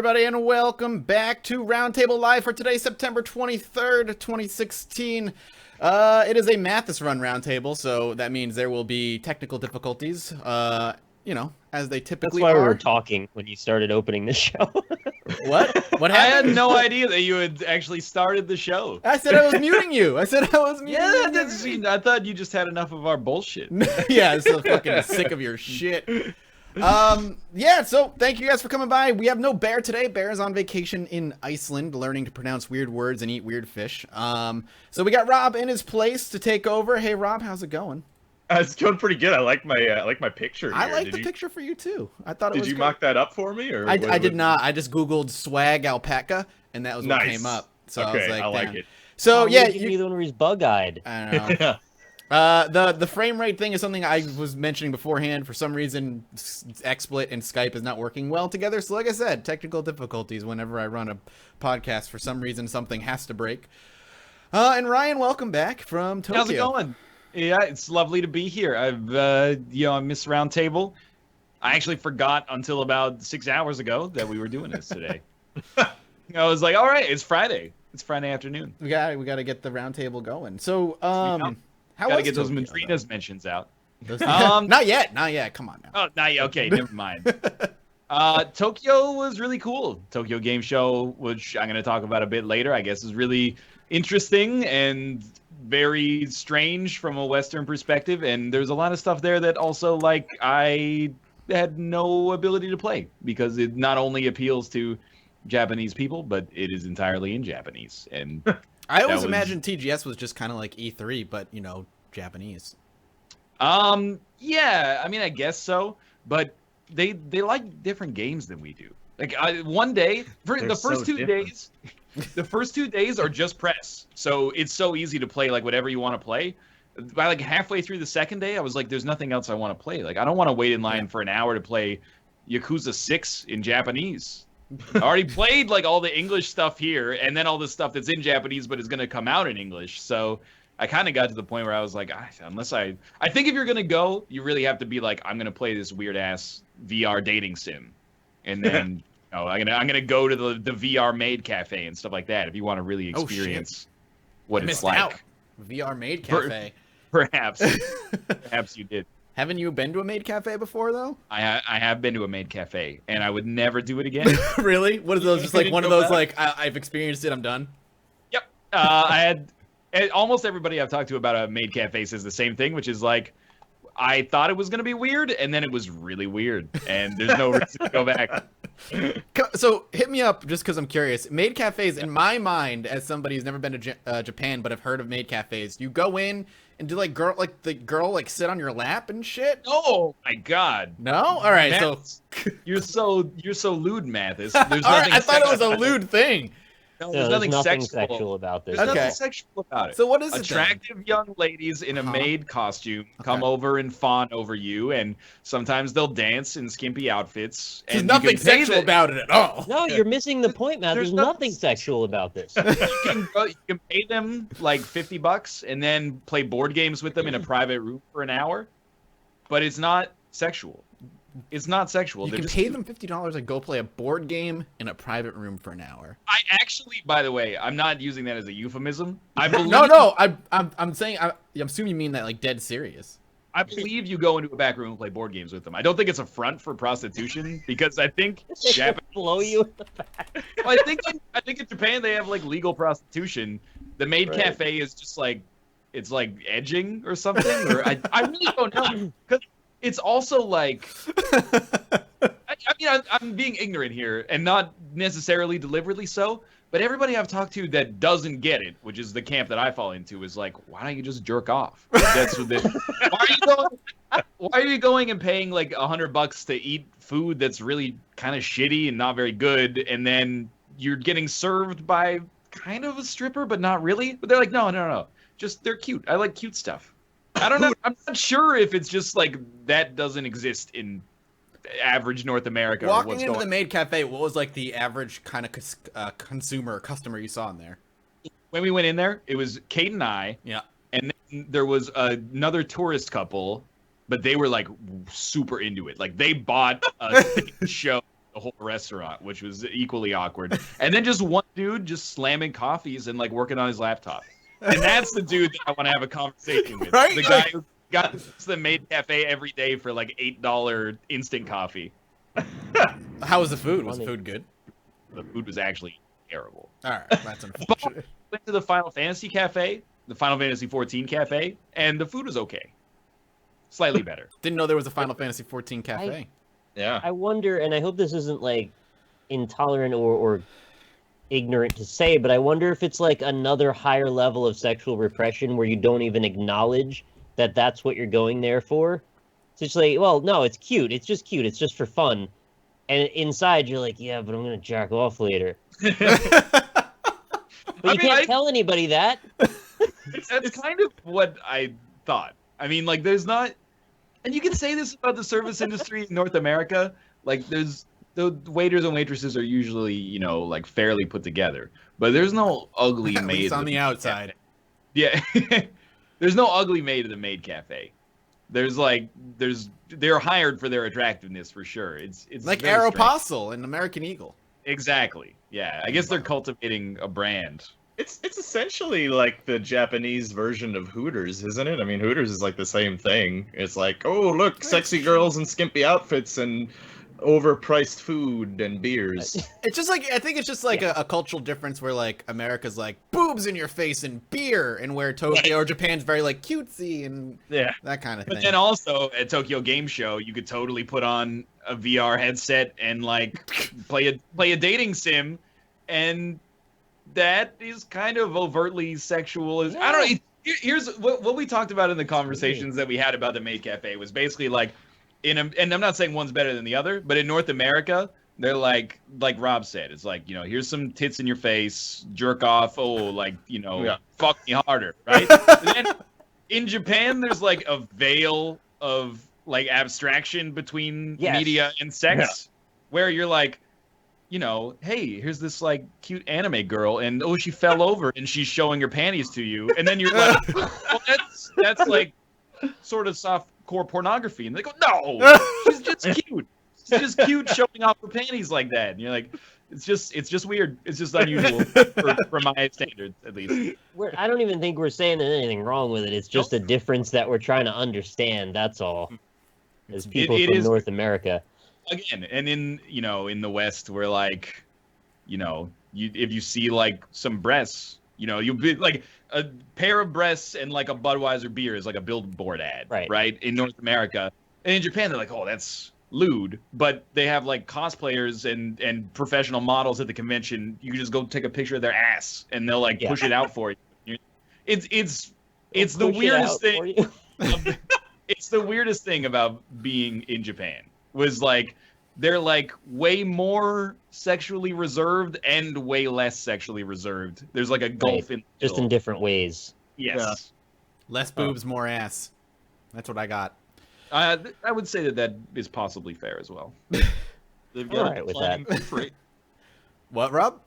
everybody, and welcome back to Roundtable Live for today, September 23rd, 2016. It is a Mathas run roundtable, so that means there will be technical difficulties, as they typically are. That's why we were talking when you started opening the show. What? What happened? I had no idea that you had actually started the show. I said I was muting you. I thought you just had enough of our bullshit. Yeah, I'm so fucking sick of your shit. So thank you guys for coming by. We have no Bear today. Bear is on vacation in Iceland, learning to pronounce weird words and eat weird fish. So we got Rob in his place to take over. Hey Rob, how's it going? It's going pretty good. I like my picture here. I like the picture for you too. I thought it was Did you good. mock that up for me? Or I did not. I just Googled swag alpaca, and that was what came up. So okay, I was like, like it. So yeah, you the one where he's bug-eyed. I don't know. Yeah. The frame rate thing is something I was mentioning beforehand. For some reason, XSplit and Skype is not working well together. So like I said, technical difficulties whenever I run a podcast. For some reason, something has to break. And Ryan, welcome back from Tokyo. How's it going? Yeah, it's lovely to be here. I miss Roundtable. I actually forgot until about 6 hours ago that we were doing this today. I was like, all right, it's Friday. It's Friday afternoon. We got to get the Roundtable going. So, how gotta get those Tokyo, Madrinas mentions out. Not yet. Come on now. Oh, not yet. Okay, never mind. Tokyo was really cool. Tokyo Game Show, which I'm going to talk about a bit later, I guess is really interesting and very strange from a Western perspective. And there's a lot of stuff there that also, I had no ability to play because it not only appeals to Japanese people, but it is entirely in Japanese. And I always imagined TGS was just kind of like E3, but, Japanese. Yeah, I mean, I guess so, but they like different games than we do. One day, the first 2 days are just press, so it's so easy to play whatever you want to play. By halfway through the second day, I was like, there's nothing else I want to play. I don't want to wait in line for an hour to play Yakuza 6 in Japanese. I already played all the English stuff here, and then all the stuff that's in Japanese but is going to come out in English. So I kind of got to the point where I was like, I think if you're going to go, you really have to be I'm going to play this weird ass VR dating sim, and then I'm gonna go to the VR Maid Cafe and stuff like that if you want to really experience what it's like. Out. VR Maid Cafe. Perhaps you did. Haven't you been to a maid cafe before, though? I have been to a maid cafe, and I would never do it again. Really? What are those? Just one of those, I've experienced it, I'm done? Yep. Almost everybody I've talked to about a maid cafe says the same thing, which is I thought it was going to be weird, and then it was really weird, and there's no reason to go back. So hit me up just because I'm curious. Maid cafes, in my mind, as somebody who's never been to Japan but have heard of maid cafes, you go in and do the girl sit on your lap and shit. Oh my god! No, all right. Mathas, you're so lewd, Mathas. There's I thought it was a lewd thing. No, there's nothing sexual about this. There's nothing sexual about it. So what is it? Attractive young ladies in a maid costume come over and fawn over you, and sometimes they'll dance in skimpy outfits. There's nothing sexual about it at all. No, you're missing the point, Matt. There's nothing sexual about this. You can pay them $50 and then play board games with them in a private room for an hour, but it's not sexual. It's not sexual. You can pay them $50 and go play a board game in a private room for an hour. I actually, by the way, I'm not using that as a euphemism. I believe. No. I'm saying. I'm assuming you mean that dead serious. I believe you go into a back room and play board games with them. I don't think it's a front for prostitution because I think Japan blow you in the back. Well, I think in Japan they have legal prostitution. The maid cafe is just it's edging or something. Or I really don't know because. It's also I mean, I'm being ignorant here, and not necessarily deliberately so, but everybody I've talked to that doesn't get it, which is the camp that I fall into, is why don't you just jerk off? That's what why are you going and paying $100 to eat food that's really kind of shitty and not very good, and then you're getting served by kind of a stripper, but not really? But they're like, no. Just, they're cute. I like cute stuff. I don't know. I'm not sure if it's just that doesn't exist in average North America. Walking into the maid cafe, what was the average kind of customer you saw in there? When we went in there, it was Kate and I. Yeah. And then there was another tourist couple, but they were super into it. They bought a show the whole restaurant, which was equally awkward. And then just one dude just slamming coffees and like working on his laptop. And that's the dude that I want to have a conversation with. Right? The guy who got the Maid Cafe every day for like $8 instant coffee. How was the food? Was the food good? The food was actually terrible. All right, that's unfortunate. Went to the Final Fantasy Cafe, the Final Fantasy 14 Cafe, and the food was okay. Slightly better. Didn't know there was a Final Fantasy 14 cafe. Yeah. I wonder, and I hope this isn't like intolerant or ignorant to say, but I wonder if it's like another higher level of sexual repression where you don't even acknowledge that that's what you're going there for. It's just like, well, no, it's cute. It's just cute. It's just for fun. And inside you're like, yeah, but I'm going to jack off later. But you can't tell anybody that. That's kind of what I thought. I mean, like, there's not, and you can say this about the service industry in North America. Like, there's the waiters and waitresses are usually, you know, like fairly put together, but there's no ugly At maid least on the outside. Yeah, there's no ugly maid at the maid cafe. They're hired for their attractiveness for sure. It's Like very strange. Aeropostale and American Eagle. Exactly. Yeah, I guess they're cultivating a brand. It's essentially like the Japanese version of Hooters, isn't it? I mean, Hooters is like the same thing. It's like, oh, look, sexy girls in skimpy outfits and overpriced food and beers. It's just like, I think it's just like a cultural difference where like America's like boobs in your face and beer, and where Tokyo or Japan's very like cutesy and that kind of thing. But then also at Tokyo Game Show, you could totally put on a VR headset and like play a dating sim, and that is kind of overtly sexual. I don't know. Here's what we talked about in the conversations that we had about the Maid Cafe was basically like, and I'm not saying one's better than the other, but in North America, they're like Rob said, it's like, you know, here's some tits in your face, jerk off, fuck me harder, right? And then in Japan, there's like a veil of like abstraction between media and sex, where you're like, you know, hey, here's this like cute anime girl, and she fell over and she's showing her panties to you, and then you're like, well, that's like sort of softcore pornography, and they go, no, she's just cute. She's just cute showing off her panties like that, and you're like, it's just weird. It's just unusual for my standards, at least. I don't even think we're saying there's anything wrong with it. It's just a difference that we're trying to understand. That's all. As people from North America. Again, and in the West, we're like, if you see like some breasts, you'll be like a pair of breasts and like a Budweiser beer is like a billboard ad, right? In North America, and in Japan, they're like, oh, that's lewd, but they have like cosplayers and professional models at the convention. You can just go take a picture of their ass, and they'll like push it out for you. It's the weirdest thing. It's the weirdest thing about being in Japan. Was like they're like way more sexually reserved and way less sexually reserved. There's like a gulf in just in different ways. Yes. Yeah. Less boobs, more ass. That's what I got. I would say that is possibly fair as well. They've got a declining birth rate. What, Rob?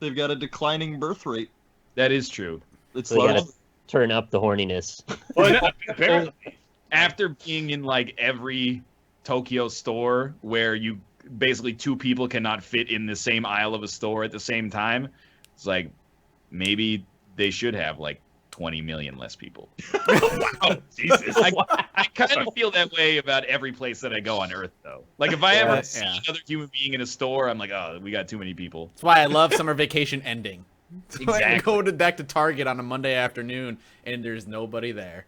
They've got a declining birth rate. That is true. It's so you gotta turn up the horniness. Well, apparently, after being in like every Tokyo store where you basically two people cannot fit in the same aisle of a store at the same time, it's like maybe they should have like 20 million less people. Wow, Jesus. I kind of feel that way about every place that I go on Earth, though. Like if I ever see another human being in a store, I'm like, oh, we got too many people. That's why I love summer vacation ending. Exactly. I go back to Target on a Monday afternoon and there's nobody there.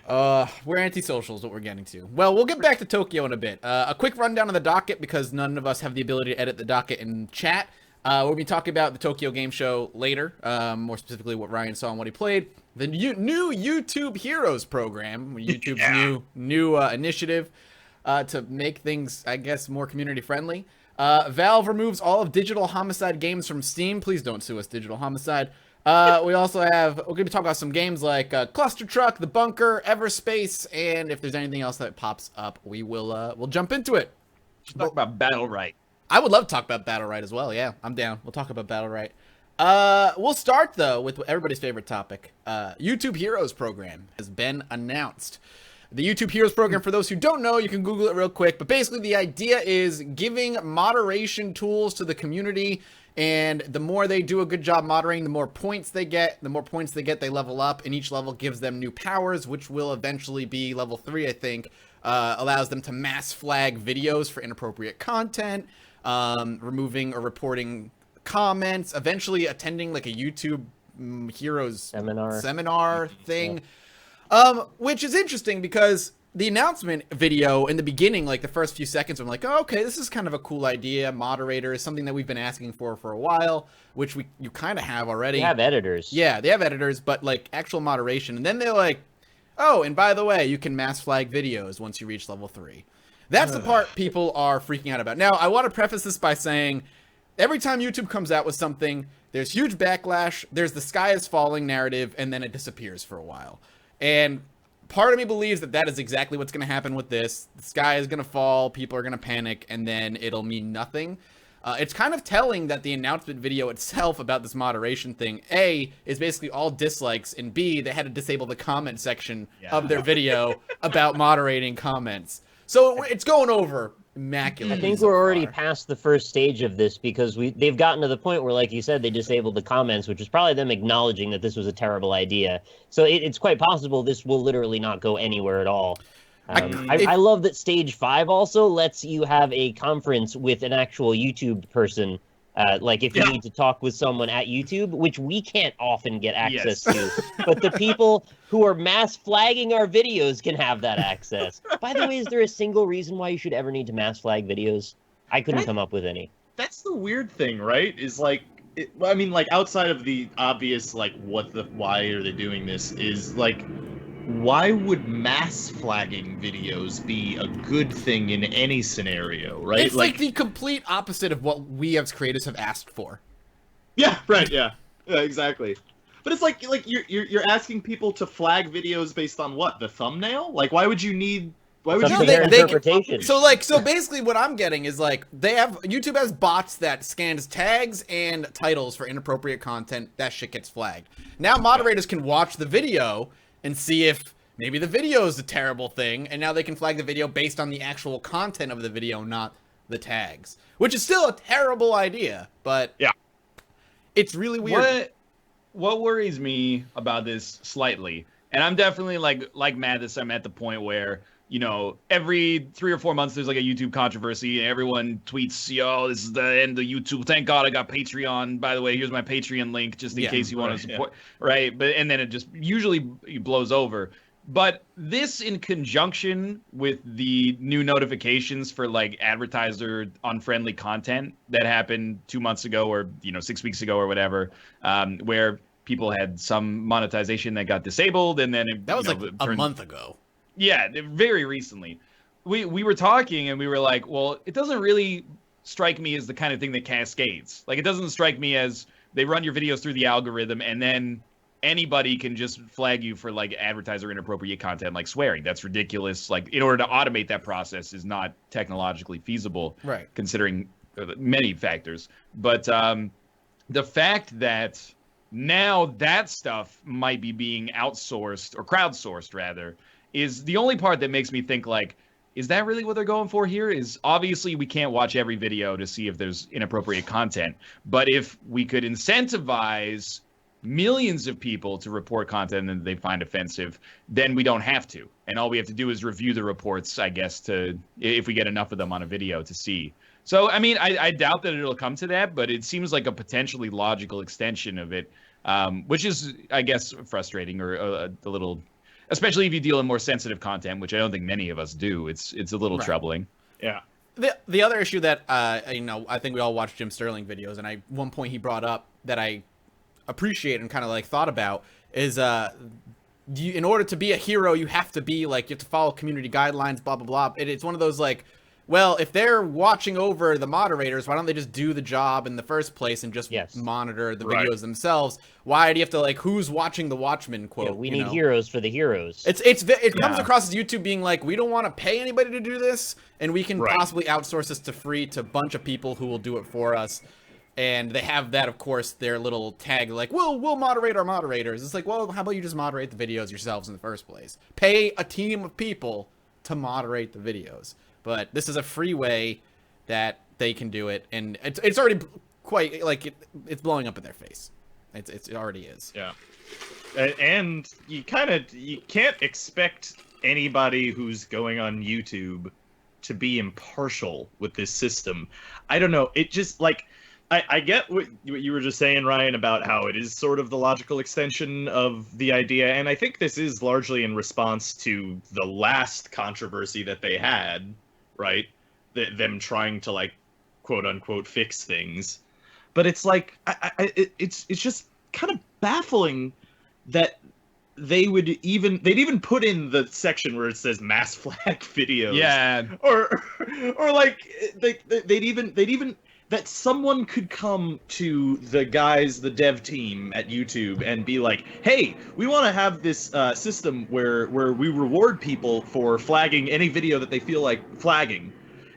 We're antisocial is what we're getting to. Well, we'll get back to Tokyo in a bit. A quick rundown of the docket because none of us have the ability to edit the docket and chat. We'll be talking about the Tokyo Game Show later, more specifically what Ryan saw and what he played. The new YouTube Heroes program, YouTube's new initiative to make things, I guess, more community friendly. Valve removes all of Digital Homicide games from Steam. Please don't sue us, Digital Homicide. We also we're going to be talking about some games like Clustertruck, The Bunker, Everspace, and if there's anything else that pops up, we'll jump into it. Let's talk about Battlerite. I would love to talk about Battlerite as well. Yeah, I'm down. We'll talk about Battlerite. We'll start, though, with everybody's favorite topic. YouTube Heroes program has been announced. The YouTube Heroes program, for those who don't know, you can Google it real quick. But basically, the idea is giving moderation tools to the community. And the more they do a good job moderating, the more points they get. The more points they get, they level up. And each level gives them new powers, which will eventually be level 3, I think. Allows them to mass flag videos for inappropriate content, removing or reporting comments, eventually attending like a YouTube Heroes seminar thing. Which is interesting because the announcement video in the beginning, like the first few seconds, I'm like, oh, okay, this is kind of a cool idea. Moderator is something that we've been asking for a while, which you kind of have already. They have editors. Yeah, they have editors, but like actual moderation. And then they're like, oh, and by the way, you can mass flag videos once you reach level 3. That's the part people are freaking out about. Now, I want to preface this by saying every time YouTube comes out with something, there's huge backlash, there's the sky is falling narrative, and then it disappears for a while. And part of me believes that that is exactly what's going to happen with this. The sky is going to fall, people are going to panic, and then it'll mean nothing. It's kind of telling that the announcement video itself about this moderation thing, A, is basically all dislikes, and B, they had to disable the comment section of their video about moderating comments. So it's going over immaculately. I think we're already past the first stage of this because they've gotten to the point where, like you said, they disabled the comments, which is probably them acknowledging that this was a terrible idea. So it's quite possible this will literally not go anywhere at all. I love that Stage 5 also lets you have a conference with an actual YouTube person. Like if you need to talk with someone at YouTube, which we can't often get access to, but the people who are mass flagging our videos can have that access. By the way, is there a single reason why you should ever need to mass flag videos? I couldn't come up with any. That's the weird thing, right? Is like, I mean, like outside of the obvious, like why are they doing this? Is like, why would mass flagging videos be a good thing in any scenario, right? It's like the complete opposite of what we as creators have asked for. Yeah, right, yeah, exactly. But it's like you're asking people to flag videos based on what? The thumbnail? Like, why would you need? Why would you? Interpretation. So basically, what I'm getting is like YouTube has bots that scans tags and titles for inappropriate content. That shit gets flagged. Now moderators can watch the video and see if maybe the video is a terrible thing, and now they can flag the video based on the actual content of the video, not the tags. Which is still a terrible idea, but it's really weird. What worries me about this slightly, and I'm definitely like Mathas, I'm at the point where, you know, every 3 or 4 months there's like a YouTube controversy and everyone tweets, yo, this is the end of YouTube. Thank God I got Patreon. By the way, here's my Patreon link just in case you want to support. Right. But and then it just usually blows over. But this in conjunction with the new notifications for like advertiser unfriendly content that happened 2 months ago or, 6 weeks ago or whatever, where people had some monetization that got disabled and then that was like a month ago. Yeah, very recently. We were talking and we were like, well, it doesn't really strike me as the kind of thing that cascades. Like, it doesn't strike me as they run your videos through the algorithm and then anybody can just flag you for like advertiser inappropriate content like swearing. That's ridiculous. Like, in order to automate that process is not technologically feasible, right? Considering many factors. But the fact that now that stuff might be being outsourced or crowdsourced rather is the only part that makes me think like, is that really what they're going for here? Is obviously we can't watch every video to see if there's inappropriate content, but if we could incentivize millions of people to report content that they find offensive, then we don't have to. And all we have to do is review the reports, I guess, if we get enough of them on a video to see. So, I mean, I doubt that it'll come to that, but it seems like a potentially logical extension of it, which is, I guess, frustrating or a little... Especially if you deal in more sensitive content, which I don't think many of us do. It's a little troubling. Yeah. The other issue that I think we all watch Jim Sterling videos, and one point he brought up that I appreciate and kind of like thought about is in order to be a hero, you have to follow community guidelines, blah blah blah. It's one of those like, well, if they're watching over the moderators, why don't they just do the job in the first place and just monitor the videos themselves? Why do you have to who's watching the Watchmen quote? Yeah, we need heroes for the heroes. It comes across as YouTube being like, we don't want to pay anybody to do this, and we can possibly outsource this to free to a bunch of people who will do it for us. And they have that, of course, their little tag like, we'll moderate our moderators. It's like, well, how about you just moderate the videos yourselves in the first place? Pay a team of people to moderate the videos. But this is a free way that they can do it, and it's already quite like it's blowing up in their face. It already is. Yeah. And you can't expect anybody who's going on YouTube to be impartial with this system. I don't know. It just like I get what you were just saying, Ryan, about how it is sort of the logical extension of the idea, and I think this is largely in response to the last controversy that they had, right? Them trying to like quote unquote fix things. But it's like it's just kind of baffling that they'd even put in the section where it says mass flag videos. Yeah. Or like they'd even that someone could come to the dev team at YouTube and be like, hey, we want to have this system where we reward people for flagging any video that they feel like flagging.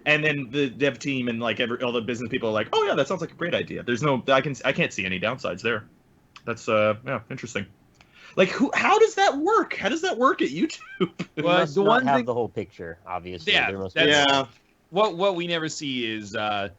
And then the dev team and like all the business people are like, oh yeah, that sounds like a great idea. I can't see any downsides there. That's interesting. Like, how does that work? How does that work at YouTube? Well, the one have the whole picture, obviously. Yeah, What we never see is, a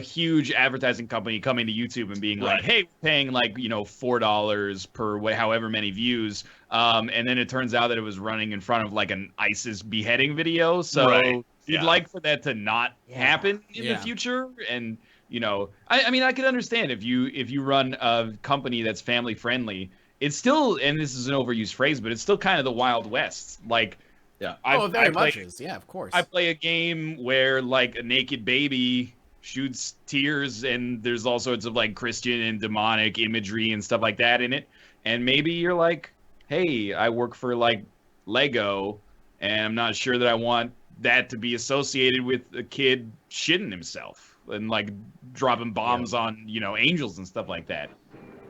huge advertising company coming to YouTube and being like, hey, we're paying like, $4 per however many views. And then it turns out that it was running in front of like an ISIS beheading video. So you'd like for that to not happen in the future. And, I mean, I could understand if you run a company that's family friendly, it's still, and this is an overused phrase, but it's still kind of the Wild West. Like, very much is. Yeah, of course. I play a game where like a naked baby shoots tears and there's all sorts of like Christian and demonic imagery and stuff like that in it. And maybe you're like, hey, I work for like Lego and I'm not sure that I want that to be associated with a kid shitting himself and like dropping bombs on, angels and stuff like that.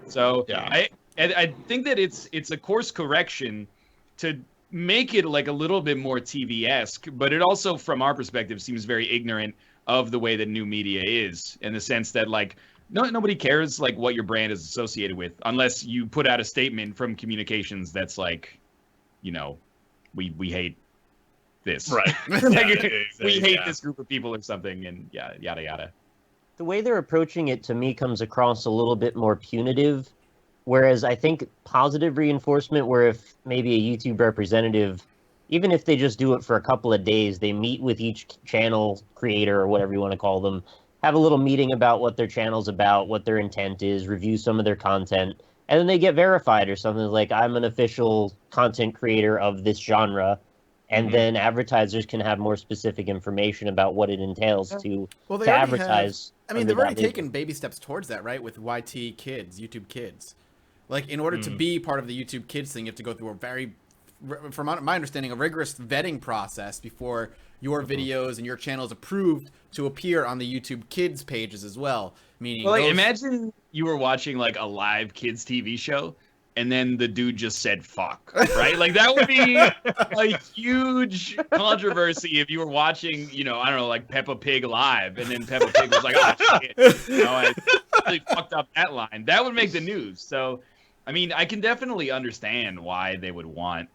So I think that it's a course correction to make it like a little bit more TV-esque, but it also, from our perspective, seems very ignorant of the way that new media is, in the sense that like nobody cares like what your brand is associated with unless you put out a statement from communications that's like, we hate this, right? We hate this group of people or something, and yada yada. The way they're approaching it to me comes across a little bit more punitive. Whereas I think positive reinforcement, where if maybe a YouTube representative, even if they just do it for a couple of days, they meet with each channel creator or whatever you want to call them, have a little meeting about what their channel's about, what their intent is, review some of their content, and then they get verified or something like, I'm an official content creator of this genre, and then advertisers can have more specific information about what it entails to advertise. They've already taken baby steps towards that, right? With YT Kids, YouTube Kids. Like, in order to be part of the YouTube Kids thing, you have to go through a very, from my understanding, a rigorous vetting process before your videos and your channel is approved to appear on the YouTube Kids pages as well. Meaning, imagine you were watching like a live kids TV show, and then the dude just said "fuck," right? Like that would be a huge controversy if you were watching, I don't know, like Peppa Pig live, and then Peppa Pig was like, "Oh shit," I really fucked up that line. That would make the news. So. I mean, I can definitely understand why they would want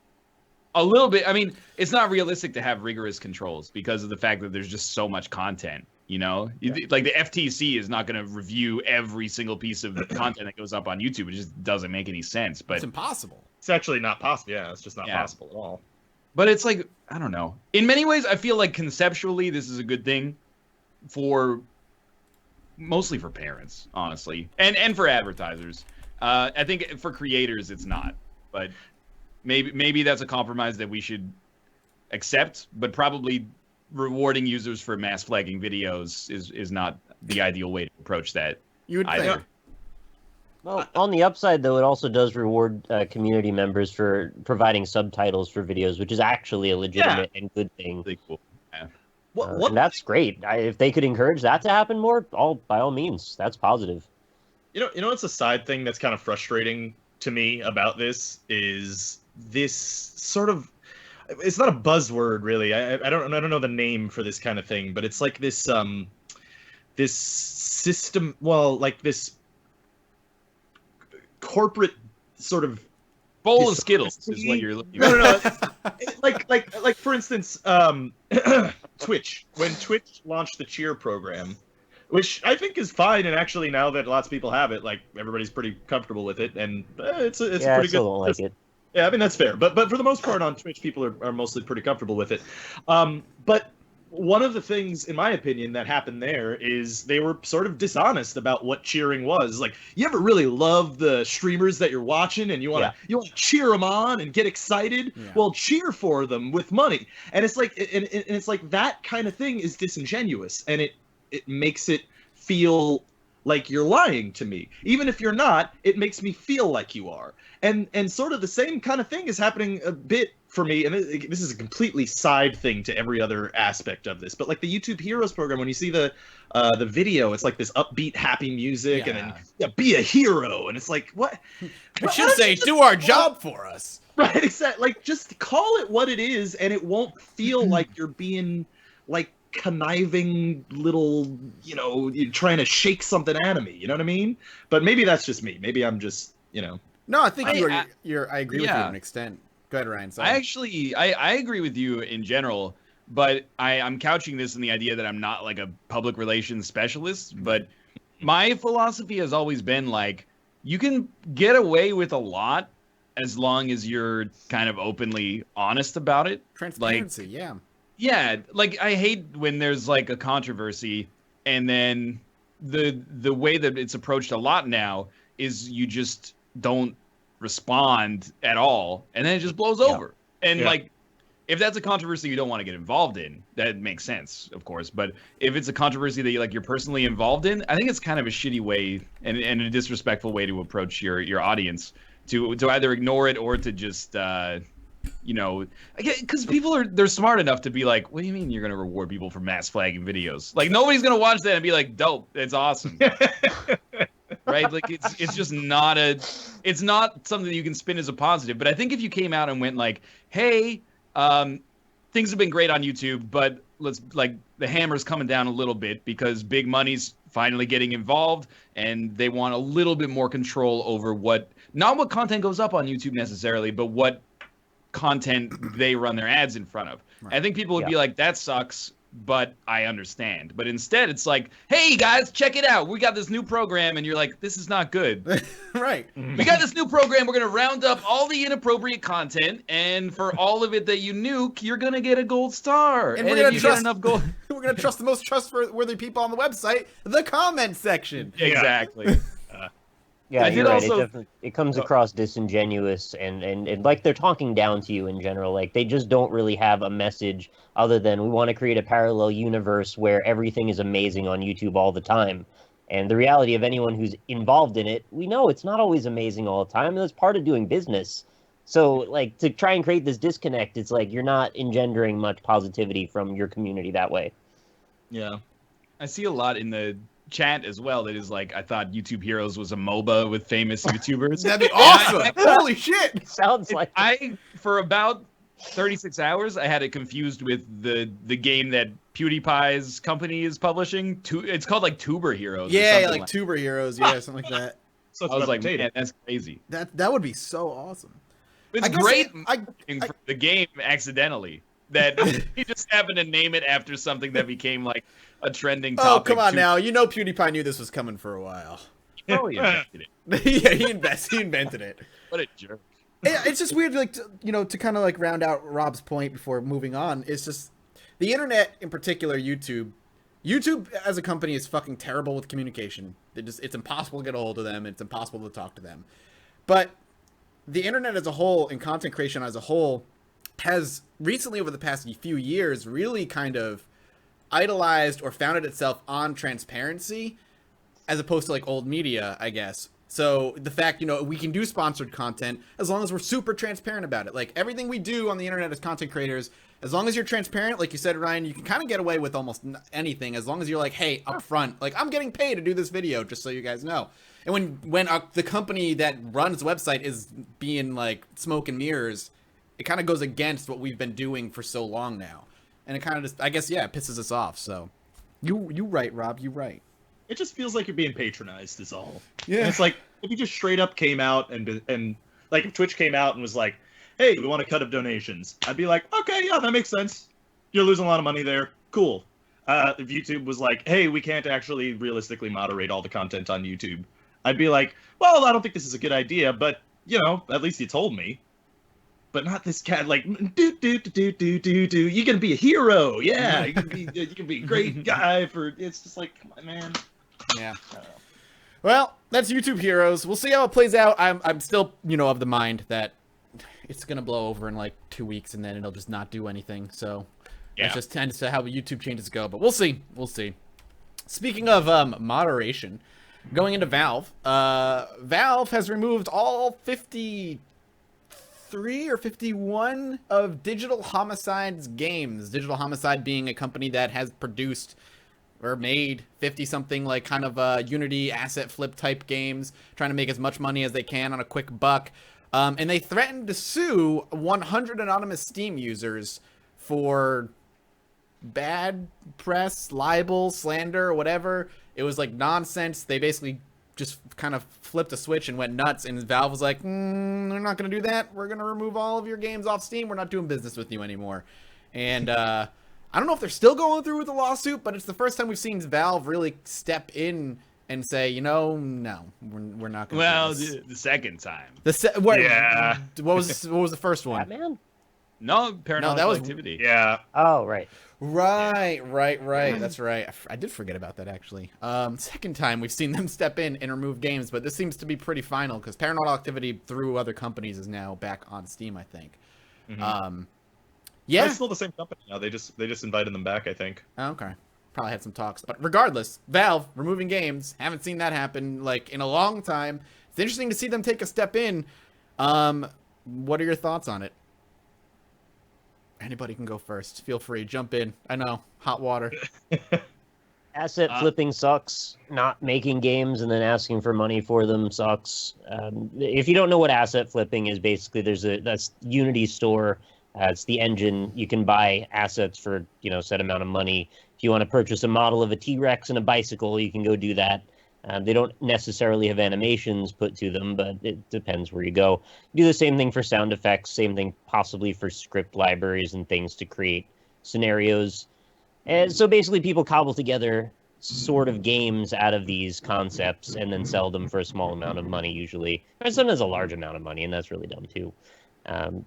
a little bit. I mean, it's not realistic to have rigorous controls because of the fact that there's just so much content, Like the FTC is not going to review every single piece of content that goes up on YouTube. It just doesn't make any sense. But it's impossible. It's actually not possible. Yeah, it's just not possible at all. But it's like, I don't know. In many ways, I feel like conceptually this is a good thing mostly for parents, honestly, and for advertisers. I think for creators it's not, but maybe that's a compromise that we should accept. But probably rewarding users for mass flagging videos is not the ideal way to approach that. You would think. Well, on the upside, though, it also does reward community members for providing subtitles for videos, which is actually a legitimate and good thing. Really cool. Yeah. And that's great. If they could encourage that to happen more, by all means, that's positive. You know what's a side thing that's kind of frustrating to me about this is this sort of, it's not a buzzword really. I don't know the name for this kind of thing, but it's like this system, well, like this corporate sort of bowl of Skittles is what you're looking no, at. like for instance, Twitch. When Twitch launched the cheer program, which I think is fine, and actually now that lots of people have it, like everybody's pretty comfortable with it, and it's a pretty I good. still don't like it. Yeah, I mean that's fair, but for the most part on Twitch, people are mostly pretty comfortable with it. But one of the things, in my opinion, that happened there is they were sort of dishonest about what cheering was. Like, you ever really love the streamers that you're watching, and you want to cheer them on and get excited? Yeah. Well, cheer for them with money, and it's like, and it's like that kind of thing is disingenuous, and it makes it feel like you're lying to me. Even if you're not, it makes me feel like you are. And sort of the same kind of thing is happening a bit for me, and this is a completely side thing to every other aspect of this, but like the YouTube Heroes program, when you see the video, it's like this upbeat, happy music, and then be a hero, and it's like, what? It should say, do our job for us. Right, exactly. Like, just call it what it is, and it won't feel like you're being, like, conniving little, you're trying to shake something out of me, you know what I mean? But maybe that's just me. Maybe I'm just, No, I think I agree with you to an extent. Go ahead, Ryan. Sorry. I agree with you in general, but I'm couching this in the idea that I'm not like a public relations specialist, but my philosophy has always been like, you can get away with a lot as long as you're kind of openly honest about it. Transparency, Yeah, like I hate when there's like a controversy and then the way that it's approached a lot now is you just don't respond at all, and then it just blows over. And like, if that's a controversy you don't want to get involved in, that makes sense, of course. But if it's a controversy that you're personally involved in, I think it's kind of a shitty way and a disrespectful way to approach your audience, to either ignore it or to just because people they're smart enough to be like, what do you mean you're gonna reward people for mass flagging videos? Like, nobody's gonna watch that and be like, dope, it's awesome. Right? Like, it's just not it's not something that you can spin as a positive. But I think if you came out and went like, hey, things have been great on YouTube, but the hammer's coming down a little bit because big money's finally getting involved, and they want a little bit more control over not what content goes up on YouTube necessarily, but what content they run their ads in front of. Right. I think people would be like, that sucks, but I understand. But instead, it's like, hey guys, check it out. We got this new program, and you're like, this is not good. Right. We got this new program. We're going to round up all the inappropriate content, and for all of it that you nuke, you're going to get a gold star. And we're going to trust enough gold. We're going to trust the most trustworthy people on the website, the comment section. Exactly. Yeah, you're right. It comes across disingenuous and like they're talking down to you in general. Like, they just don't really have a message other than, we want to create a parallel universe where everything is amazing on YouTube all the time. And the reality of anyone who's involved in it, we know it's not always amazing all the time, and that's part of doing business. So, like, to try and create this disconnect, it's like you're not engendering much positivity from your community that way. Yeah. I see a lot in the chat as well that is like, I thought YouTube Heroes was a MOBA with famous YouTubers. That'd be awesome. Holy shit. Sounds like for about 36 hours I had it confused with the game that PewDiePie's company is publishing. It's called like Tuber Heroes. Yeah, like Tuber Heroes, something like that. So I was like, man, that's crazy. That would be so awesome. It's great for the game accidentally. That he just happened to name it after something that became like a trending topic. Oh, come on now. You know PewDiePie knew this was coming for a while. He probably invented it. Yeah, he invented it. What a jerk. It's just weird, like, to kind of like round out Rob's point before moving on. It's just the internet, in particular, YouTube as a company is fucking terrible with communication. It's impossible to get a hold of them. It's impossible to talk to them. But the internet as a whole and content creation as a whole has recently, over the past few years, really kind of idolized or founded itself on transparency as opposed to like old media, I guess. So the fact, we can do sponsored content as long as we're super transparent about it. Like, everything we do on the internet as content creators, as long as you're transparent, like you said, Ryan, you can kind of get away with almost anything as long as you're like, hey, up front, like, I'm getting paid to do this video, just so you guys know. And when the company that runs the website is being like smoke and mirrors, it kind of goes against what we've been doing for so long now. And it kind of just, I guess, it pisses us off. So you right, Rob, you right. It just feels like you're being patronized is all. Yeah. And it's like, if you just straight up came out and like if Twitch came out and was like, hey, we want a cut of donations, I'd be like, okay, yeah, that makes sense. You're losing a lot of money there. Cool. If YouTube was like, hey, we can't actually realistically moderate all the content on YouTube, I'd be like, well, I don't think this is a good idea, but, you know, at least you told me. But not this cat, like, you're gonna be a hero, yeah, you can be a great guy for, it's just like, come on, man. Yeah. Well, that's YouTube Heroes. We'll see how it plays out. I'm still, you know, of the mind that it's gonna blow over in like 2 weeks and then it'll just not do anything. So that just tends to how YouTube changes go. But we'll see. We'll see. Speaking of moderation, going into Valve, Valve has removed all 53 or 51 of Digital Homicides games. Digital Homicide being a company that has produced or made 50-something like kind of Unity asset flip type games, trying to make as much money as they can on a quick buck. And they threatened to sue 100 anonymous Steam users for bad press, libel, slander, whatever. It was like nonsense. They basically just kind of flipped a switch and went nuts, and Valve was like, they're not going to do that. We're going to remove all of your games off Steam. We're not doing business with you anymore. And I don't know if they're still going through with the lawsuit, but it's the first time we've seen Valve really step in and say, you know, no, we're not going to. Well, do this. the second time. Yeah. What was the first one? Batman? No, paranormal that was- activity. Yeah. Oh, right. Right. That's right. I did forget about that, actually. Second time we've seen them step in and remove games, but this seems to be pretty final because Paranormal Activity through other companies is now back on Steam, I think. Mm-hmm. Yeah. It's still the same company now. They just invited them back, I think. Oh, okay. Probably had some talks. But regardless, Valve removing games. Haven't seen that happen like in a long time. It's interesting to see them take a step in. What are your thoughts on it? Anybody can go first. Feel free. Jump in. I know. Hot water. Asset flipping sucks. Not making games and then asking for money for them sucks. If you don't know what asset flipping is, basically that's Unity store. It's the engine. You can buy assets for, a set amount of money. If you want to purchase a model of a T-Rex and a bicycle, you can go do that. They don't necessarily have animations put to them, but it depends where you go. Do the same thing for sound effects, same thing possibly for script libraries and things to create scenarios. And so basically people cobble together sort of games out of these concepts and then sell them for a small amount of money usually. Or sometimes a large amount of money, and that's really dumb too.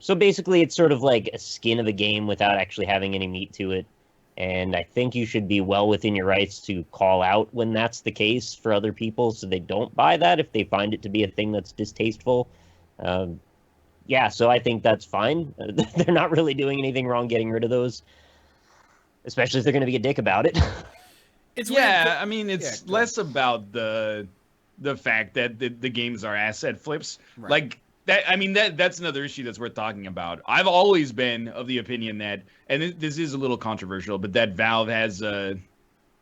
So basically it's sort of like a skin of a game without actually having any meat to it. And I think you should be well within your rights to call out when that's the case for other people so they don't buy that if they find it to be a thing that's distasteful. So I think that's fine. They're not really doing anything wrong getting rid of those, especially if they're going to be a dick about it. It's less about the fact that the games are asset flips. Right. Like that's another issue that's worth talking about. I've always been of the opinion that, and this is a little controversial, but that Valve has a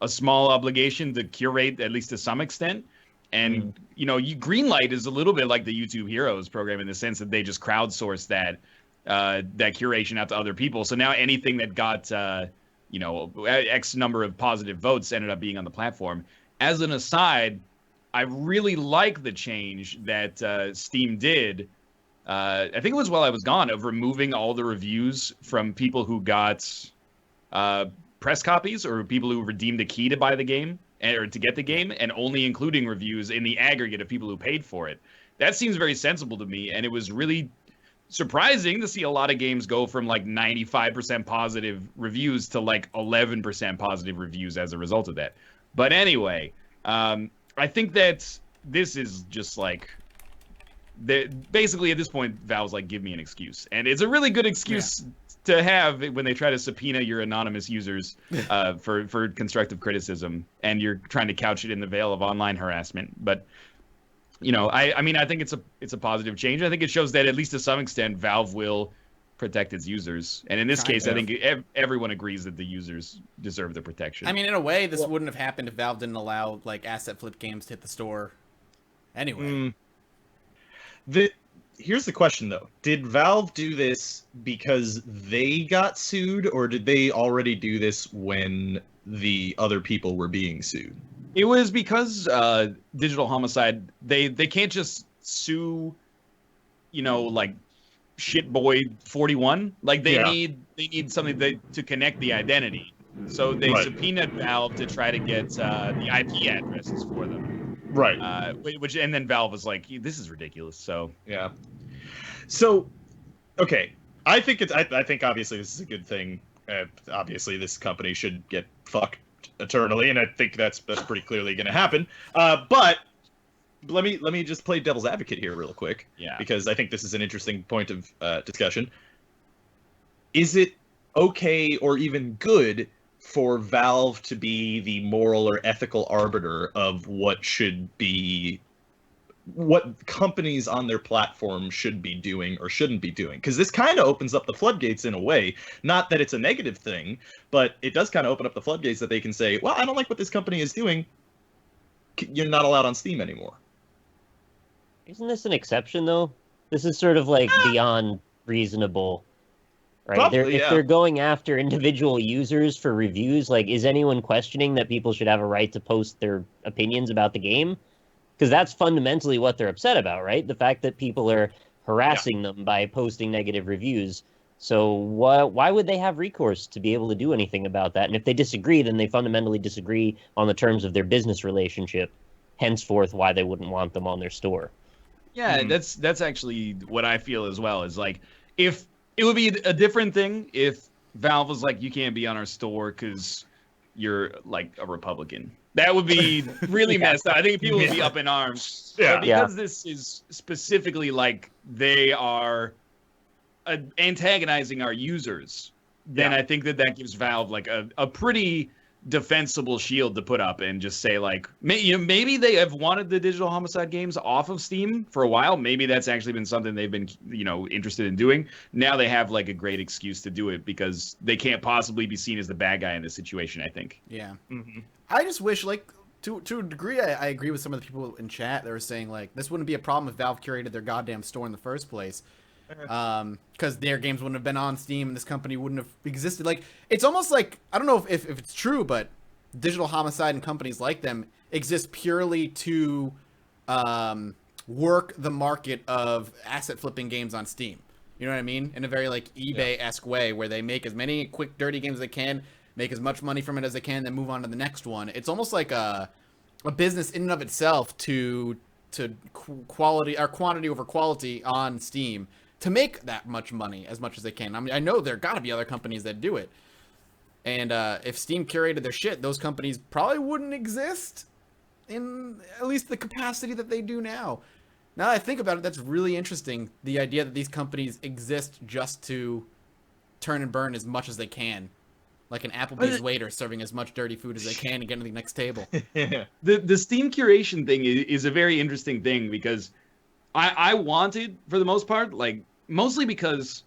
small obligation to curate, at least to some extent. And Greenlight is a little bit like the YouTube Heroes program in the sense that they just crowdsource that curation out to other people. So now anything that got X number of positive votes ended up being on the platform. As an aside, I really like the change that Steam did. I think it was while I was gone, of removing all the reviews from people who got press copies or people who redeemed a key to buy the game or to get the game, and only including reviews in the aggregate of people who paid for it. That seems very sensible to me, and it was really surprising to see a lot of games go from like 95% positive reviews to like 11% positive reviews as a result of that. But anyway, I think that this is just like, basically at this point, Valve's like, give me an excuse. And it's a really good excuse to have when they try to subpoena your anonymous users for constructive criticism, and you're trying to couch it in the veil of online harassment. But, I think it's a positive change. I think it shows that at least to some extent, Valve will protect its users. And in this case, I think everyone agrees that the users deserve the protection. I mean, in a way, this wouldn't have happened if Valve didn't allow like asset flip games to hit the store anyway. Here's the question, though. Did Valve do this because they got sued, or did they already do this when the other people were being sued? It was because Digital Homicide, they can't just sue, like Shitboy 41. Like they need something to connect the identity. So they subpoenaed Valve to try to get the IP addresses for them. Right. And then Valve was like, this is ridiculous. So yeah. So, okay, I think obviously this is a good thing. Obviously, this company should get fucked eternally, and I think that's pretty clearly going to happen. But let me just play devil's advocate here real quick. Yeah. Because I think this is an interesting point of discussion. Is it okay or even good for Valve to be the moral or ethical arbiter of what companies on their platform should be doing or shouldn't be doing? Because this kind of opens up the floodgates in a way. Not that it's a negative thing, but it does kind of open up the floodgates that they can say, well, I don't like what this company is doing. You're not allowed on Steam anymore. Isn't this an exception, though? This is sort of like beyond reasonable, right? Probably, if they're going after individual users for reviews, like, is anyone questioning that people should have a right to post their opinions about the game? Because that's fundamentally what they're upset about, right? The fact that people are harassing them by posting negative reviews. So why would they have recourse to be able to do anything about that? And if they disagree, then they fundamentally disagree on the terms of their business relationship. Henceforth, why they wouldn't want them on their store. Yeah, that's actually what I feel as well. Is like, if it would be a different thing if Valve was like, you can't be on our store because you're like a Republican. That would be really messed up. I think people would be up in arms. Yeah. But because this is specifically like they are antagonizing our users, then I think that gives Valve like a pretty defensible shield to put up and just say like, maybe they have wanted the Digital Homicide games off of Steam for a while. Maybe that's actually been something they've been interested in doing. Now they have like a great excuse to do it because they can't possibly be seen as the bad guy in this situation, I think. Yeah. Mm-hmm. I just wish, like, to a degree, I agree with some of the people in chat that were saying like, this wouldn't be a problem if Valve curated their goddamn store in the first place. Because their games wouldn't have been on Steam and this company wouldn't have existed. Like, it's almost like, I don't know if it's true, but Digital Homicide and companies like them exist purely to work the market of asset flipping games on Steam. You know what I mean? In a very like eBay-esque way, where they make as many quick, dirty games as they can, make as much money from it as they can, then move on to the next one. It's almost like a business in and of itself to quality or quantity over quality on Steam, to make that much money as much as they can. I mean, I know there got to be other companies that do it. And if Steam curated their shit, those companies probably wouldn't exist in at least the capacity that they do now. Now that I think about it, that's really interesting. The idea that these companies exist just to turn and burn as much as they can. Like an Applebee's waiter serving as much dirty food as they can and getting to the next table. The Steam curation thing is a very interesting thing because I wanted, for the most part, like, mostly because,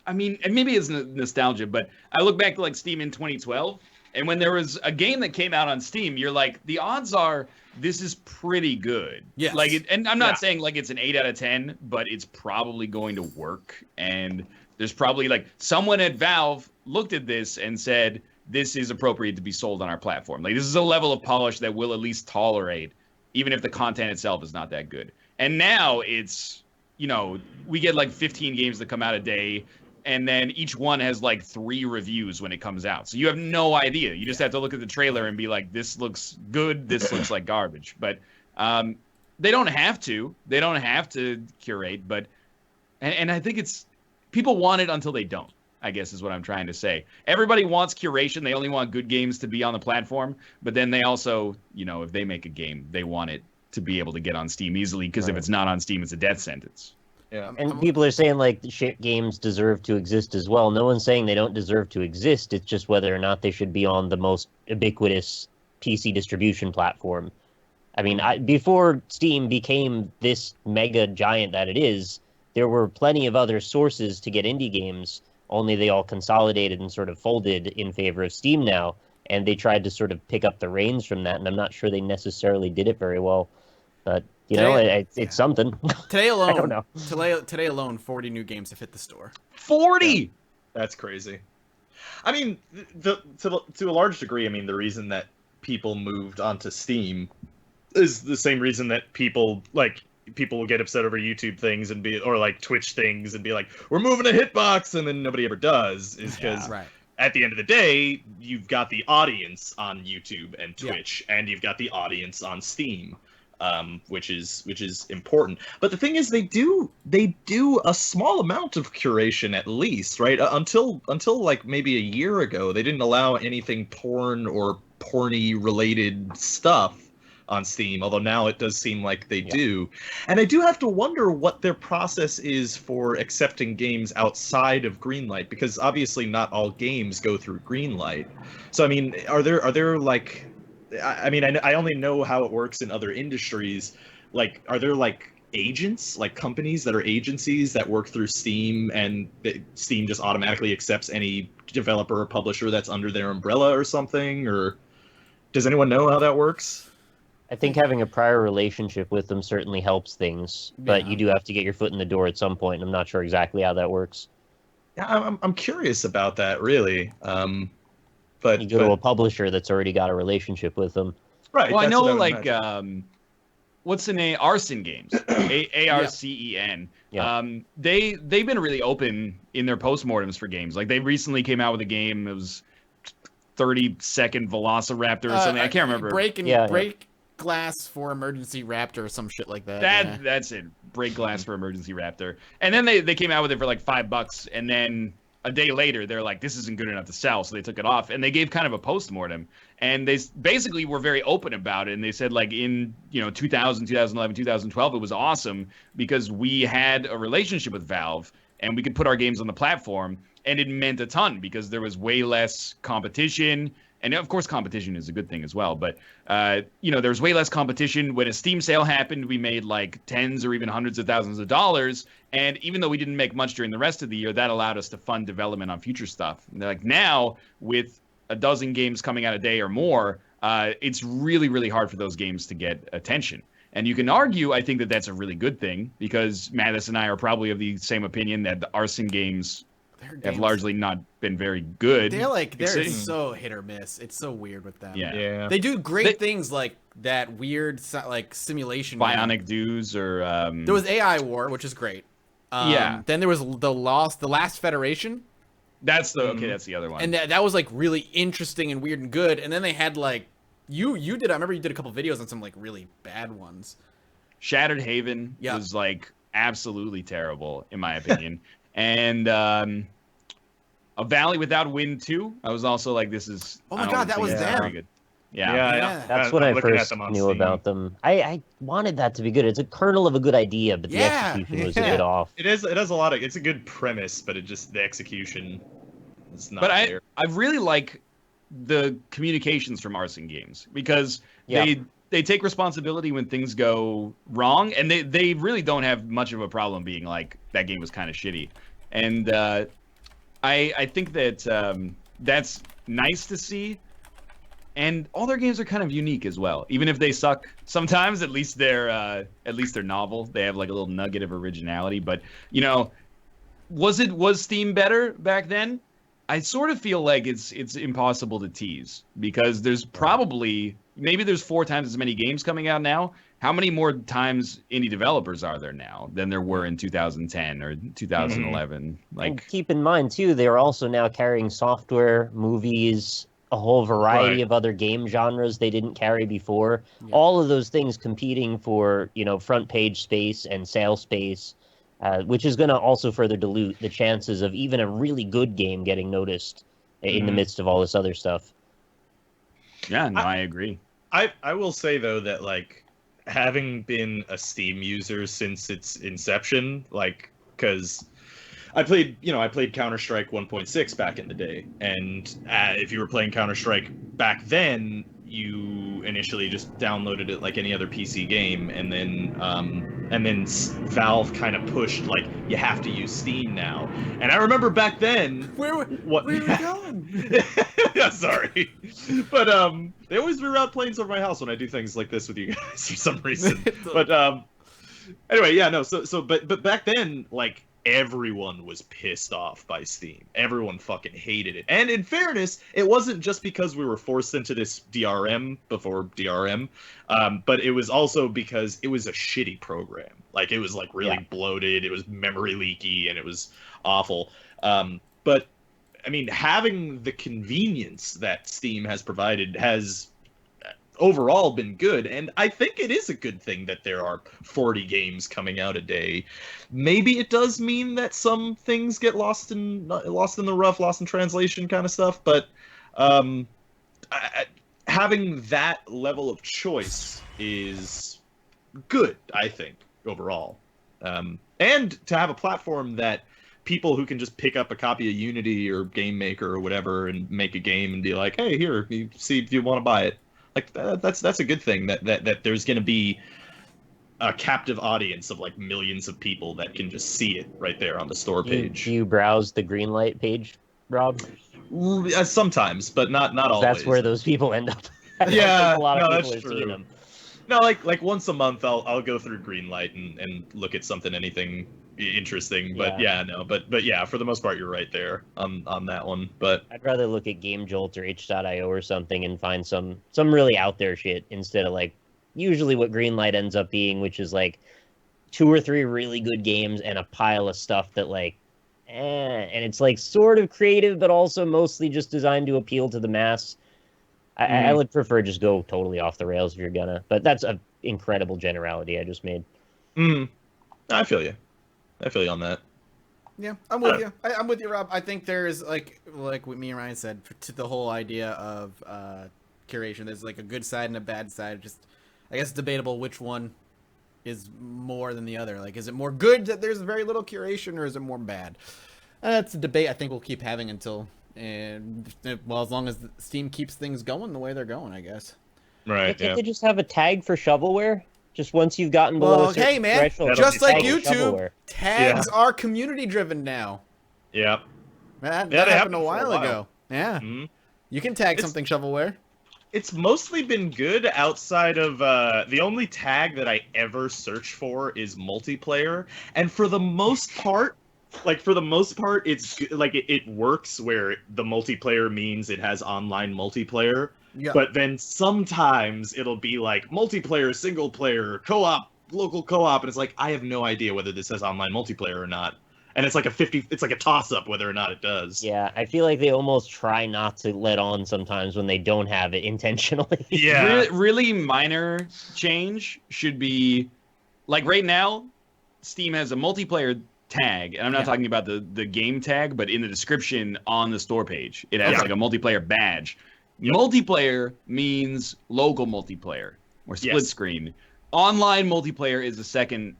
I mean, and maybe it's nostalgia, but I look back to, like, Steam in 2012, and when there was a game that came out on Steam, you're like, the odds are this is pretty good. Yes. Like, and I'm not saying, like, it's an 8 out of 10, but it's probably going to work, and there's probably, like, someone at Valve looked at this and said, this is appropriate to be sold on our platform. Like, this is a level of polish that we'll at least tolerate, even if the content itself is not that good. And now it's, we get like 15 games that come out a day, and then each one has like 3 reviews when it comes out. So you have no idea. You just have to look at the trailer and be like, this looks good, this looks like garbage. But they don't have to. They don't have to curate. But and I think it's, people want it until they don't, I guess is what I'm trying to say. Everybody wants curation. They only want good games to be on the platform. But then they also, if they make a game, they want it to be able to get on Steam easily, because if it's not on Steam, it's a death sentence. Yeah. And people are saying like shit games deserve to exist as well. No one's saying they don't deserve to exist. It's just whether or not they should be on the most ubiquitous PC distribution platform. I mean, before Steam became this mega giant that it is, there were plenty of other sources to get indie games, only they all consolidated and sort of folded in favor of Steam now. And they tried to sort of pick up the reins from that, and I'm not sure they necessarily did it very well. But, it's something. Today alone, I don't know. Today alone, 40 new games have hit the store. 40! Yeah. That's crazy. I mean, to a large degree, I mean, the reason that people moved onto Steam is the same reason that people will get upset over YouTube things or like Twitch things and be like, we're moving a hitbox, and then nobody ever does, is because at the end of the day, you've got the audience on YouTube and Twitch, and you've got the audience on Steam, which is important. But the thing is, they do a small amount of curation at least, right? Until like maybe a year ago, they didn't allow anything porn or porny related stuff on Steam, although now it does seem like they do. And I do have to wonder what their process is for accepting games outside of Greenlight, because obviously not all games go through Greenlight. So I mean, are there like, I mean, I only know how it works in other industries. Like, are there like agents, like companies that are agencies that work through Steam, and Steam just automatically accepts any developer or publisher that's under their umbrella or something? Or does anyone know how that works? I think having a prior relationship with them certainly helps things, but you do have to get your foot in the door at some point, and I'm not sure exactly how that works. Yeah, I'm curious about that, really. But you go to a publisher that's already got a relationship with them. Right. Well, I know, like, what's the name? Arson Games. ARCEN. Yeah. They've been really open in their postmortems for games. Like, they recently came out with a game. It was 30-second Velociraptor or something. I can't remember. Break glass for emergency raptor or some shit like that. That's it. Break glass for emergency raptor. And then they came out with it for like $5, and then a day later they're like, this isn't good enough to sell, so they took it off, and they gave kind of a postmortem, and they basically were very open about it, and they said, like, in 2000, 2011, 2012, it was awesome because we had a relationship with Valve and we could put our games on the platform, and it meant a ton because there was way less competition. And of course, competition is a good thing as well. But, there's way less competition. When a Steam sale happened, we made like tens or even hundreds of thousands of dollars. And even though we didn't make much during the rest of the year, that allowed us to fund development on future stuff. And they're like, now, with a dozen games coming out a day or more, it's really, really hard for those games to get attention. And you can argue, I think, that that's a really good thing, because Mathas and I are probably of the same opinion that the Arson games have largely not been very good. They're so hit or miss. It's so weird with them. Yeah. They do great things like that weird like simulation Bionic Dudes, or there was AI War, which is great. Then there was the Last Federation. That's the other one. And that was like really interesting and weird and good. And then they had like I remember you did a couple videos on some like really bad ones. Shattered Haven was like absolutely terrible in my opinion. And A Valley Without Wind 2, I was also like, this is... Oh my god, that was them. Very good. Yeah. That's when I first knew about them. I wanted that to be good. It's a kernel of a good idea, but the execution was a bit off. It has a lot of... It's a good premise, but the execution is not there. I really like the communications from Arson Games, because they take responsibility when things go wrong, and they really don't have much of a problem being like, that game was kind of shitty. And I think that that's nice to see. And all their games are kind of unique as well. Even if they suck sometimes, at least they're novel. They have like a little nugget of originality. But was Steam better back then? I sort of feel like it's impossible to tease, because there's maybe there's 4 times as many games coming out now. How many more times indie developers are there now than there were in 2010 or 2011? Like, and keep in mind too, they are also now carrying software, movies, a whole variety of other game genres they didn't carry before. Yeah. All of those things competing for front page space and sales space, which is going to also further dilute the chances of even a really good game getting noticed in the midst of all this other stuff. Yeah, no, I agree. I will say though that, like, having been a Steam user since its inception, like, because I played Counter-Strike 1.6 back in the day, and if you were playing Counter-Strike back then, you initially just downloaded it like any other PC game, and then Valve kind of pushed, like, you have to use Steam now. And I remember back then, where are we going? Yeah, sorry, but they always reroute planes over my house when I do things like this with you guys for some reason. But anyway, yeah, no. So but back then, like, everyone was pissed off by Steam. Everyone fucking hated it. And in fairness, it wasn't just because we were forced into this DRM before DRM, but it was also because it was a shitty program. Like, it was like really bloated, it was memory leaky, and it was awful. But I mean, having the convenience that Steam has provided has overall been good, and I think it is a good thing that there are 40 games coming out a day. Maybe it does mean that some things get lost in the rough, lost in translation kind of stuff, but having that level of choice is good, I think, overall. And to have a platform that people who can just pick up a copy of Unity or Game Maker or whatever and make a game and be like, hey, here, you see if you want to buy it. Like, that's a good thing, that there's going to be a captive audience of like millions of people that can just see it right there on the store page. Do you browse the Greenlight page, Rob? Sometimes, but not always. That's where those people end up. Yeah, a lot of people that's are seeing true. them. No, like once a month, I'll go through Greenlight and look at anything interesting. But but yeah, for the most part, you're right there on that one. But I'd rather look at GameJolt or itch.io or something and find some really out there shit instead of like usually what Greenlight ends up being, which is like 2 or 3 really good games and a pile of stuff that like and it's like sort of creative but also mostly just designed to appeal to the mass. I would prefer just go totally off the rails if you're gonna, but that's an incredible generality I just made. I feel you on that. Yeah, I'm with you. I'm with you, Rob. I think there is like what me and Ryan said to the whole idea of curation. There's like a good side and a bad side. Just I guess it's debatable which one is more than the other. Like, is it more good that there's very little curation, or is it more bad? That's a debate I think we'll keep having until. And well, as long as Steam keeps things going the way they're going, I guess. Right. Can't they just have a tag for shovelware? Just once you've gotten below a certain threshold, just like tag YouTube, tags are community driven now. Yeah. Man, that happened a while ago. Yeah. Mm-hmm. You can tag something shovelware. It's mostly been good outside of the only tag that I ever search for is multiplayer, and for the most part, it's like it works where the multiplayer means it has online multiplayer. Yeah. But then sometimes it'll be like multiplayer, single player, co-op, local co-op, and it's like I have no idea whether this has online multiplayer or not. And it's like a toss-up whether or not it does. Yeah, I feel like they almost try not to let on sometimes when they don't have it intentionally. Yeah. Really minor change should be like right now, Steam has a multiplayer tag, and I'm not talking about the game tag, but in the description on the store page, it has like a multiplayer badge. Yep. Multiplayer means local multiplayer or split screen. Online multiplayer is the second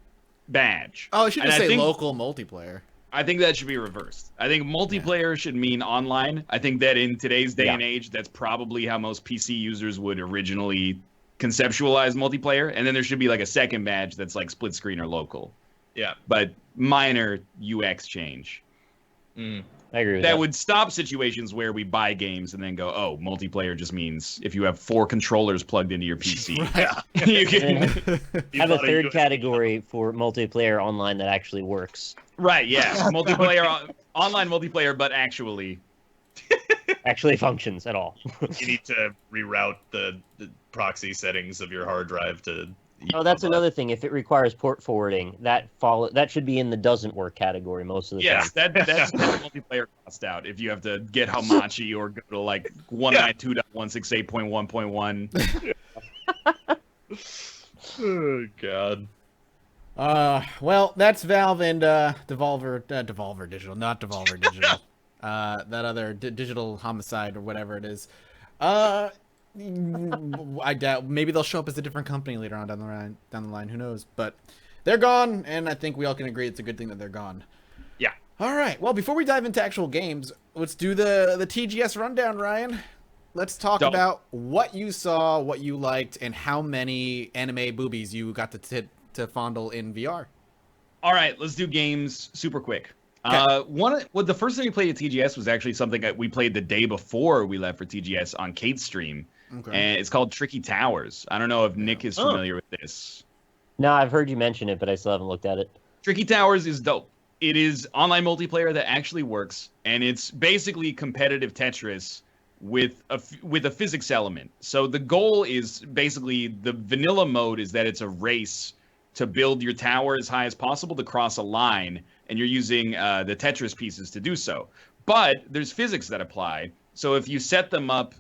badge. Oh, it should just say local multiplayer. I think that should be reversed. I think multiplayer should mean online. I think that in today's day and age, that's probably how most PC users would originally conceptualize multiplayer, and then there should be like a second badge that's like split screen or local. Yeah, but minor UX change. I agree with that. That would stop situations where we buy games and then go, oh, multiplayer just means if you have 4 controllers plugged into your PC. You can have a third category for multiplayer online that actually works. Right, yeah. Multiplayer, online multiplayer, but actually functions at all. You need to reroute the proxy settings of your hard drive to... Oh, that's another thing. If it requires port forwarding, that should be in the doesn't work category most of the time. Yes, that's multiplayer cost out. If you have to get Hamachi or go to like 192.168.1.1. Oh God. Well, that's Valve and Devolver Digital, not Devolver Digital. That other digital homicide or whatever it is. I doubt. Maybe they'll show up as a different company later on down the line. Who knows? But they're gone, and I think we all can agree it's a good thing that they're gone. Yeah. All right. Well, before we dive into actual games, let's do the TGS rundown, Ryan. Let's talk about what you saw, what you liked, and how many anime boobies you got to fondle in VR. All right, let's do games super quick. Okay. The first thing we played at TGS was actually something that we played the day before we left for TGS on Kate's stream. Okay. And it's called Tricky Towers. I don't know if Nick is familiar with this. No, I've heard you mention it, but I still haven't looked at it. Tricky Towers is dope. it is online multiplayer that actually works, and it's basically competitive Tetris with a physics element. So the goal is basically, the vanilla mode is that it's a race to build your tower as high as possible to cross a line, and you're using the Tetris pieces to do so. But there's physics that apply. So if you set them up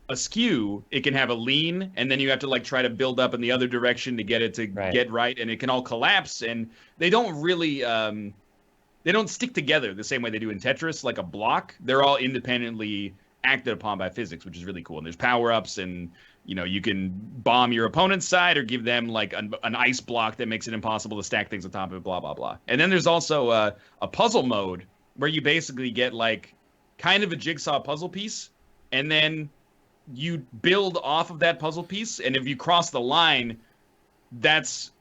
askew, it can have a lean, and then you have to like try to build up in the other direction to get it to get right, and it can all collapse. And they don't really they don't stick together the same way they do in Tetris, like a block. They're all independently acted upon by physics, which is really cool. And there's power-ups, and you can bomb your opponent's side or give them like an ice block that makes it impossible to stack things on top of it, blah blah blah. And then there's also a puzzle mode where you basically get like kind of a jigsaw puzzle piece, and then you build off of that puzzle piece, and if you cross the line, that's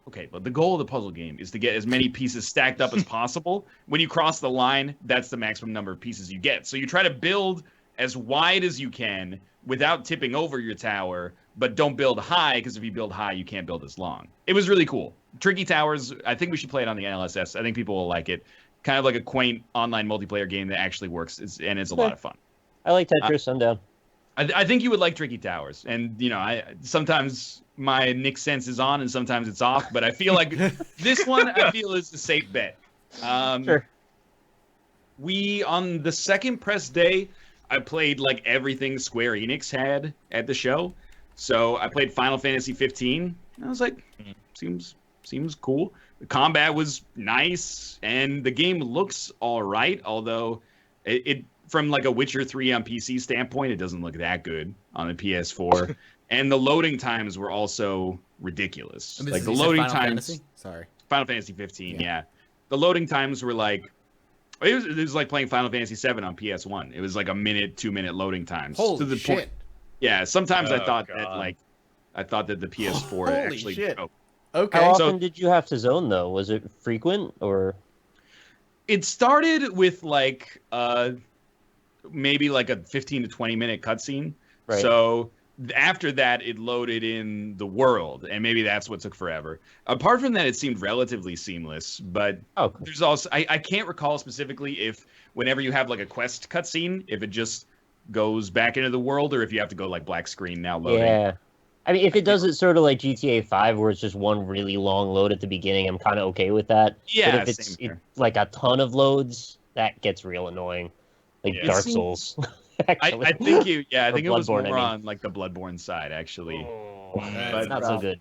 okay. But the goal of the puzzle game is to get as many pieces stacked up as possible. When you cross the line, that's the maximum number of pieces you get. So you try to build as wide as you can without tipping over your tower, but don't build high, because if you build high, you can't build as long. It was really cool. Tricky Towers, I think we should play it on the NLSS. I think people will like it. Kind of like a quaint online multiplayer game that actually works, and it's a lot of fun. I like Tetris. I'm down. I think you would like Tricky Towers, and I sometimes my Nick sense is on, and sometimes it's off. But I feel like this one, I feel, is a safe bet. Sure. We on the second press day, I played like everything Square Enix had at the show. So I played Final Fantasy 15. I was like, seems cool. The combat was nice, and the game looks all right. Although it from like a Witcher 3 on PC standpoint, it doesn't look that good on the PS4. And the loading times were also ridiculous. Like the loading times. Final Fantasy 15. Yeah. The loading times were like. It was like playing Final Fantasy 7 on PS1. It was like a minute, 2-minute loading times. Holy to the shit. Point. Yeah, sometimes I thought God. that the PS4 Holy actually. shit. Oh. Okay. How so- often did you have to zone though? Was it frequent or? It started with like maybe like a 15 to 20 minute cutscene. Right. So after that, it loaded in the world, and maybe that's what took forever. Apart from that, it seemed relatively seamless. But Oh, cool. there's also I can't recall specifically if whenever you have like a quest cutscene, if it just goes back into the world, or if you have to go like black screen now loading. Yeah. I mean, if it does it sort of like GTA 5, where it's just one really long load at the beginning, I'm kind of okay with that. Yeah, But if same it's here. like a ton of loads, that gets real annoying. Like Yeah. Dark It seems- Souls. I actually. think I Or think it was more Bloodborne, I mean. on like the Bloodborne side actually. But not so rough. good.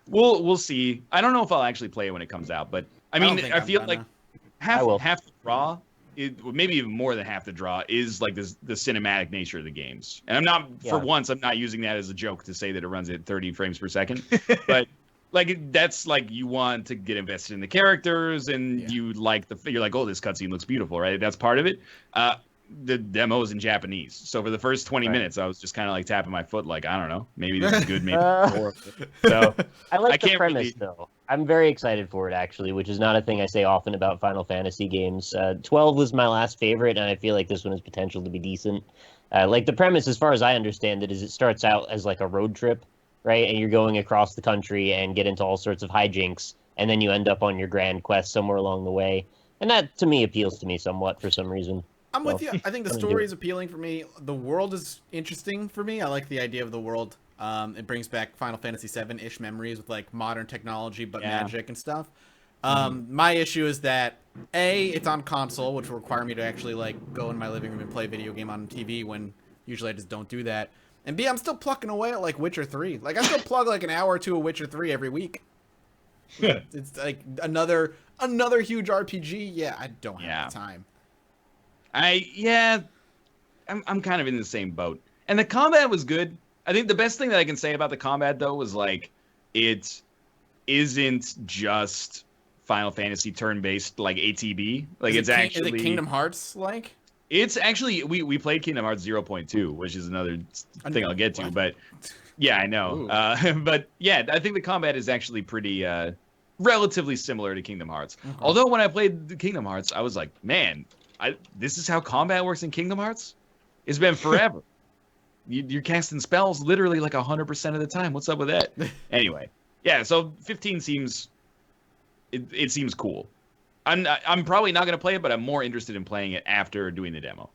We'll see. I don't know if I'll actually play it when it comes out, but I don't mean, think I I'm feel gonna. like I will. half the draw, maybe even more than half the draw, is like the cinematic nature of the games. And I'm not, for Yeah. once, I'm not using that as a joke to say that it runs at 30 frames per second, but like that's like you want to get invested in the characters, and Yeah. you're like, oh, this cutscene looks beautiful, right? That's part of it. The demo is in Japanese, so for the first 20 Right. minutes, I was just kind of like tapping my foot, like, I don't know, maybe this is good, maybe Uh. it's horrible. So I like I the can't premise really- though. I'm very excited for it actually, which is not a thing I say often about Final Fantasy games. 12 was my last favorite, and I feel like this one has potential to be decent. Like the premise, as far as I understand it, is it starts out as like a road trip, right? And you're going across the country and get into all sorts of hijinks, and then you end up on your grand quest somewhere along the way. And that to me appeals to me somewhat for some reason. I'm with you. I think the I'm gonna do story it. is appealing for me. The world is interesting for me. I like the idea of the world. It brings back Final Fantasy 7-ish memories with like modern technology but Yeah. magic and stuff. My issue is that it's on console, which will require me to actually like go in my living room and play a video game on TV when usually I just don't do that. And B, I'm still plucking away at like Witcher 3. Like I still plug like an hour or two of Witcher 3 every week. It's like another huge RPG. Yeah, I don't have Yeah. the time. I'm kind of in the same boat. And the combat was good. I think the best thing that I can say about the combat though was like it isn't just Final Fantasy turn-based like ATB. Like Is it's it Kingdom Hearts like? It's actually we played Kingdom Hearts 0.2, which is another thing I'll get to, What? but yeah, I know. But yeah, I think the combat is actually pretty relatively similar to Kingdom Hearts. Although when I played the Kingdom Hearts, I was like, man, this is how combat works in Kingdom Hearts? It's been forever. You're casting spells literally like 100% of the time. What's up with that? Anyway, yeah, so 15 seems it seems cool. I'm probably not going to play it, but I'm more interested in playing it after doing the demo.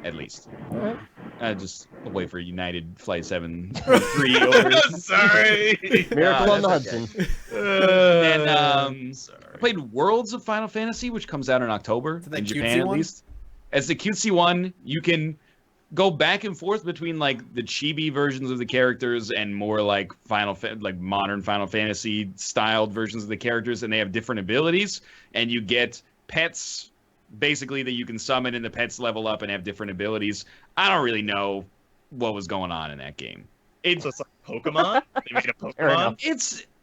At least. All right. Just wait for United Flight 7-3 over. Sorry. Miracle on the that's Hudson. Then Sorry. I played Worlds of Final Fantasy, which comes out in October that in cutesy Japan at one? least. As the cutesy one, you can go back and forth between like the chibi versions of the characters and more like modern Final Fantasy styled versions of the characters, and they have different abilities, and you get pets basically that you can summon, and the pets level up and have different abilities. I don't really know what was going on in that game. So it's like Pokemon? They made a Pokemon?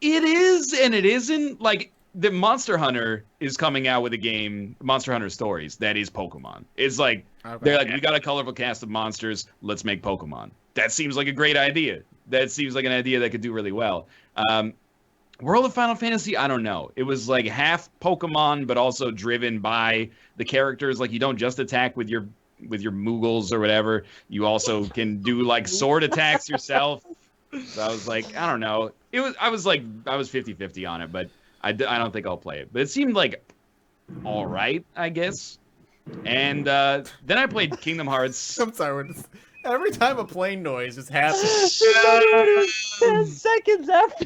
It is and it isn't. Like, the Monster Hunter is coming out with a game, Monster Hunter Stories, that is Pokemon. It's like, they're like, we got a colorful cast of monsters, let's make Pokemon. That seems like a great idea. That seems like an idea that could do really well. World of Final Fantasy, I don't know. It was like half Pokemon, but also driven by the characters. Like, you don't just attack with your Moogles or whatever. You also can do like sword attacks yourself. So I was like, I don't know. I was 50-50 on it, but I don't think I'll play it. But it seemed like all right, I guess. And then I played Kingdom Hearts. I'm sorry. Every time a plane noise just happens. 10 seconds after.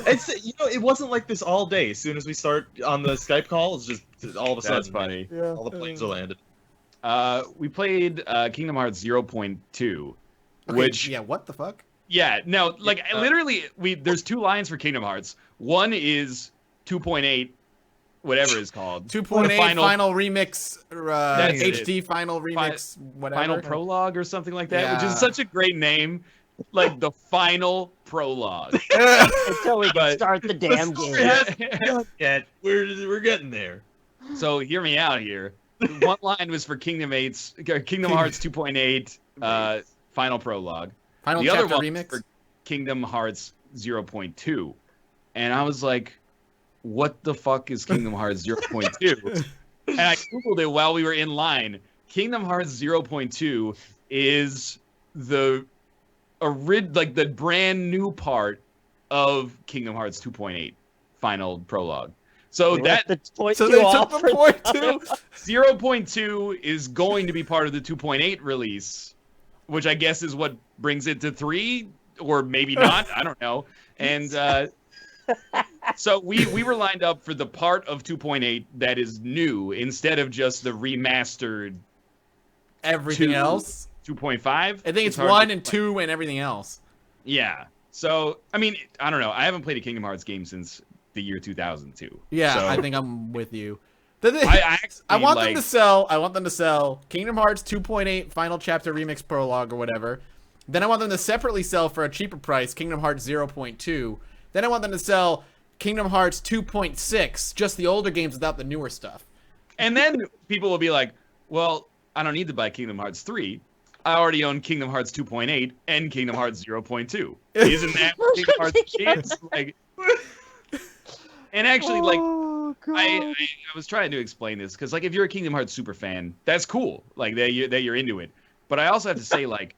It's, it wasn't like this all day. As soon as we start on the Skype call, it's just all of a sudden. That's funny. Yeah. All the planes are landed. We played Kingdom Hearts 0.2, which Yeah, what the fuck? yeah, no, like literally, there's two lines for Kingdom Hearts. One is 2.8, whatever it's called. 2.8 final remix, HD final remix, whatever. Final prologue or something like that, which Yeah. is such a great name. Like the final prologue. Until we can start the damn game. Yeah, we're getting there. So hear me out here. One line was for Kingdom Hearts 2.8 final prologue. Final The other chapter one remix. was for Kingdom Hearts 0.2. And I was like, what the fuck is Kingdom Hearts 0.2? And I Googled it while we were in line. Kingdom Hearts 0.2 is the brand new part of Kingdom Hearts 2.8 final prologue. So They took So two they off took for the point two. 0.2 is going to be part of the 2.8 release, which I guess is what brings it to 3, or maybe not. I don't know. And so we were lined up for the part of 2.8 that is new instead of just the remastered Everything 2, else. 2.5. I think it's hard 1 to and explain. 2 and everything else. Yeah. So, I mean, I don't know. I haven't played a Kingdom Hearts game since the year 2002. Yeah, So, I think I'm with you. The thing- actually, I want like, them to sell Kingdom Hearts 2.8 Final Chapter Remix Prologue or whatever. Then I want them to separately sell for a cheaper price Kingdom Hearts 0.2. Then I want them to sell Kingdom Hearts 2.6, just the older games without the newer stuff. And then people will be like, well, I don't need to buy Kingdom Hearts 3. I already own Kingdom Hearts 2.8 and Kingdom Hearts 0.2. Isn't that what Kingdom Hearts is? Like, and actually, like, I was trying to explain this because, like, if you're a Kingdom Hearts super fan, that's cool. Like, that you're into it. But I also have to say, like,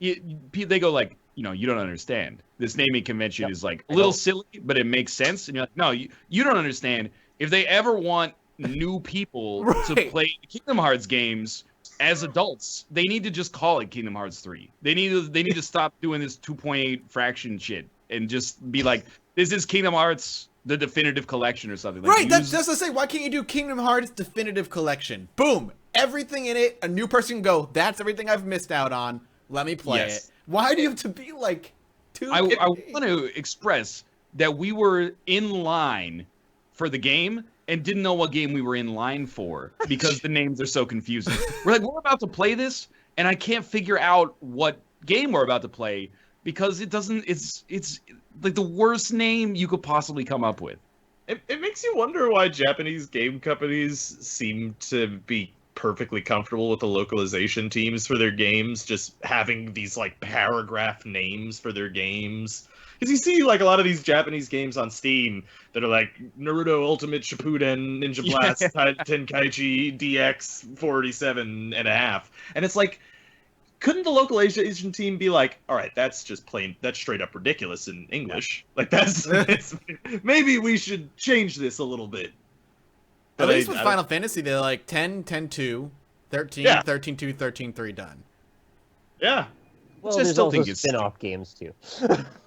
they go like, you don't understand. This naming convention is like a little silly, but it makes sense. And you're like, no, you don't understand. If they ever want new people to play Kingdom Hearts games as adults, they need to just call it Kingdom Hearts 3. They need to stop doing this 2.8 fraction shit and just be like, this is Kingdom Hearts, the definitive collection or something. Like, Right, that's to say, why can't you do Kingdom Hearts Definitive Collection? Boom! Everything in it, a new person can go, that's everything I've missed out on. Let me play it. Why do you have to be like I want to express that we were in line for the game and didn't know what game we were in line for because the names are so confusing. We're like, we're about to play this, and I can't figure out what game we're about to play because it's like the worst name you could possibly come up with. It makes you wonder why Japanese game companies seem to be perfectly comfortable with the localization teams for their games, just having these like paragraph names for their games. Because you see like a lot of these Japanese games on Steam that are like Naruto Ultimate Shippuden Ninja Blast Tenkaichi DX 47 and a half. And it's like, couldn't the localization team be like, all right, that's straight up ridiculous in English. Like maybe we should change this a little bit. At least with Final Fantasy, they're like 10, 10-2, 13, 13-2, 13-3 done. Yeah. Well, there's also spin-off games too.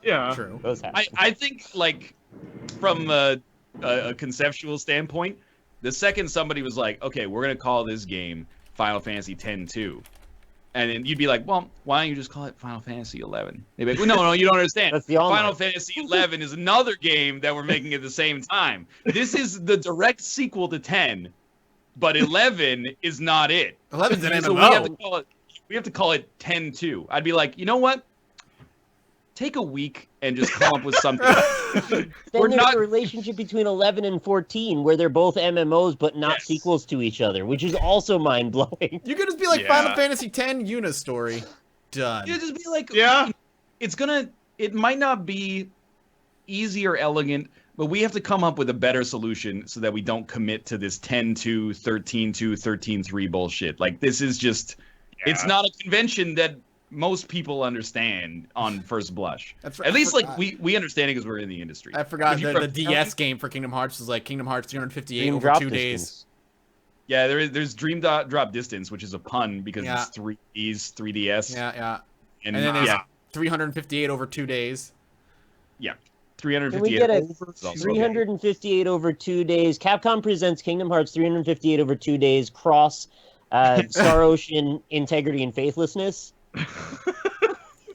Yeah. True. Those I think, like, from a conceptual standpoint, the second somebody was like, okay, we're going to call this game Final Fantasy X-2, and then you'd be like, well, why don't you just call it Final Fantasy 11? They'd be like, well, no, you don't understand. That's the online. Final Fantasy 11 is another game that we're making at the same time. This is the direct sequel to 10, but 11 is not it. 11's an MMO. So we have to call it 10-2. I'd be like, you know what? Take a week and just come up with something. Then there's a relationship between 11 and 14 where they're both MMOs but not sequels to each other, which is also mind-blowing. You could just be like Final Fantasy X Yuna story. Done. You just be like, Yeah. It might not be easy or elegant, but we have to come up with a better solution so that we don't commit to this 10-2, 13-2, 13-3 bullshit. Like, this is just, it's not a convention that most people understand on first blush. At least, like, we understand it because we're in the industry. I forgot the DS game for Kingdom Hearts was like Kingdom Hearts 358 over 2 days. Yeah, there's Dream Drop Distance, which is a pun because it's 3DS. Yeah. And then there's 358 over 2 days. Yeah. Can we 358 get a over 358 over 2 days? Capcom presents Kingdom Hearts 358 over 2 days, cross Star Ocean Integrity and Faithlessness.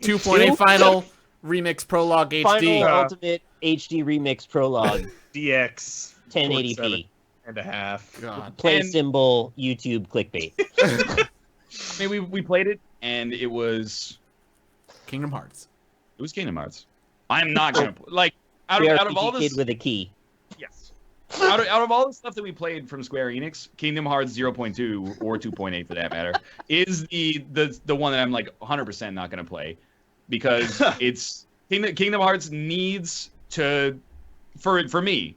2.8 final remix prologue HD. Final ultimate HD remix prologue. DX 1080p. And a half. God. Play symbol YouTube clickbait. I mean, we played it, and it was Kingdom Hearts. It was Kingdom Hearts. I'm not gonna like out of all this kid with a key. Yes. Out of all the stuff that we played from Square Enix, Kingdom Hearts 0.2 or 2.8 for that matter is the one that I'm like 100% not gonna play because it's Kingdom Hearts needs to for me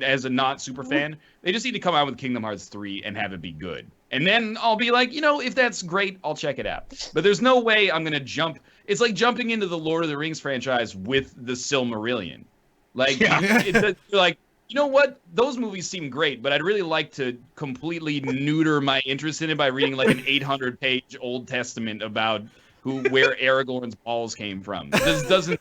as a not super fan, they just need to come out with Kingdom Hearts 3 and have it be good. And then I'll be like, if that's great, I'll check it out. But there's no way I'm going to jump. It's like jumping into the Lord of the Rings franchise with the Silmarillion. Like, it's like, you know what? Those movies seem great, but I'd really like to completely neuter my interest in it by reading like an 800-page Old Testament about where Aragorn's balls came from. This doesn't.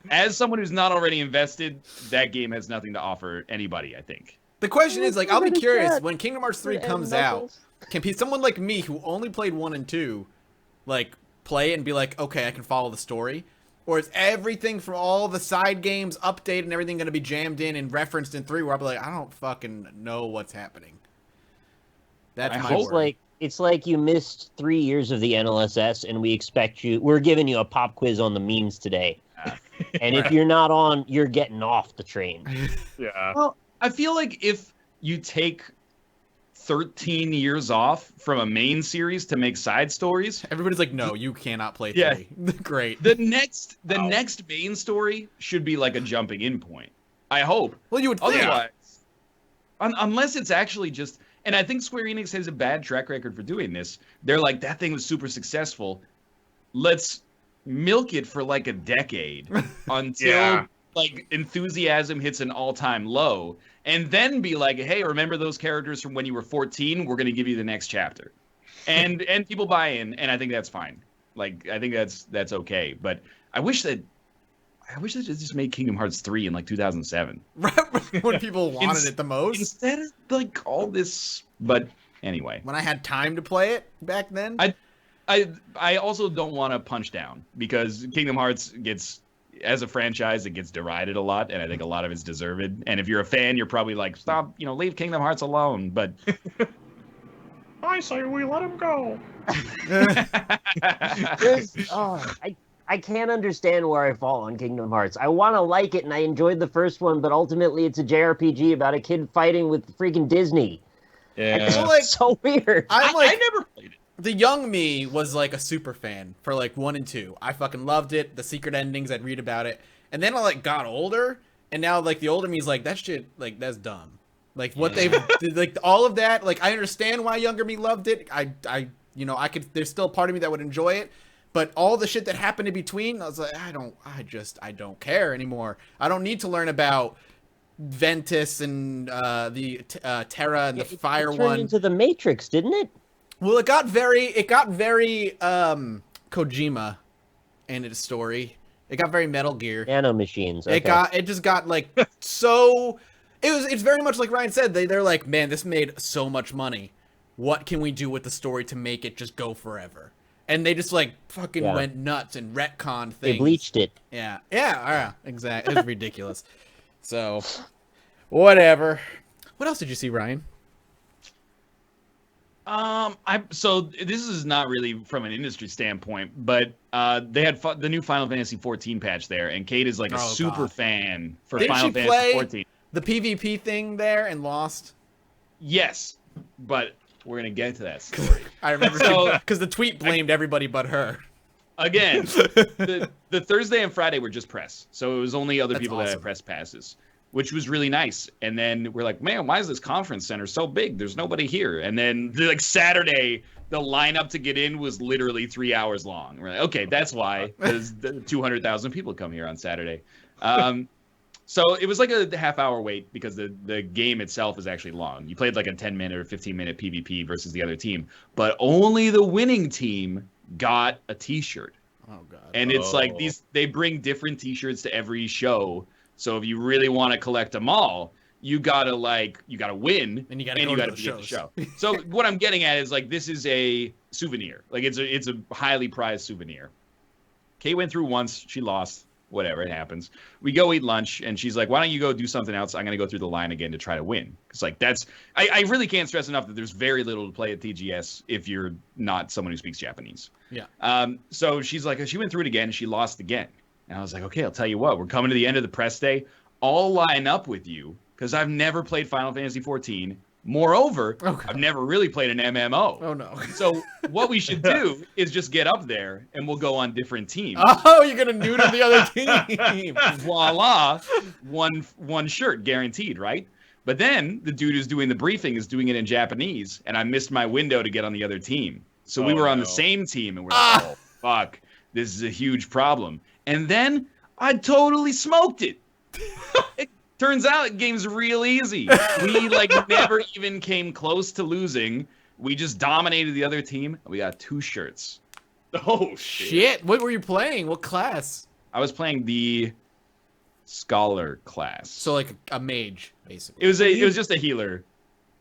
As someone who's not already invested, that game has nothing to offer anybody, I think. The question is, like, I'll be curious, when Kingdom Hearts 3 comes out, can someone like me who only played 1 and 2, like, play it and be like, okay, I can follow the story? Or is everything from all the side games, updated and everything going to be jammed in and referenced in 3 where I'll be like, I don't fucking know what's happening? That's my worry. It's like you missed 3 years of the NLSS and we're giving you a pop quiz on the memes today. And if you're not on, you're getting off the train. Yeah. Well, I feel like if you take 13 years off from a main series to make side stories, everybody's like, no, you cannot play 3. Great. The next main story should be like a jumping in point. I hope. Well, you would think. Otherwise, unless it's actually just, and I think Square Enix has a bad track record for doing this. They're like, that thing was super successful. Let's milk it for like a decade until like enthusiasm hits an all-time low, and then be like, hey, remember those characters from when you were 14? We're gonna give you the next chapter, and people buy in, and I think that's fine. Like, I think that's okay. But I wish that they just made Kingdom Hearts 3 in like 2007 when people wanted it the most, instead of like all this. But anyway, when I had time to play it back then, I also don't want to punch down because Kingdom Hearts gets, as a franchise, it gets derided a lot, and I think a lot of it's deserved. And if you're a fan, you're probably like, stop, leave Kingdom Hearts alone. But I say we let him go. I can't understand where I fall on Kingdom Hearts. I want to like it, and I enjoyed the first one, but ultimately it's a JRPG about a kid fighting with freaking Disney. Yeah, it's so weird. I never played it. The young me was like a super fan for like 1 and 2. I fucking loved it. The secret endings, I'd read about it. And then I like got older, and now like the older me's like, that shit, like, that's dumb. Like what they've like all of that, like I understand why younger me loved it. I there's still a part of me that would enjoy it. But all the shit that happened in between, I was like, I don't care anymore. I don't need to learn about Ventus and the Terra and the Fire it turned one into the Matrix, didn't it? Well, it got very Kojima in its story. It got very Metal Gear. Nano machines. Okay. It just got like so. It's very much like Ryan said. They're like, man, this made so much money. What can we do with the story to make it just go forever? And they just like fucking went nuts and retconned things. They bleached it. Yeah, exactly. It's ridiculous. So, whatever. What else did you see, Ryan? So this is not really from an industry standpoint, but they had the new Final Fantasy 14 patch there, and Kate is like a super fan for Final Fantasy 14. The PvP thing there and lost? Yes, but we're gonna get to that story. I remember because the tweet blamed everybody but her. Again, the Thursday and Friday were just press, so it was only other people that had press passes, which was really nice. And then we're like, man, why is this conference center so big? There's nobody here. And then like Saturday, the lineup to get in was literally 3 hours long. We're like, okay, that's why. Because 200,000 people come here on Saturday. So it was like a half-hour wait because the game itself is actually long. You played like a 10-minute or 15-minute PvP versus the other team, but only the winning team got a T-shirt. Oh god! And it's like they bring different T-shirts to every show. So if you really want to collect them all, you gotta win, and you gotta be at the show. So what I'm getting at is like this is a souvenir. Like it's a highly prized souvenir. Kate went through once, she lost. Whatever, it happens. We go eat lunch, and she's like, why don't you go do something else? I'm going to go through the line again to try to win. It's like, I really can't stress enough that there's very little to play at TGS if you're not someone who speaks Japanese. Yeah. So she's like, she went through it again, and she lost again. And I was like, okay, I'll tell you what, we're coming to the end of the press day. I'll line up with you, because I've never played Final Fantasy 14. Moreover, I've never really played an MMO. Oh, no. So what we should do is just get up there, and we'll go on different teams. Oh, you're going to neuter the other team. Voila. One shirt, guaranteed, right? But then the dude who's doing the briefing is doing it in Japanese, and I missed my window to get on the other team. So we were on the same team, and we're like, oh, fuck. This is a huge problem. And then I totally smoked it. Turns out the game's real easy. We never even came close to losing. We just dominated the other team. We got 2 shirts. Oh shit! What were you playing? What class? I was playing the Scholar class. So like a mage, basically. It was just a healer.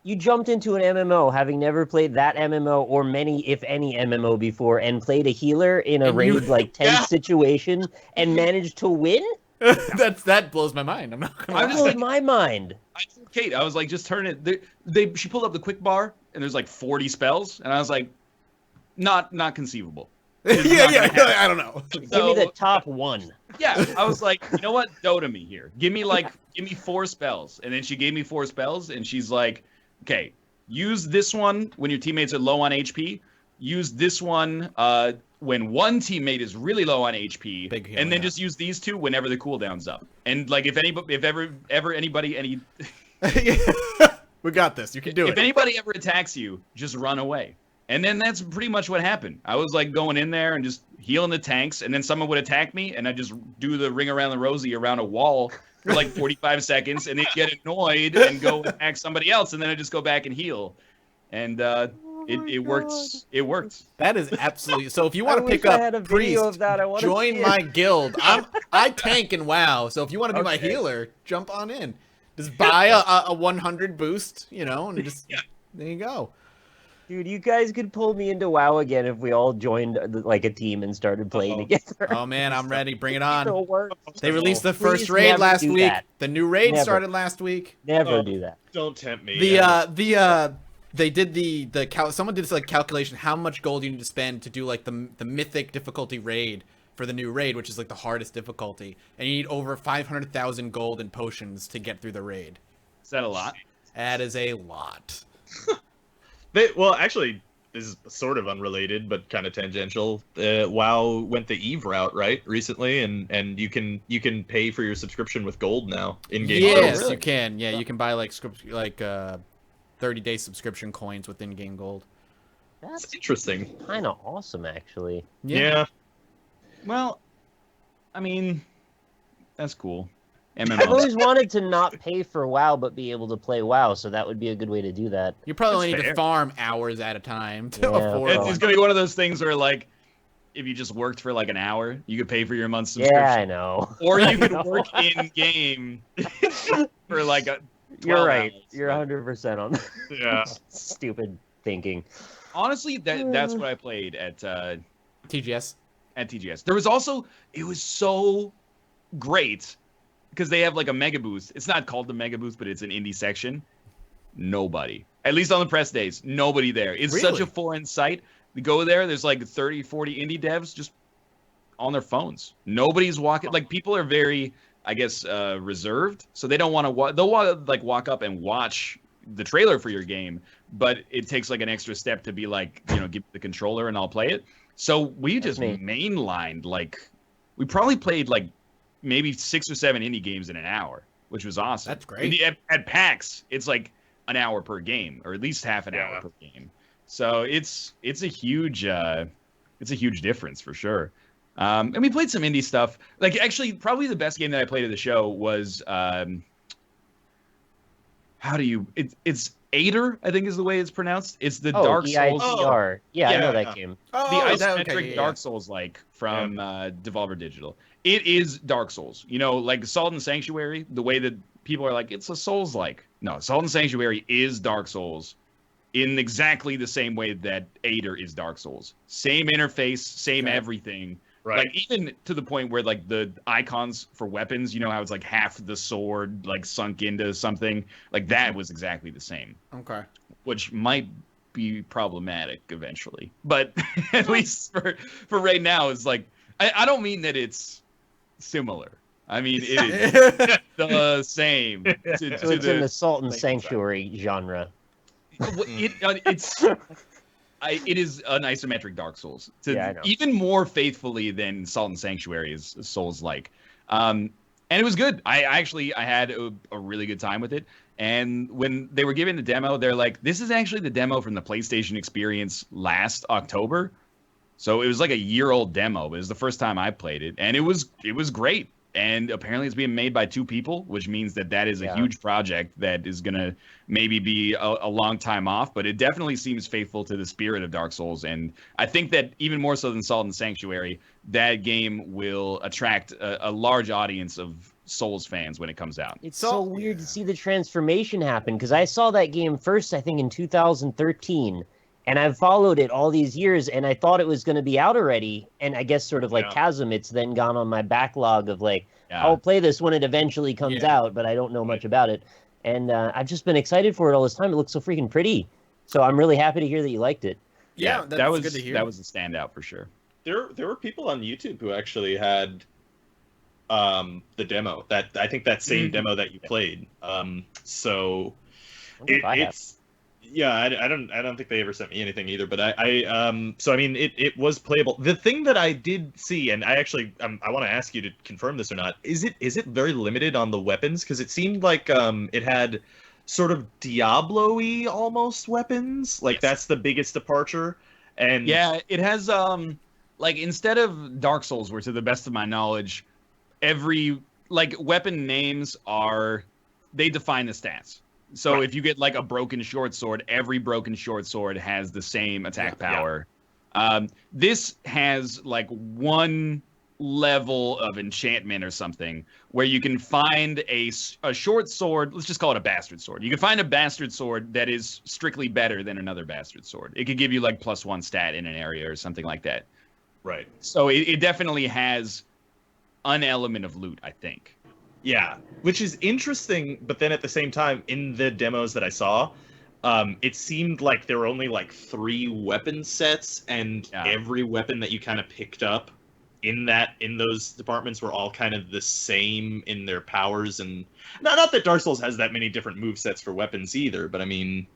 You jumped into an MMO having never played that MMO or many, if any, MMO before, and played a healer in a raid tense situation and managed to win? That blows my mind. I'm not gonna. That blows my mind. I told Kate, I was like, just turn it. She pulled up the quick bar, and there's like 40 spells, and I was like, not conceivable. Yeah. I don't know. Give me the top one. Yeah, I was like, you know what? Dota me here. Give me 4 spells, and then she gave me 4 spells, and she's like, okay, use this one when your teammates are low on HP. Use this one when one teammate is really low on HP, and then just use these 2 whenever the cooldown's up. And like, if ever anybody we got this. You can do it. If anybody ever attacks you, just run away. And then that's pretty much what happened. I was like going in there and just healing the tanks, and then someone would attack me, and I just do the ring around the rosy around a wall for like 45 seconds, and then get annoyed and go attack somebody else, and then I just go back and heal. And it works. It works. That is absolutely. So if you want to pick up Priest, join my guild. I tank in WoW, so if you want to be my healer, jump on in. Just buy a 100 boost, and just there you go. Dude, you guys could pull me into WoW again if we all joined a team and started playing together. Oh man, I'm ready. Bring it on. Works. They released the first raid last week. That. The new raid started last week. Never do that. Don't tempt me. They did someone did this calculation how much gold you need to spend to do the mythic difficulty raid for the new raid, which is the hardest difficulty, and you need over 500,000 gold and potions to get through the raid. Is that a lot? That is a lot. Well, actually, this is sort of unrelated, but kind of tangential. WoW went the Eve route, right, recently, and you can pay for your subscription with gold now in game. Yes, you can. Yeah, you can buy 30-day subscription coins with in-game gold. That's interesting. Kind of awesome, actually. Yeah. Well, I mean, that's cool. I've MMOs. always wanted to not pay for WoW, but be able to play WoW, so that would be a good way to do that. You probably only That's need to fair. farm hours at a time to Yeah, afford It's, well. it's gonna be one of those things where like, if you just worked for like an hour, you could pay for your month's subscription. Yeah, I know. Or I you could know. work in game for like a. You're 12 right. hours, You're but- 100% on that. Yeah. Stupid thinking. Honestly, that's what I played at TGS. TGS. There was also, it was so great because they have like a mega booth. It's not called the mega booth, but it's an indie section. Nobody, at least on the press days, nobody there. It's such Really? a foreign sight. We go there, there's like 30, 40 indie devs just on their phones. Nobody's walking. Like people are very, I guess, reserved, so they don't want to. They'll want to like walk up and watch the trailer for your game, but it takes like an extra step to be like, you know, give me the controller and I'll play it. So we just me. mainlined, like, we probably played like maybe 6 or 7 indie games in an hour, which was awesome. That's great. At PAX, it's like an hour per game, or at least half an hour per game. So it's a huge difference for sure. And we played some indie stuff. Like actually, probably the best game that I played at the show was it's Aider, I think is the way it's pronounced. It's the Dark Souls. EIDR. Yeah, I Yeah. know that game. The isometric Dark Souls like from Devolver Digital. It is Dark Souls. You know, like Salt and Sanctuary, the way that people are like, it's a Souls like. No, Salt and Sanctuary is Dark Souls in exactly the same way that Aider is Dark Souls. Same interface, same everything. Right. Like even to the point where like the icons for weapons, you know how it's like half the sword like sunk into something, like that was exactly the same, Okay. which might be problematic eventually. But at least for right now, it's like I don't mean that it's similar. I mean it is the same. So it's in the Salt and Sanctuary genre. It is an isometric Dark Souls. Yeah, I know. Even more faithfully than Salt and Sanctuary is Souls-like. And it was good. I had a really good time with it. And when they were giving the demo, they're like, this is actually the demo from the PlayStation experience last October. So it was like a year-old demo, but it was the first time I played it. And it was great. And apparently it's being made by 2 people, which means that is a huge project that is going to maybe be a long time off. But it definitely seems faithful to the spirit of Dark Souls. And I think that even more so than Salt and Sanctuary, that game will attract a large audience of Souls fans when it comes out. It's so weird to see the transformation happen, because I saw that game first, I think, in 2013. And I've followed it all these years, and I thought it was going to be out already. And I guess sort of like Chasm, it's then gone on my backlog of like, I'll play this when it eventually comes out, but I don't know much about it. And I've just been excited for it all this time. It looks so freaking pretty. So I'm really happy to hear that you liked it. Yeah, that was good to hear. That was a standout for sure. There were people on YouTube who actually had the demo. I think that same demo that you played. So it's. Yeah, I don't think they ever sent me anything either, but so I mean it was playable. The thing that I did see, and I actually I want to ask you to confirm this or not, is it very limited on the weapons? Because it seemed like it had sort of Diablo-y almost weapons. Like that's the biggest departure. And yeah, it has like instead of Dark Souls, where to the best of my knowledge, every like weapon names they define the stats. So if you get like a broken short sword, every broken short sword has the same attack power. This has like one level of enchantment or something where you can find a short sword. Let's just call it a bastard sword. You can find a bastard sword that is strictly better than another bastard sword. It could give you like +1 stat in an area or something like that. Right. So it definitely has an element of loot, I think. Yeah, which is interesting, but then at the same time, in the demos that I saw, it seemed like there were only like 3 weapon sets, and every weapon that you kind of picked up in those departments were all kind of the same in their powers. And not that Dark Souls has that many different move sets for weapons either, but I mean,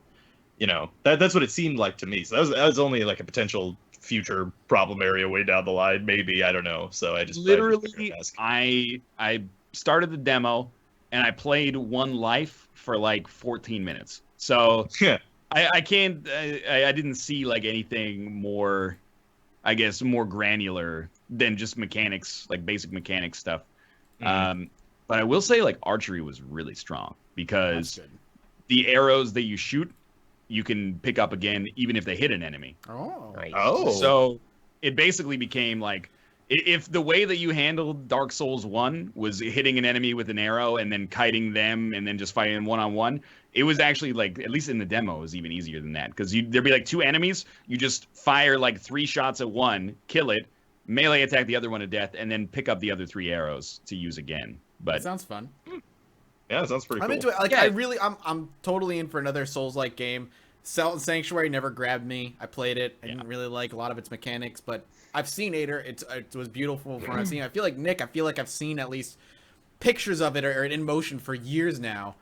you know, that's what it seemed like to me. So that was only like a potential future problem area way down the line, maybe, I don't know. So I just literally I started the demo and I played one life for like 14 minutes. So I didn't see like anything more, I guess, more granular than just mechanics, like basic mechanics stuff. But But I will say, like, archery was really strong because That's good. the arrows that you shoot, you can pick up again even if they hit an enemy. Oh. Nice. Oh. So it basically became like, if the way that you handled Dark Souls 1 was hitting an enemy with an arrow and then kiting them and then just fighting them one-on-one, it was actually, like, at least in the demo, it was even easier than that. Because there'd be, like, 2 enemies, you just fire, like, 3 shots at one, kill it, melee attack the other one to death, and then pick up the other 3 arrows to use again. That But sounds fun. Yeah, that sounds pretty I'm cool. into it. Like, Yeah. I'm totally in for another Souls-like game. Sanctuary never grabbed me. I played it. I didn't really like a lot of its mechanics, but I've seen Ader. It was beautiful from what I've seen. I feel like I've seen at least pictures of it or in motion for years now.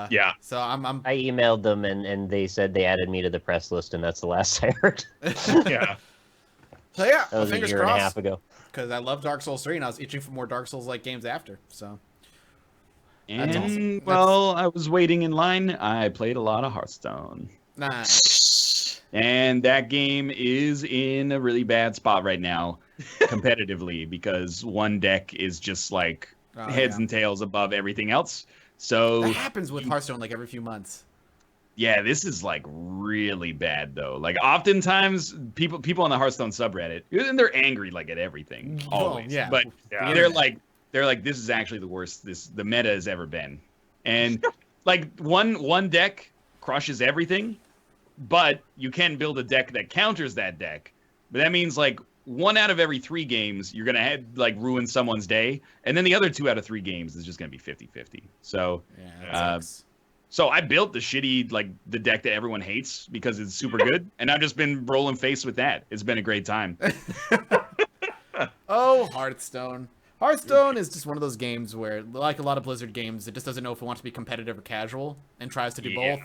Yeah. So I'm I emailed them and they said they added me to the press list, and that's the last I heard. Yeah. so yeah. That was a Fingers year and a crossed. half ago. Because I love Dark Souls 3, and I was itching for more Dark Souls-like games after. So and, awesome. well, I was waiting in line. I played a lot of Hearthstone. nice. And that game is in a really bad spot right now, competitively, because one deck is just like heads and tails above everything else. So That happens with Hearthstone like every few months. yeah, this is like really bad though. Like oftentimes people on the Hearthstone subreddit, and they're angry like at everything always. yeah. But Yeah. they're like this is actually the worst the meta has ever been. And like one deck crushes everything, but you can build a deck that counters that deck. But that means like 1 out of every 3 games you're gonna have like ruin someone's day, and then the other 2 out of 3 games is just gonna be 50-50. So Yeah, that sucks. so I built the shitty, like, the deck that everyone hates because it's super good, and I've just been rolling face with that. It's been a great time. Oh, Hearthstone. Hearthstone is just one of those games where, like a lot of Blizzard games, it just doesn't know if it wants to be competitive or casual, and tries to do both.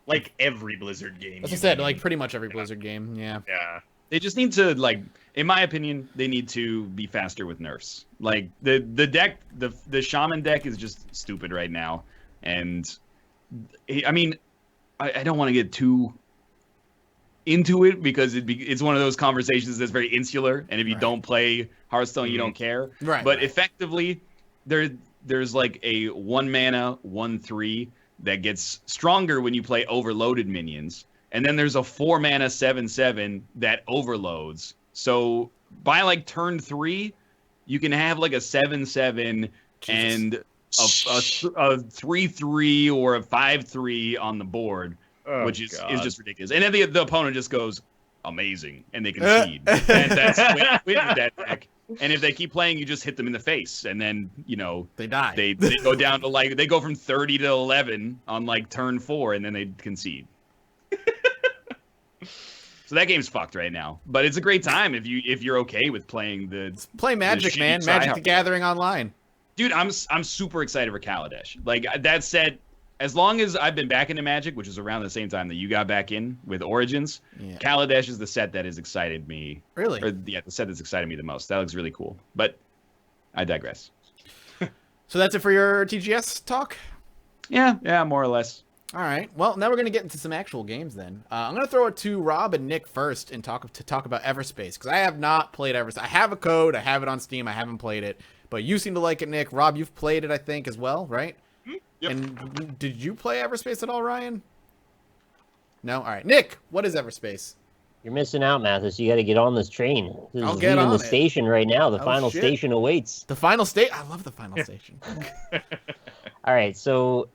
Like every Blizzard game. As I said, like pretty much every Blizzard game, yeah. Yeah. They just need to, like, in my opinion, they need to be faster with nerfs. Like, the deck, the Shaman deck is just stupid right now, and I mean, I don't want to get too into it because it's one of those conversations that's very insular, and if you don't play Hearthstone, you don't care. Right. But effectively, there's like a 1 mana 1/3 that gets stronger when you play overloaded minions, and then there's a 4 mana 7/7 that overloads. So by like turn 3, you can have like a 7/7 and a 3/3 or a 5/3 on the board, which is just ridiculous. And then the opponent just goes amazing, and they concede, and that's win that deck. And if they keep playing, you just hit them in the face, and then they die. They go down to like they go from 30 to 11 on like turn 4, and then they concede. So that game's fucked right now, but it's a great time if you're okay with playing Play Magic, man. shitty Magic tryhard. the Gathering online. Dude, I'm super excited for Kaladesh. Like, that said, as long as I've been back into Magic, which is around the same time that you got back in with Origins, Yeah. Kaladesh is the set that has excited me. Really? Or the set that's excited me the most. That looks really cool. But I digress. So that's it for your TGS talk? Yeah, more or less. All right. Well, now we're going to get into some actual games then. I'm going to throw it to Rob and Nick first and talk about Everspace, because I have not played Everspace. I have a code. I have it on Steam. I haven't played it. But you seem to like it, Nick. Rob, you've played it, I think, as well, right? Yep. And did you play Everspace at all, Ryan? No? All right. Nick, what is Everspace? You're missing out, Mathas. You got to get on this train. This I'll is get leaving on the it. station right now. The Oh, final shit. station awaits. The final state? I love the final station. All right, so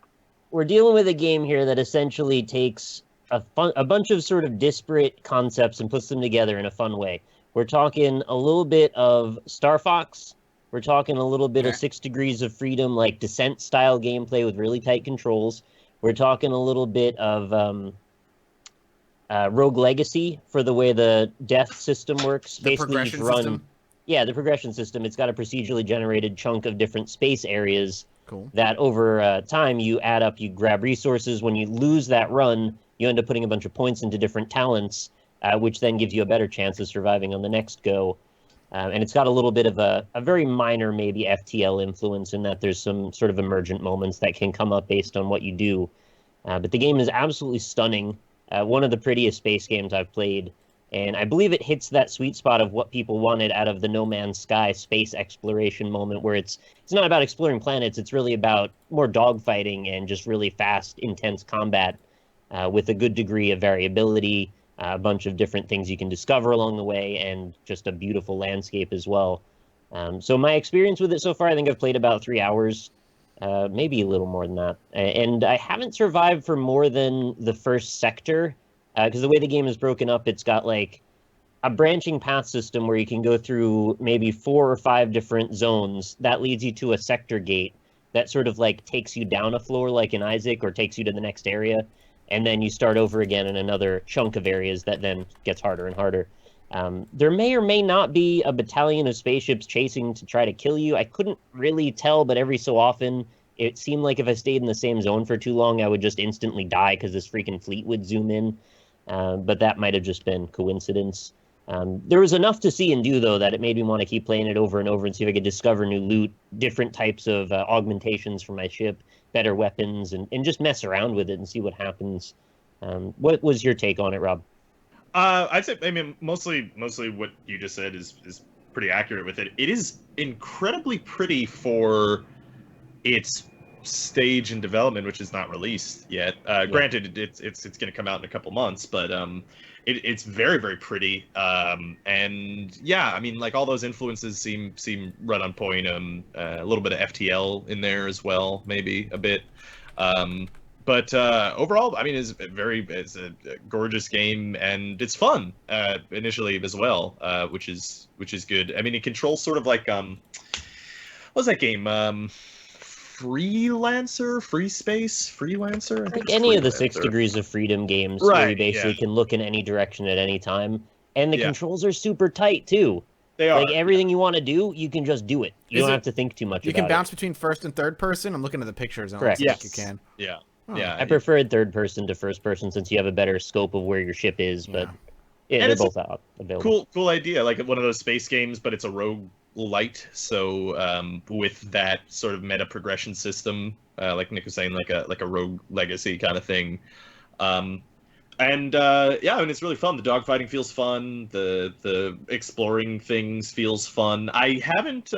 we're dealing with a game here that essentially takes a bunch of sort of disparate concepts and puts them together in a fun way. We're talking a little bit of Star Fox. We're talking a little bit of 6 Degrees of Freedom, like Descent style gameplay with really tight controls. We're talking a little bit of Rogue Legacy for the way the death system works. The Basically, progression you run, system? Yeah, the progression system. It's got a procedurally generated chunk of different space areas Cool. that over time you add up, you grab resources. When you lose that run, you end up putting a bunch of points into different talents, which then gives you a better chance of surviving on the next go. And it's got a little bit of a very minor, maybe FTL influence in that there's some sort of emergent moments that can come up based on what you do. But the game is absolutely stunning. One of the prettiest space games I've played. And I believe it hits that sweet spot of what people wanted out of the No Man's Sky space exploration moment, where it's not about exploring planets, it's really about more dogfighting and just really fast, intense combat with a good degree of variability, a bunch of different things you can discover along the way, and just a beautiful landscape as well. So my experience with it so far, I think I've played about 3 hours, maybe a little more than that. And I haven't survived for more than the first sector, because the way the game is broken up, it's got like a branching path system where you can go through maybe 4 or 5 different zones. That leads you to a sector gate that sort of like takes you down a floor like in Isaac, or takes you to the next area. And then you start over again in another chunk of areas that then gets harder and harder. There may or may not be a battalion of spaceships chasing to try to kill you. I couldn't really tell, but every so often it seemed like if I stayed in the same zone for too long, I would just instantly die because this freaking fleet would zoom in. But that might have just been coincidence. There was enough to see and do, though, that it made me want to keep playing it over and over and see if I could discover new loot, different types of augmentations for my ship, better weapons, and just mess around with it and see what happens. What was your take on it, Rob? I'd say, I mean, mostly what you just said is pretty accurate with it. It is incredibly pretty for its stage and development, which is not released yet. Granted, it's going to come out in a couple months, but it's very, very pretty. And yeah, I mean, like all those influences seem right on point. A little bit of FTL in there as well, maybe a bit. But overall, I mean, it's a gorgeous game, and it's fun initially as well, which is good. I mean, it controls sort of like what was that game? Freelancer. I think Like any of the 6 Degrees of Freedom games, where you basically can look in any direction at any time, and the controls are super tight too. They are. Like everything you want to do, you can just do it. You don't have to think too much about it. You can bounce between first and third person. I'm looking at the pictures. And Correct. Yes. You can. Yeah. Oh. Yeah. I preferred third person to first person since you have a better scope of where your ship is, but they're both out available. Cool idea. Like one of those space games, but it's a rogue light. So with that sort of meta progression system, like Nick was saying, like a rogue legacy kind of thing. And I mean, it's really fun. The dogfighting feels fun. The exploring things feels fun. I haven't.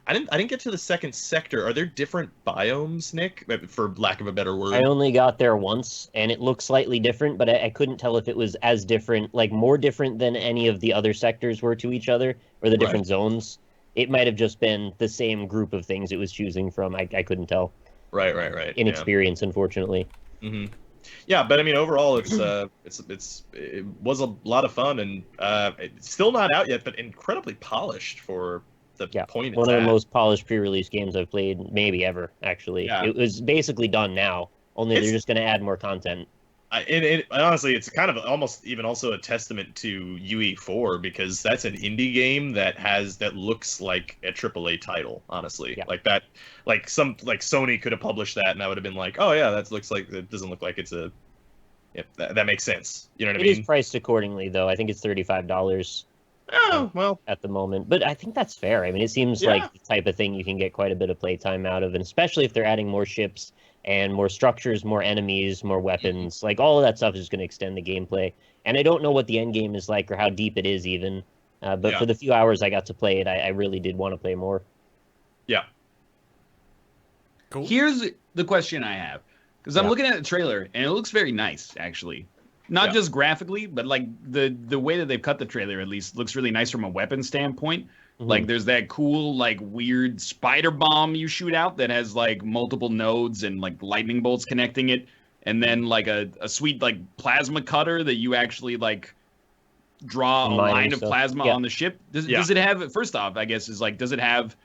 I didn't get to the second sector. Are there different biomes, Nick, for lack of a better word? I only got there once, and it looked slightly different, but I couldn't tell if it was as different, like more different than any of the other sectors were to each other, or the different zones. It might have just been the same group of things it was choosing from. I couldn't tell. Right. Inexperience, unfortunately. Mm-hmm. Yeah, but I mean, overall, it was a lot of fun, and it's still not out yet, but incredibly polished for the point. One of the most polished pre-release games I've played, maybe ever. Actually, it was basically done now. Only they're just going to add more content. Honestly, it's kind of almost even also a testament to UE4, because that's an indie game that looks like a AAA title. Honestly, like that, like Sony could have published that, and I would have been like, oh yeah, that doesn't look like it's a. Yeah, that makes sense. You know what I mean? It is priced accordingly, though. I think it's $35. Oh, well, at the moment, but I think that's fair. I mean, it seems like the type of thing you can get quite a bit of playtime out of, and especially if they're adding more ships and more structures, more enemies, more weapons, like all of that stuff is going to extend the gameplay. And I don't know what the end game is like or how deep it is even, but for the few hours I got to play it, I really did want to play more. Yeah. Cool. Here's the question I have, because I'm looking at the trailer and it looks very nice, actually. Not just graphically, but like the way that they've cut the trailer at least looks really nice from a weapon standpoint. Mm-hmm. Like there's that cool, like weird spider bomb you shoot out that has like multiple nodes and like lightning bolts connecting it. And then like a sweet like plasma cutter that you actually like draw a line of plasma on the ship. Does it have, first off, I guess is like, does it have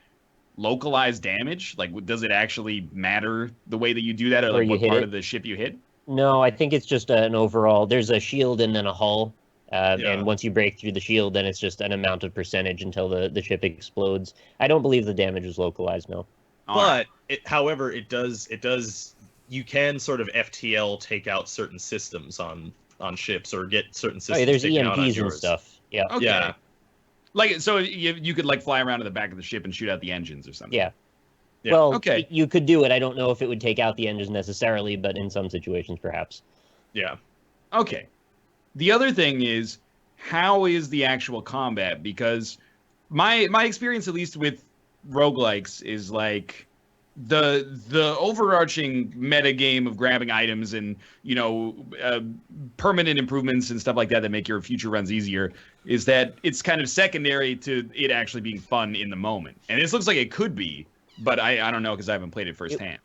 localized damage? Like, does it actually matter the way that you do that, or like what part of the ship you hit? No, I think it's just an overall. There's a shield and then a hull, and once you break through the shield, then it's just an amount of percentage until the ship explodes. I don't believe the damage is localized, no. But however, it does. You can sort of FTL take out certain systems on ships, or get certain systems. There's taken out on EMPs and yours. stuff. Yeah. Okay. Yeah. Like, so you could like fly around to the back of the ship and shoot out the engines or something. Yeah. Yeah. Well, you could do it. I don't know if it would take out the engines necessarily, but in some situations, perhaps. Yeah. Okay. The other thing is, how is the actual combat? Because my experience, at least with roguelikes, is like the overarching meta game of grabbing items and permanent improvements and stuff like that make your future runs easier, is that it's kind of secondary to it actually being fun in the moment. And this looks like it could be, but I don't know because I haven't played it firsthand.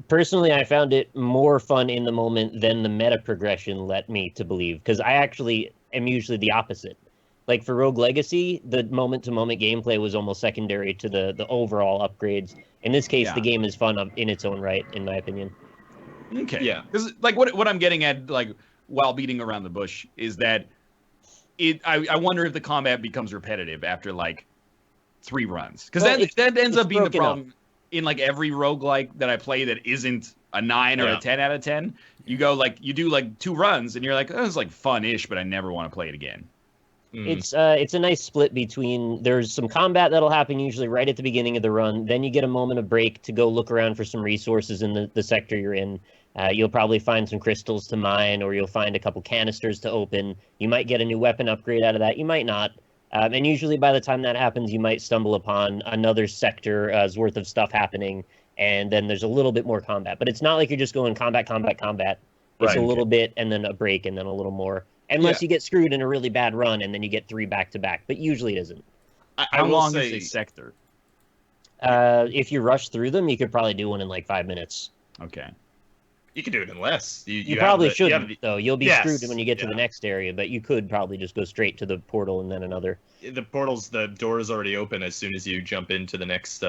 Personally, I found it more fun in the moment than the meta progression led me to believe, because I actually am usually the opposite. Like for Rogue Legacy, the moment-to-moment gameplay was almost secondary to the overall upgrades. In this case, the game is fun in its own right, in my opinion. Okay. Yeah. Because like what I'm getting at, like while beating around the bush, is that I wonder if the combat becomes repetitive after like 3 runs, because that ends up being the problem in like every roguelike that I play that isn't a 9 or a 10 out of 10. You do like 2 runs and you're like, oh, it's like fun-ish, but I never want to play it again. It's a nice split between, there's some combat that'll happen usually right at the beginning of the run, then you get a moment of break to go look around for some resources in the sector you're in. You'll probably find some crystals to mine, or you'll find a couple canisters to open. You might get a new weapon upgrade out of that, you might not. And usually by the time that happens, you might stumble upon another sector's worth of stuff happening, and then there's a little bit more combat. But it's not like you're just going combat. It's a little bit, and then a break, and then a little more. Unless you get screwed in a really bad run, and then you get 3 back-to-back. But usually it isn't. How long is a sector? If you rush through them, you could probably do one in like 5 minutes. Okay. You can do it in less. You probably shouldn't, though. You'll be screwed when you get to the next area, but you could probably just go straight to the portal and then another. The door is already open as soon as you jump into the next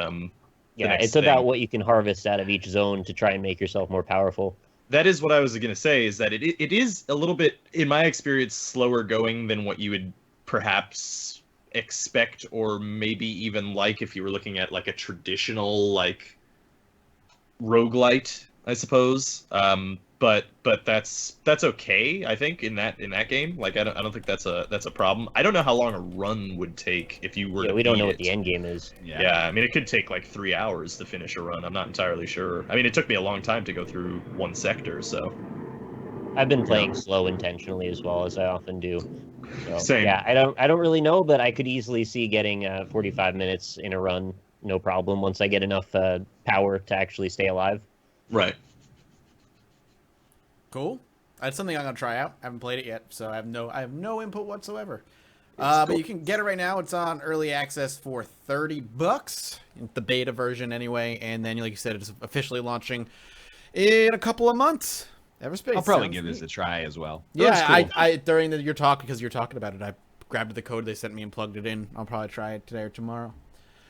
it's about what you can harvest out of each zone to try and make yourself more powerful. That is what I was going to say, is that it is a little bit, in my experience, slower going than what you would perhaps expect, or maybe even like if you were looking at like a traditional like roguelite, I suppose. But that's okay, I think, in that game. Like I don't think that's a problem. I don't know how long a run would take if you were. Yeah, we don't know what the end game is. Yeah, I mean it could take like 3 hours to finish a run. I'm not entirely sure. I mean it took me a long time to go through one sector, so. I've been playing slow intentionally as well, as I often do. So, Same. Yeah, I don't really know, but I could easily see getting 45 minutes in a run, no problem, once I get enough power to actually stay alive. Right. Cool. That's something I'm gonna try out. I haven't played it yet, so I have no input whatsoever. But you can get it right now. It's on early access for $30, the beta version anyway. And then, like you said, it's officially launching in a couple of months. Everspace. I'll probably give this a try as well. Yeah, cool. I during your talk, because you're talking about it, I grabbed the code they sent me and plugged it in. I'll probably try it today or tomorrow.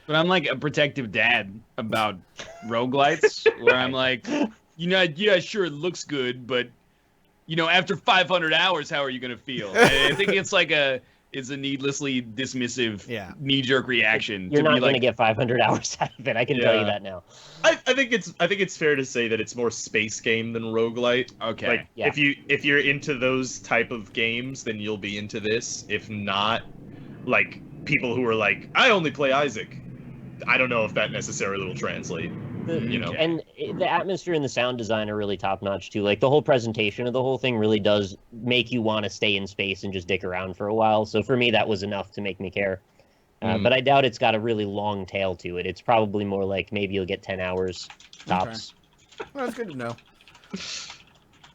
But I'm like a protective dad about roguelites, where I'm like, yeah, sure, it looks good, but, after 500 hours, how are you going to feel? I think it's like a needlessly dismissive, knee-jerk reaction. You're not going to get 500 hours out of it, I can tell you that now. I think it's fair to say that it's more space game than roguelite. Okay. Like, if you're into those type of games, then you'll be into this. If not, like, people who are like, I only play Isaac, I don't know if that necessarily will translate. And the atmosphere and the sound design are really top-notch, too. Like, the whole presentation of the whole thing really does make you want to stay in space and just dick around for a while. So for me, that was enough to make me care. But I doubt it's got a really long tail to it. It's probably more like maybe you'll get 10 hours tops. Okay. Well, that's good to know.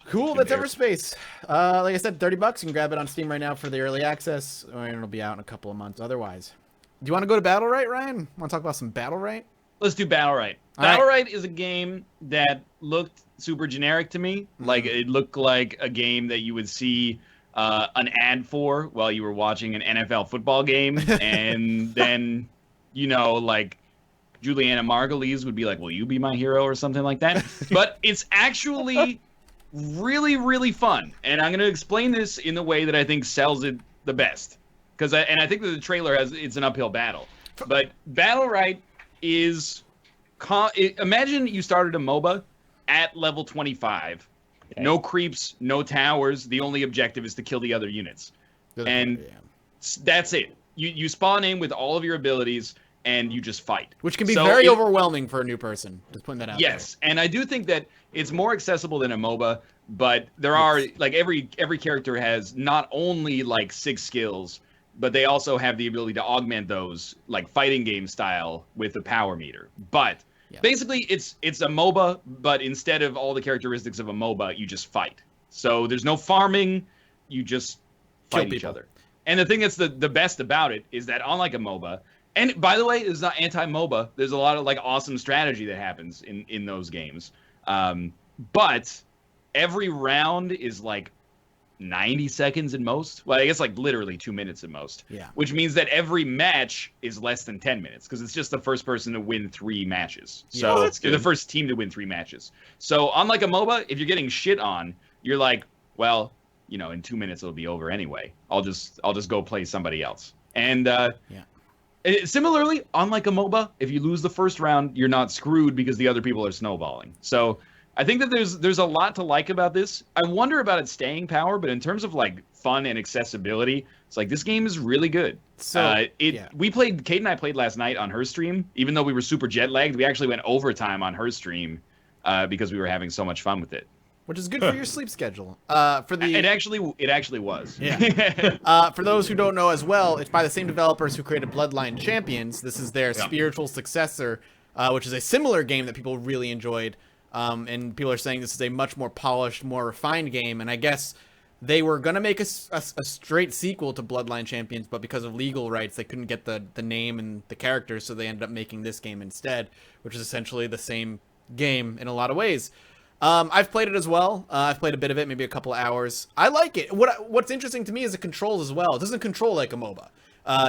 Cool, that's Everspace. Like I said, $30. You can grab it on Steam right now for the early access, and it'll be out in a couple of months otherwise. Do you want to go to Battlerite, Ryan? Want to talk about some Battlerite? Let's do Battlerite. Battlerite is a game that looked super generic to me. Like, it looked like a game that you would see an ad for while you were watching an NFL football game. And then, like, Juliana Margulies would be like, will you be my hero or something like that? But it's actually really, really fun. And I'm going to explain this in the way that I think sells it the best. I think that the trailer it's an uphill battle. But Battlerite is... imagine you started a MOBA at level 25. Okay. No creeps, no towers. The only objective is to kill the other units. And that's it. You spawn in with all of your abilities, and you just fight. Which can be very overwhelming for a new person. Just putting that out there. Yes, and I do think that it's more accessible than a MOBA, but there are like every character has not only like 6 skills, but they also have the ability to augment those like fighting game style with the power meter. But basically it's a MOBA, but instead of all the characteristics of a MOBA, you just fight. So there's no farming, you just fight each other. And the thing that's the best about it is that unlike a MOBA, and by the way, it's not anti-MOBA, there's a lot of like awesome strategy that happens in those games. But every round is like 90 seconds at most. Well, I guess like literally 2 minutes at most. Yeah. Which means that every match is less than 10 minutes because it's just the first person to win 3 matches. So that's good. the first team to win 3 matches. So unlike a MOBA, if you're getting shit on, you're like, well, you know, in 2 minutes it'll be over anyway. I'll just go play somebody else. And similarly, unlike a MOBA, if you lose the first round, you're not screwed because the other people are snowballing. So I think that there's a lot to like about this. I wonder about its staying power, but in terms of like fun and accessibility, it's like this game is really good. So Kate and I played last night on her stream. Even though we were super jet lagged, we actually went overtime on her stream because we were having so much fun with it. Which is good for your sleep schedule. It actually was. Yeah. For those who don't know as well, it's by the same developers who created Bloodline Champions. This is their spiritual successor, which is a similar game that people really enjoyed. And people are saying this is a much more polished, more refined game. And I guess they were going to make a straight sequel to Bloodline Champions, but because of legal rights, they couldn't get the name and the characters, so they ended up making this game instead, which is essentially the same game in a lot of ways. I've played it as well. I've played a bit of it, maybe a couple of hours. I like it. What's interesting to me is the controls as well. It doesn't control like a MOBA.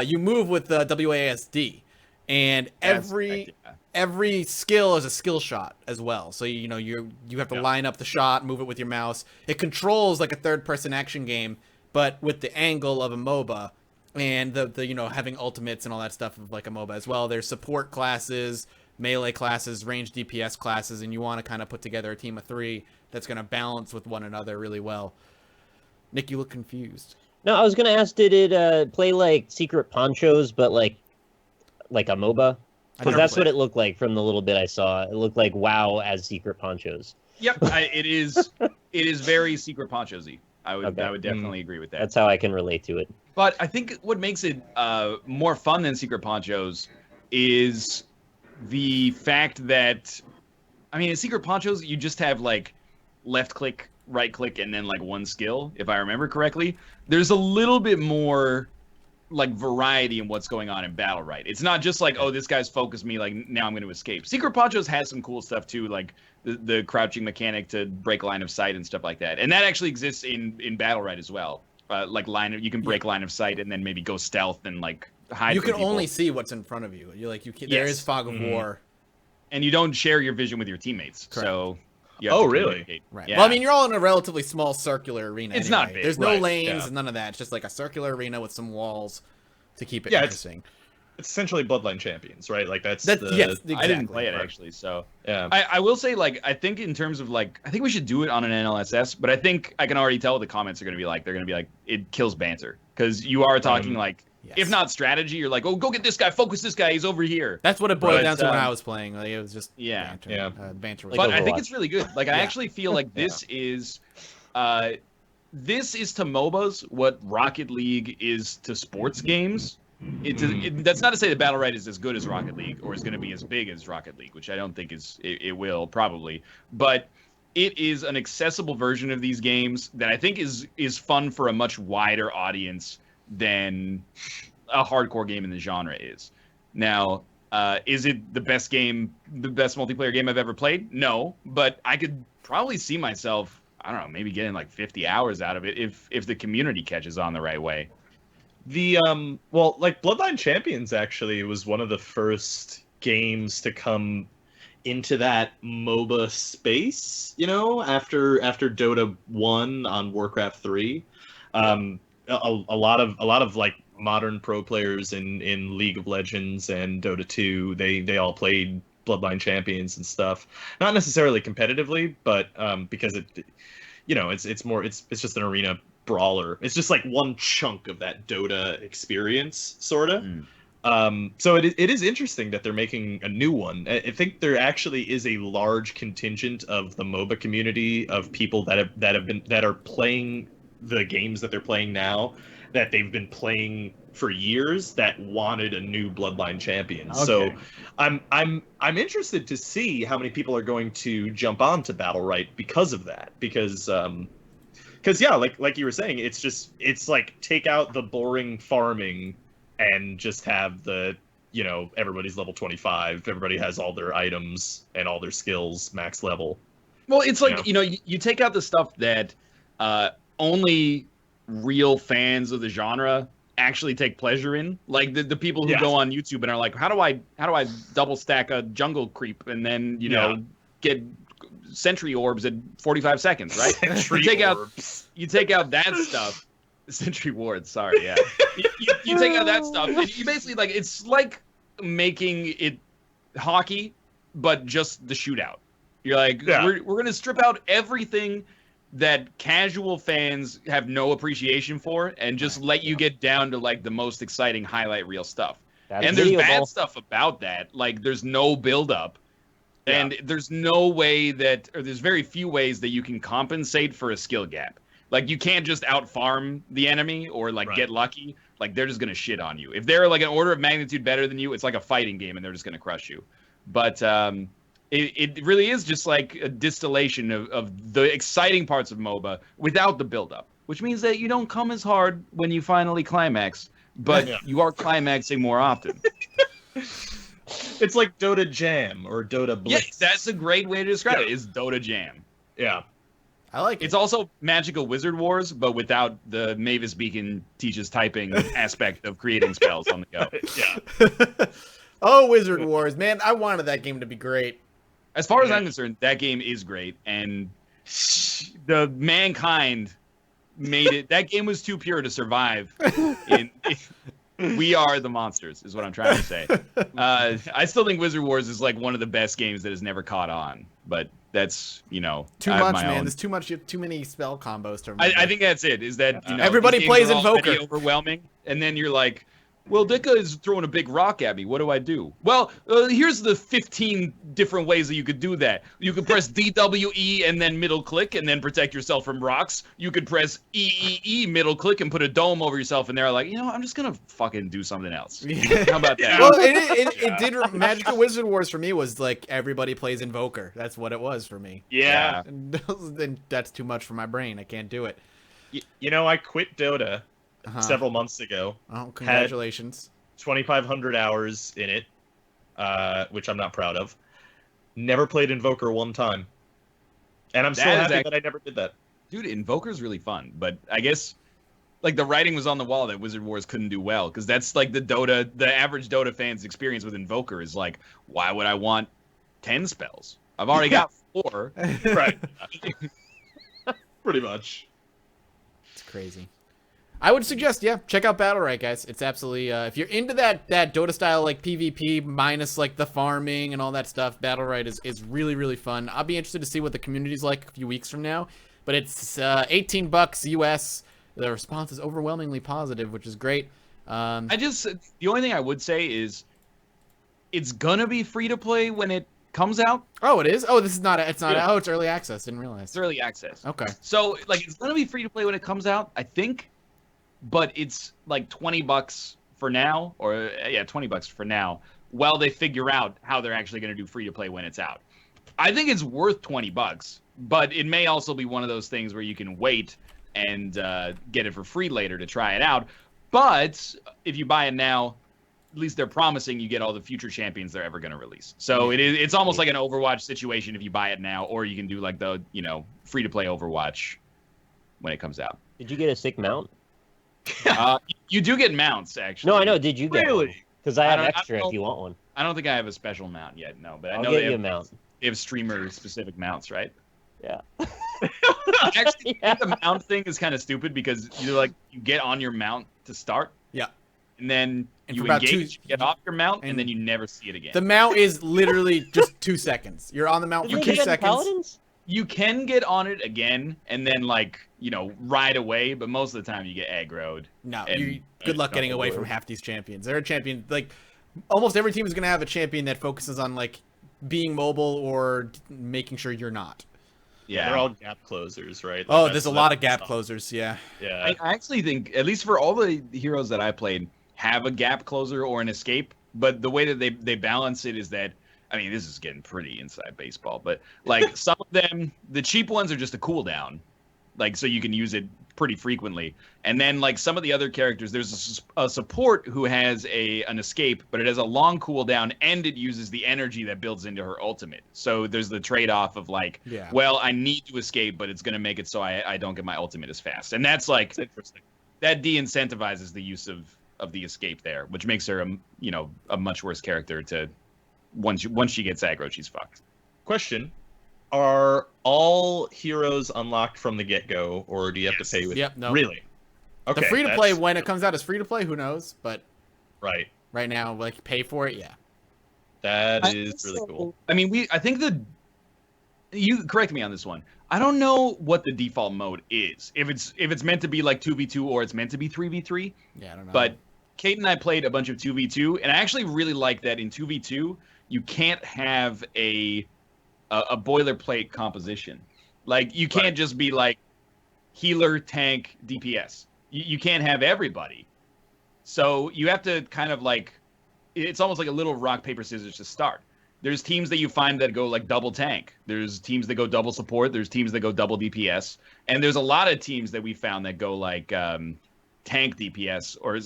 You move with the WASD, and every skill is a skill shot as well. So you have to line up the shot, move it with your mouse. It controls like a third-person action game, but with the angle of a MOBA, and the having ultimates and all that stuff of like a MOBA as well. There's support classes, melee classes, range DPS classes, and you want to kind of put together a team of 3 that's going to balance with one another really well. Nick, you look confused. No, I was going to ask, did it play like Secret Ponchos, but like a MOBA? Because that's what it looked like from the little bit I saw. It looked like WoW as Secret Ponchos. Yep, it is very Secret Ponchos-y. I would definitely agree with that. That's how I can relate to it. But I think what makes it more fun than Secret Ponchos is the fact that, I mean, in Secret Ponchos, you just have like left click, right click, and then like one skill, if I remember correctly. There's a little bit more like variety in what's going on in Battlerite. It's not just like, oh, this guy's focused me, like now I'm going to escape. Secret Ponchos has some cool stuff too, like the crouching mechanic to break line of sight and stuff like that. And that actually exists in Battlerite as well. Like you can break line of sight and then maybe go stealth and like hide. You can people. only see what's in front of you. There is fog of war, and you don't share your vision with your teammates. Correct. So really? Right. Yeah. Well, I mean, you're all in a relatively small circular arena. It's anyway. not big. There's no Right, lanes and none of that. It's just like a circular arena with some walls to keep it interesting. It's essentially Bloodline Champions, right? Like Yes, exactly. I didn't play it actually, so yeah. I will say, like, I think in terms of like, I think we should do it on an NLSS, but I think I can already tell what the comments are going to be like. They're going to be like, it kills banter because you are talking like, if not strategy, you're like, oh, go get this guy, focus this guy, he's over here. That's what it boiled down to when I was playing. Like, it was just banter. Banter. But I think it's really good. Like, I actually feel like this is to MOBAs what Rocket League is to sports games. That's not to say that Battlerite is as good as Rocket League or is going to be as big as Rocket League, which I don't think it will probably. But it is an accessible version of these games that I think is fun for a much wider audience than a hardcore game in the genre is. Now, is it the best multiplayer game I've ever played? No, but I could probably see myself, I don't know, maybe getting like 50 hours out of it if the community catches on the right way. Like Bloodline Champions actually was one of the first games to come into that MOBA space, after Dota 1 on Warcraft 3. A lot of like modern pro players in League of Legends and Dota 2, they all played Bloodline Champions and stuff. Not necessarily competitively, but because it's just an arena brawler. It's just like one chunk of that Dota experience, sorta. So it is interesting that they're making a new one. I think there actually is a large contingent of the MOBA community of people that are playing the games that they're playing now, that they've been playing for years, that wanted a new Bloodline champion. Okay. So I'm interested to see how many people are going to jump on to Battlerite because of that. Because yeah, like you were saying, it's like take out the boring farming and just have the, everybody's level 25, everybody has all their items and all their skills max level. Well, it's like, you take out the stuff that only real fans of the genre actually take pleasure in. Like the people who go on YouTube and are like, how do I double stack a jungle creep and then, get sentry orbs at 45 seconds, right? You take out that stuff. Sentry wards, sorry, yeah. you take out that stuff, and you basically, like, it's like making it hockey, but just the shootout. You're like, we're going to strip out everything that casual fans have no appreciation for and just let you get down to, like, the most exciting highlight reel stuff. And there's bad stuff about that. Like, there's no build-up, and there's no way there's very few ways that you can compensate for a skill gap. Like, you can't just out-farm the enemy or, like, get lucky. Like, they're just going to shit on you. If they're, like, an order of magnitude better than you, it's like a fighting game, and they're just going to crush you. But it really is just, like, a distillation of the exciting parts of MOBA without the build-up, which means that you don't come as hard when you finally climax, but you are climaxing more often. It's like Dota Jam or Dota Blitz. Yeah, that's a great way to describe it, is Dota Jam. Yeah. I like it. It's also Magical Wizard Wars, but without the Mavis Beacon teaches typing aspect of creating spells on the go. Yeah. Oh, Wizard Wars. Man, I wanted that game to be great. As far as I'm concerned, that game is great, and the mankind made it. That game was too pure to survive. We are the monsters, is what I'm trying to say. I still think Wizard Wars is like one of the best games that has never caught on, but that's, too much, man. There's too many spell combos to remember. I think that's it. Is that everybody plays Invoker. Overwhelming, and then you're like, well, Dika is throwing a big rock at me. What do I do? Well, here's the 15 different ways that you could do that. You could press DWE and then middle click and then protect yourself from rocks. You could press EEE middle click and put a dome over yourself. And they're like, I'm just gonna fucking do something else. How about that? Well, it did. Magical Wizard Wars for me was like everybody plays Invoker. That's what it was for me. Yeah. And that's too much for my brain. I can't do it. I quit Dota several months ago. Oh, congratulations. 2,500 hours in it, which I'm not proud of. Never played Invoker one time. And I'm so happy that I never did that. Dude, Invoker's really fun, but I guess like the writing was on the wall that Wizard Wars couldn't do well, because that's like the average Dota fan's experience with Invoker is like, why would I want 10 spells? I've already got 4. Right. Pretty much. It's crazy. I would suggest, check out Battlerite, guys. It's absolutely, if you're into that Dota style, like PvP minus like the farming and all that stuff, Battlerite is really, really fun. I'll be interested to see what the community's like a few weeks from now, but it's $18 US. The response is overwhelmingly positive, which is great. The only thing I would say is it's gonna be free to play when it comes out. Oh, it is? Oh, it's not out. Oh, it's early access. Didn't realize. It's early access. Okay. So like it's gonna be free to play when it comes out, I think. But it's like $20 for now, or $20 for now, while they figure out how they're actually going to do free to play when it's out. I think it's worth $20, but it may also be one of those things where you can wait and get it for free later to try it out. But if you buy it now, at least they're promising you get all the future champions they're ever going to release. So it's almost like an Overwatch situation if you buy it now, or you can do like the free to play Overwatch when it comes out. Did you get a sick mount? You do get mounts, actually. No, I know. Did you get one? Because I have extra if you want one. I don't think I have a special mount yet, no. But I I'll know get you a mount. They have streamer-specific mounts, right? Yeah. Actually, the mount thing is kind of stupid because you get on your mount to start. Yeah. And then you engage, get off your mount, and then you never see it again. The mount is literally just 2 seconds. You're on the mount for 2 seconds. Paladins? You can get on it again and then ride away, but most of the time you get aggroed. No, And- good luck getting away from half these champions. They're a champion, like almost every team is going to have a champion that focuses on like being mobile or making sure you're not. Yeah, They're all gap closers, right? Oh, there's a lot of gap closers. Yeah. Yeah. I actually think, at least for all the heroes that I played, have a gap closer or an escape. But the way that they balance it is that, I mean, this is getting pretty inside baseball, but like some of them, the cheap ones are just a cooldown, like so you can use it pretty frequently. And then like some of the other characters, there's a support who has an escape, but it has a long cooldown and it uses the energy that builds into her ultimate. So there's the trade-off of like, well, I need to escape, but it's going to make it so I don't get my ultimate as fast. And that's like, That's interesting. that de-incentivizes the use of the escape there, which makes her a much worse character to once she gets aggro, she's fucked. Question: are all heroes unlocked from the get-go, or do you have to pay with? Yep. No. Really? Okay. The free to play, when it comes out as free to play, who knows? But Right. right now, like pay for it, yeah. That is really cool. I mean, I think you correct me on this one. I don't know what the default mode is. If it's meant to be like 2v2 or it's meant to be 3v3. Yeah, I don't know. But Kate and I played a bunch of 2v2, and I actually really like that in 2v2 you can't have a boilerplate composition. Like you can't just be like healer, tank, DPS. You can't have everybody. So you have to kind of like, it's almost like a little rock, paper, scissors to start. There's teams that you find that go like double tank. There's teams that go double support. There's teams that go double DPS. And there's a lot of teams that we found that go like tank DPS or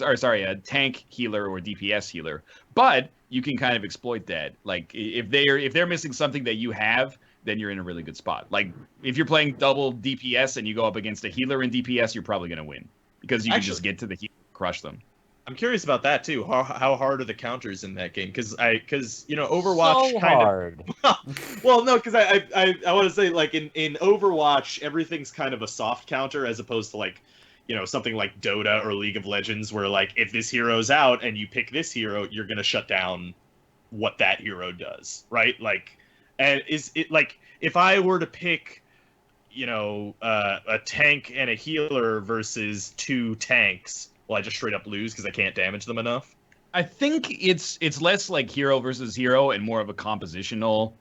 tank healer or DPS healer. But you can kind of exploit that. Like if they're missing something that you have, then you're in a really good spot. Like if you're playing double DPS and you go up against a healer in DPS, you're probably going to win because you can just get to the healer, crush them. I'm curious about that too. How hard are the counters in that game? Because Overwatch So kind hard. of. Well, no, because I want to say like in Overwatch everything's kind of a soft counter as opposed to like something like Dota or League of Legends where like if this hero's out and you pick this hero, you're gonna shut down what that hero does, right? Like, and is it like if I were to pick a tank and a healer versus two tanks, will I just straight up lose because I can't damage them enough? I think it's less like hero versus hero and more of a compositional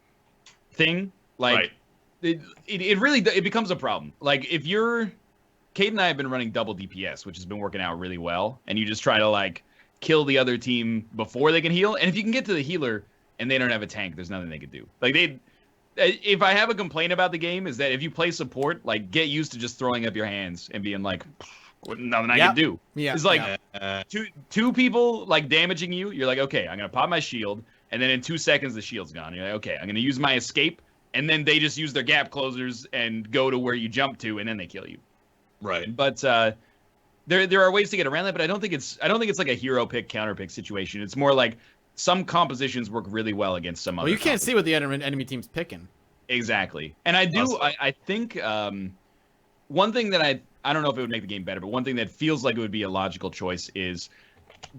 thing. Like it really becomes a problem. Like if Kate and I have been running double DPS, which has been working out really well, and you just try to like kill the other team before they can heal. And if you can get to the healer and they don't have a tank, there's nothing they can do. Like if I have a complaint about the game is that if you play support, like get used to just throwing up your hands and being like, nothing I can do. Yeah. It's like two people like damaging you. You're like, okay, I'm gonna pop my shield, and then in 2 seconds the shield's gone. You're like, okay, I'm gonna use my escape, and then they just use their gap closers and go to where you jump to, and then they kill you. Right. But there are ways to get around that, but I don't think it's like a hero pick counter pick situation. It's more like some compositions work really well against some other. Well, you can't see what the enemy team's picking. Exactly, and I do. Awesome. I think one thing that I don't know if it would make the game better, but one thing that feels like it would be a logical choice is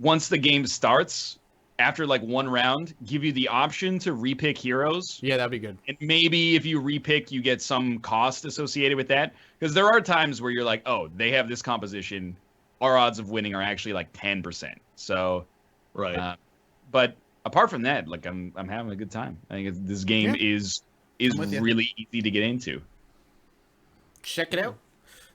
once the game starts, after like one round, give you the option to repick heroes. Yeah, that'd be good. And maybe if you repick, you get some cost associated with that. Because there are times where you're like, oh, they have this composition. Our odds of winning are actually like 10%. So, Right. But apart from that, like I'm having a good time. I think this game is really easy to get into. Check it out.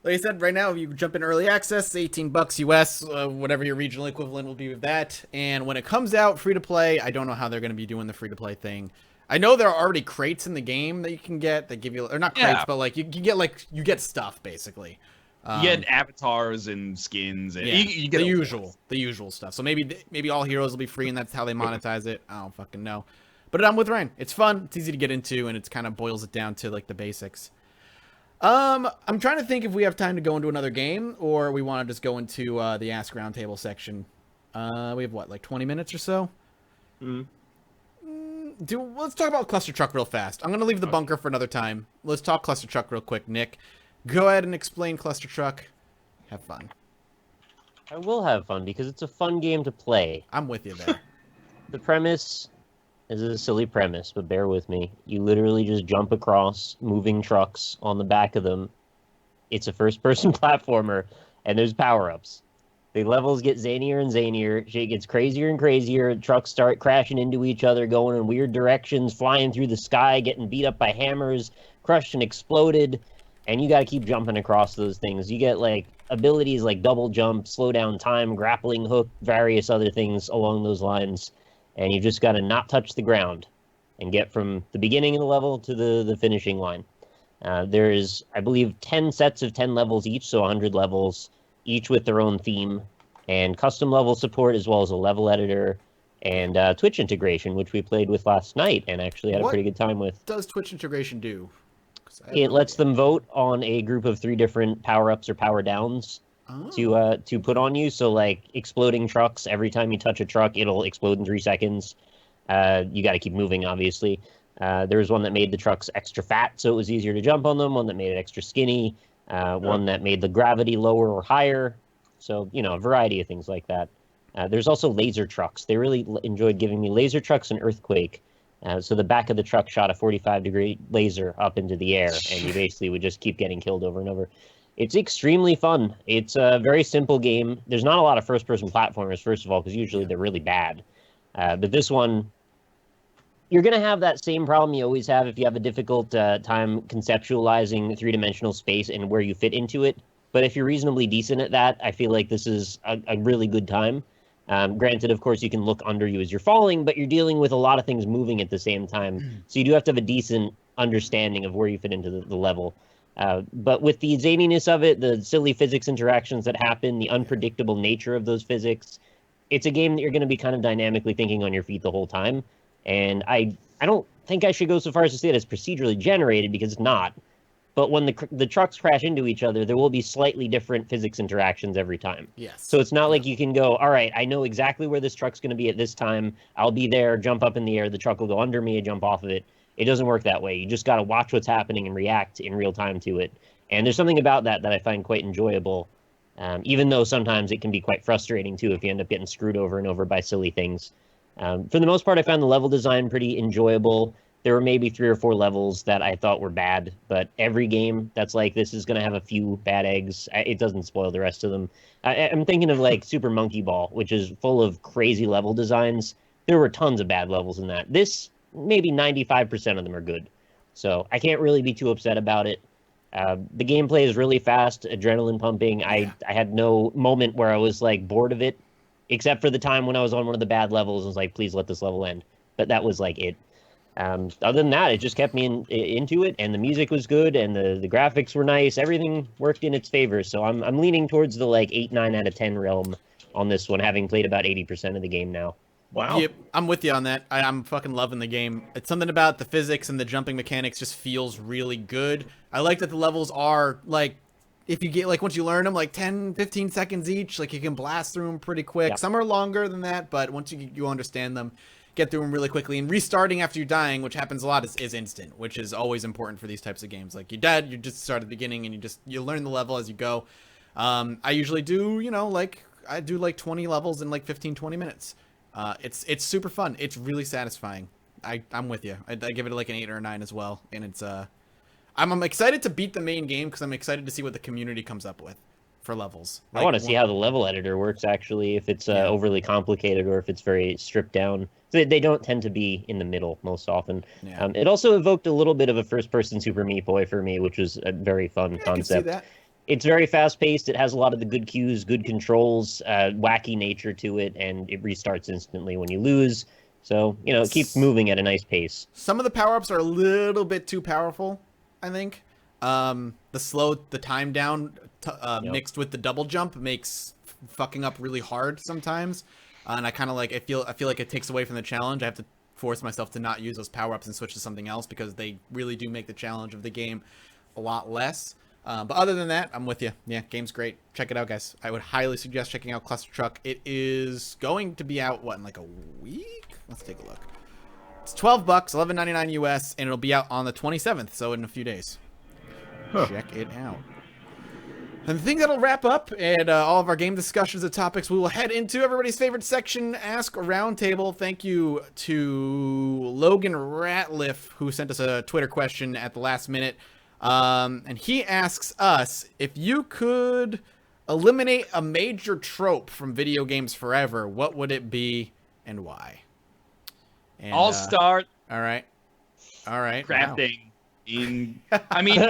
Like I said, right now, if you jump in early access, $18 US, whatever your regional equivalent will be with that. And when it comes out free to play, I don't know how they're going to be doing the free to play thing. I know there are already crates in the game that you can get that give you, or not crates, but like you get stuff basically. You get avatars and skins, and you get the usual stuff. So maybe all heroes will be free, and that's how they monetize it. I don't fucking know. But I'm with Ryan. It's fun. It's easy to get into, and it's kind of boils it down to like the basics. I'm trying to think if we have time to go into another game, or we want to just go into the Ask Roundtable section. We have what, like 20 minutes or so? Let's talk about Clustertruck real fast. I'm gonna leave the bunker for another time. Let's talk Clustertruck real quick, Nick. Go ahead and explain Clustertruck. Have fun. I will have fun because it's a fun game to play. I'm with you there. The premise This is a silly premise, but bear with me. You literally just jump across moving trucks on the back of them. It's a first-person platformer, and there's power-ups. The levels get zanier and zanier. Shit gets crazier and crazier. Trucks start crashing into each other, going in weird directions, flying through the sky, getting beat up by hammers, crushed and exploded. And you got to keep jumping across those things. You get like abilities like double jump, slow down time, grappling hook, various other things along those lines. And you just got to not touch the ground and get from the beginning of the level to the finishing line. There's, I believe, 10 sets of 10 levels each, so 100 levels, each with their own theme, and custom level support, as well as a level editor, and Twitch integration, which we played with last night and actually had a pretty good time with. What does Twitch integration do? It lets them vote on a group of 3 different power-ups or power-downs to put on you. So, like, exploding trucks, every time you touch a truck, it'll explode in 3 seconds. You got to keep moving, obviously. There was one that made the trucks extra fat, so it was easier to jump on them, one that made it extra skinny, one that made the gravity lower or higher. So, you know, a variety of things like that. There's also laser trucks. They really enjoyed giving me laser trucks and Earthquake. So the back of the truck shot a 45-degree laser up into the air, and you basically would just keep getting killed over and over. It's extremely fun. It's a very simple game. There's not a lot of first-person platformers, first of all, because usually they're really bad. But this one, you're going to have that same problem you always have if you have a difficult time conceptualizing three-dimensional space and where you fit into it. But if you're reasonably decent at that, I feel like this is a really good time. Granted, of course, you can look under you as you're falling, but you're dealing with a lot of things moving at the same time. So you do have to have a decent understanding of where you fit into the level. But with the zaniness of it, the silly physics interactions that happen, the unpredictable nature of those physics, it's a game that you're going to be kind of dynamically thinking on your feet the whole time. And I don't think I should go so far as to say it is procedurally generated, because it's not. But when the trucks crash into each other, there will be slightly different physics interactions every time. Yes. So it's not like you can go, all right, I know exactly where this truck's going to be at this time. I'll be there, jump up in the air, the truck will go under me, jump off of it. It doesn't work that way. You just got to watch what's happening and react in real time to it. And there's something about that I find quite enjoyable, even though sometimes it can be quite frustrating, too, if you end up getting screwed over and over by silly things. For the most part, I found the level design pretty enjoyable. There were maybe 3 or 4 levels that I thought were bad, but every game that's like this is going to have a few bad eggs. It doesn't spoil the rest of them. I'm thinking of like Super Monkey Ball, which is full of crazy level designs. There were tons of bad levels in that. This, maybe 95% of them are good. So I can't really be too upset about it. The gameplay is really fast, adrenaline pumping. I had no moment where I was like bored of it, except for the time when I was on one of the bad levels and was like, please let this level end. But that was like it. Other than that, it just kept me into it, and the music was good, and the graphics were nice. Everything worked in its favor, so I'm leaning towards the like 8, 9 out of 10 realm on this one, having played about 80% of the game now. Wow. Yep, I'm with you on that. I'm fucking loving the game. It's something about the physics and the jumping mechanics just feels really good. I like that the levels are like, if you get like once you learn them, like 10, 15 seconds each, like you can blast through them pretty quick. Yep. Some are longer than that, but once you understand them, get through them really quickly. And restarting after you're dying, which happens a lot, is instant, which is always important for these types of games. Like you're dead, you just start at the beginning and you learn the level as you go. I usually do, I do like 20 levels in like 15, 20 minutes. It's super fun. It's really satisfying. I'm with you. I give it like an 8 or a 9 as well. And it's I'm excited to beat the main game because I'm excited to see what the community comes up with for levels. I want to see how the level editor works, actually, if it's overly complicated or if it's very stripped down. They don't tend to be in the middle most often. Yeah. It also evoked a little bit of a first-person Super Meat Boy for me, which was a very fun concept. I can see that. It's very fast-paced. It has a lot of the good cues, good controls, wacky nature to it, and it restarts instantly when you lose. So, it keeps moving at a nice pace. Some of the power-ups are a little bit too powerful, I think. The time down mixed with the double jump makes fucking up really hard sometimes. And I kind of like, I feel like it takes away from the challenge. I have to force myself to not use those power-ups and switch to something else because they really do make the challenge of the game a lot less. But other than that, I'm with you. Yeah, game's great. Check it out, guys. I would highly suggest checking out Clustertruck. It is going to be out, in like a week? Let's take a look. It's $12, $11.99 US, and it'll be out on the 27th, so in a few days. Check it out. And the thing that'll wrap up and all of our game discussions and topics, we will head into everybody's favorite section, Ask Roundtable. Thank you to Logan Ratliff, who sent us a Twitter question at the last minute. And he asks us, if you could eliminate a major trope from video games forever, what would it be and why? And, I'll start. All right. Crafting. I mean,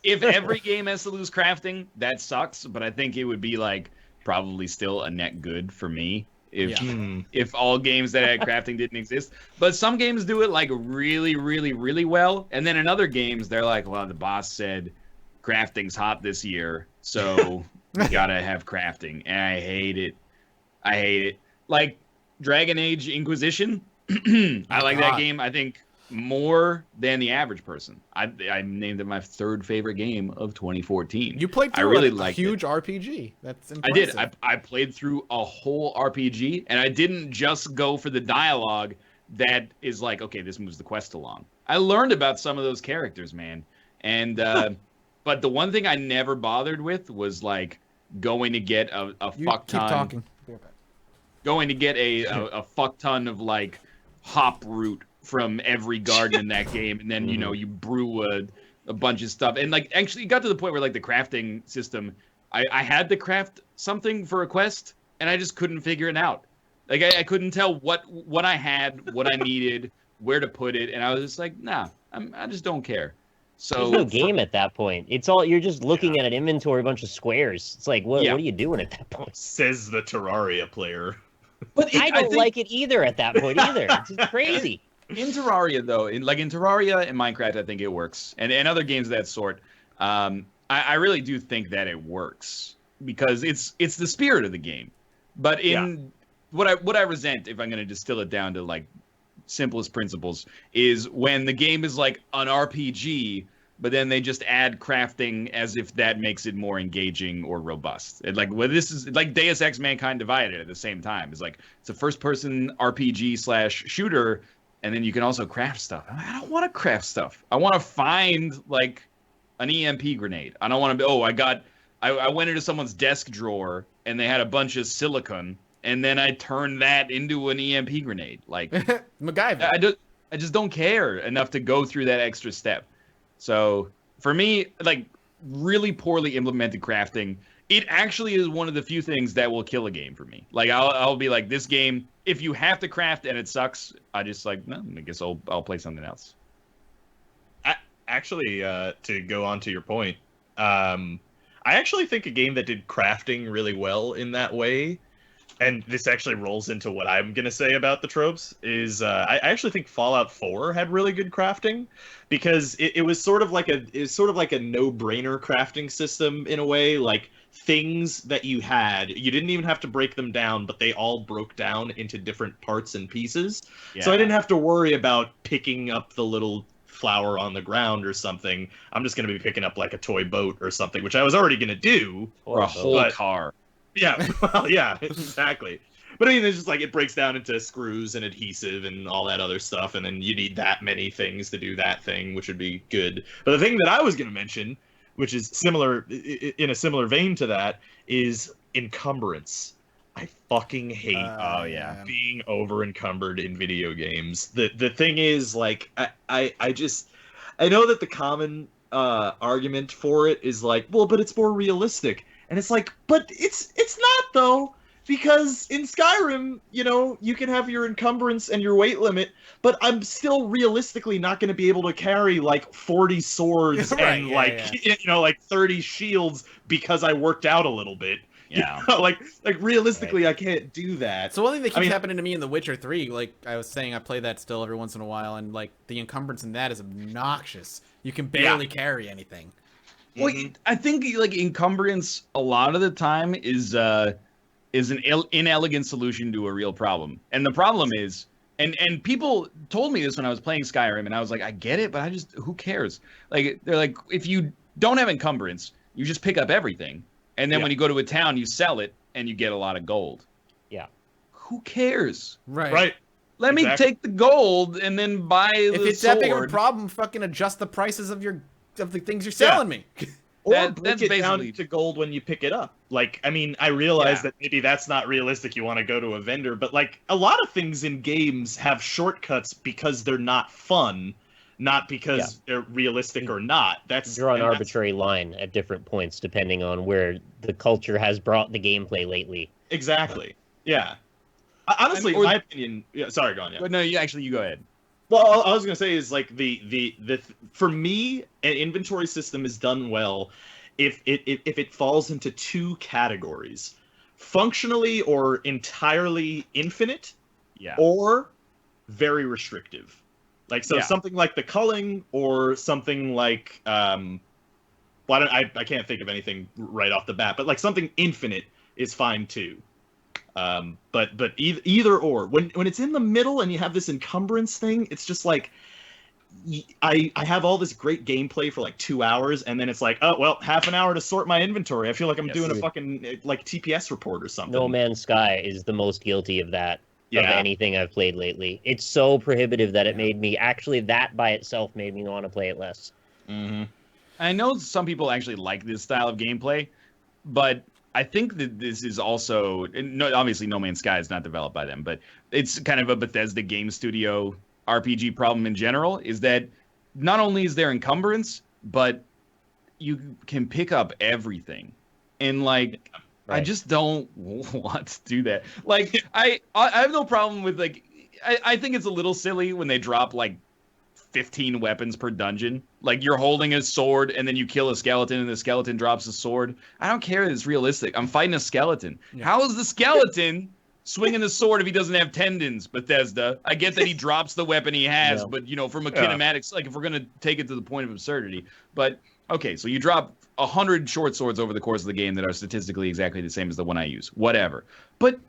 if every game has to lose crafting, that sucks. But I think it would be like probably still a net good for me if all games that had crafting didn't exist. But some games do it like really, really, really well, and then in other games they're like, well, the boss said crafting's hot this year, so we gotta have crafting, and I hate it. Like Dragon Age Inquisition, I like that game. I think more than the average person. I named it my third favorite game of 2014. You played through a huge RPG. That's impressive. I did. I played through a whole RPG, and I didn't just go for the dialogue that is like, okay, this moves the quest along. I learned about some of those characters, man. And but the one thing I never bothered with was like going to get a fuck ton. Keep talking. Going to get a fuck ton of like hop root from every garden in that game, and then you brew a bunch of stuff, and like actually it got to the point where like the crafting system, I had to craft something for a quest, and I just couldn't figure it out. Like I couldn't tell what I had, what I needed, where to put it, and I was just like, nah, I just don't care. So there's no game at that point. It's all you're just looking at an inventory, a bunch of squares. It's like, what are you doing at that point? Says the Terraria player. But I don't like it either at that point either. It's just crazy. In Terraria, though, in Terraria and Minecraft, I think it works, and other games of that sort. I really do think that it works because it's the spirit of the game. But what I resent, if I'm going to distill it down to like simplest principles, is when the game is like an RPG, but then they just add crafting as if that makes it more engaging or robust. This is like Deus Ex: Mankind Divided at the same time. It's like it's a first-person RPG / shooter. And then you can also craft stuff. I don't want to craft stuff. I want to find like an EMP grenade. I don't want to be, I went into someone's desk drawer and they had a bunch of silicon, and then I turned that into an EMP grenade. Like MacGyver. I just don't care enough to go through that extra step. So for me, like really poorly implemented crafting, it actually is one of the few things that will kill a game for me. Like I'll be like, this game, if you have to craft and it sucks, I just like, no, I guess I'll play something else. Actually, to go on to your point, I actually think a game that did crafting really well in that way, and this actually rolls into what I'm gonna say about the tropes, is I actually think Fallout 4 had really good crafting, because it was sort of like a no-brainer crafting system in a way. Like things that you had, you didn't even have to break them down, but they all broke down into different parts and pieces. Yeah. So I didn't have to worry about picking up the little flower on the ground or something. I'm just going to be picking up like a toy boat or something, which I was already going to do. Or a whole car. Yeah, well, yeah, exactly. But I mean, it's just like it breaks down into screws and adhesive and all that other stuff, and then you need that many things to do that thing, which would be good. But the thing that I was going to mention, which is similar, in a similar vein to that, is encumbrance. I fucking hate being over encumbered in video games. The thing is, like, I know that the common argument for it is like, well, but it's more realistic. And it's like, but it's not though, because in Skyrim, you know, you can have your encumbrance and your weight limit, but I'm still realistically not going to be able to carry like 40 swords and you know, like 30 shields because I worked out a little bit. Yeah. You know, like realistically, I can't do that. So one thing that keeps happening to me in The Witcher 3, like I was saying, I play that still every once in a while, and like the encumbrance in that is obnoxious. You can barely carry anything. Well, I think like encumbrance a lot of the time is an inelegant solution to a real problem. And the problem is, and people told me this when I was playing Skyrim, and I was like, I get it, but who cares? Like, they're like, if you don't have encumbrance, you just pick up everything. And then when you go to a town, you sell it, and you get a lot of gold. Yeah. Who cares? Right. Let me take the gold and then buy the sword. If it's that big of a problem, fucking adjust the prices of the things you're selling me. Or That's break it down basically to gold when you pick it up. Like, I mean, I realize Yeah. that maybe that's not realistic. You want to go to a vendor, but like a lot of things in games have shortcuts because they're not fun, not because they're realistic or not. That's Draw an and that's- arbitrary line at different points depending on where the culture has brought the gameplay lately. Exactly. Yeah. Honestly, in my opinion, yeah. Sorry, go on. Yeah. But no, you go ahead. Well, all I was gonna say is like the for me, an inventory system is done well if it falls into two categories: functionally or entirely infinite, Yeah. or very restrictive. Like so, Yeah. something like the culling, or something like I can't think of anything right off the bat, but like something infinite is fine too. But either or, when it's in the middle and you have this encumbrance thing, it's just like I have all this great gameplay for like 2 hours, and then it's like, oh well, half an hour to sort my inventory. I feel like I'm doing a fucking like TPS report or something. No Man's Sky is the most guilty of that of Yeah. anything I've played lately. It's so prohibitive that it made me that by itself made me want to play it less. Mm-hmm. I know some people actually like this style of gameplay, but I think that this is also obviously No Man's Sky is not developed by them, but it's kind of a Bethesda game studio RPG problem in general, is that not only is there encumbrance, but you can pick up everything. And like I Right. just don't want to do that. Like I have no problem with like I think it's a little silly when they drop like 15 weapons per dungeon. Like you're holding a sword and then you kill a skeleton and the skeleton drops a sword. I don't care that it's realistic. I'm fighting a skeleton. Yeah. How is the skeleton swinging the sword if he doesn't have tendons, Bethesda? I get that he drops the weapon he has, No. but from a kinematics, like if we're going to take it to the point of absurdity. But okay, so you drop 100 short swords over the course of the game that are statistically exactly the same as the one I use. Whatever. But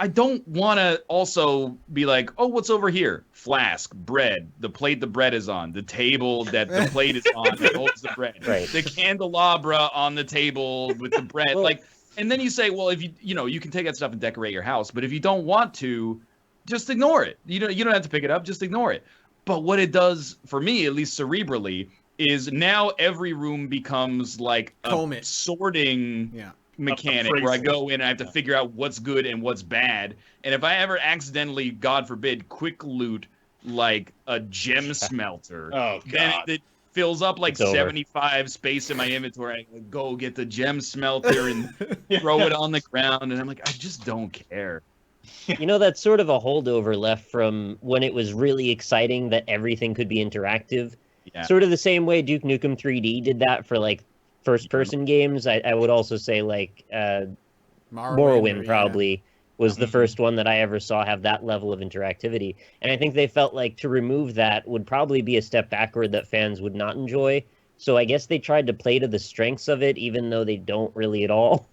I don't want to also be like, oh, what's over here? Flask, bread, the plate the bread is on, the table that the plate is on that holds the bread, Right. the candelabra on the table with the bread. Well- And then you say, well, if you can take that stuff and decorate your house, but if you don't want to, just ignore it. You don't have to pick it up, just ignore it. But what it does for me, at least cerebrally, is now every room becomes like a Comb it. sorting Yeah. mechanic where I go in and I have to figure out what's good and what's bad. And if I ever accidentally, God forbid, quick loot like a gem smelter, Oh then god. it fills up like It's over. 75 space in my inventory. I go get the gem smelter and throw it on the ground. And I'm like, I just don't care. You know, that's sort of a holdover left from when it was really exciting that everything could be interactive. Yeah. Sort of the same way Duke Nukem 3D did that for like first-person games. I would also say like Morrowind probably was the first one that I ever saw have that level of interactivity. And I think they felt like to remove that would probably be a step backward that fans would not enjoy. So I guess they tried to play to the strengths of it, even though they don't really at all.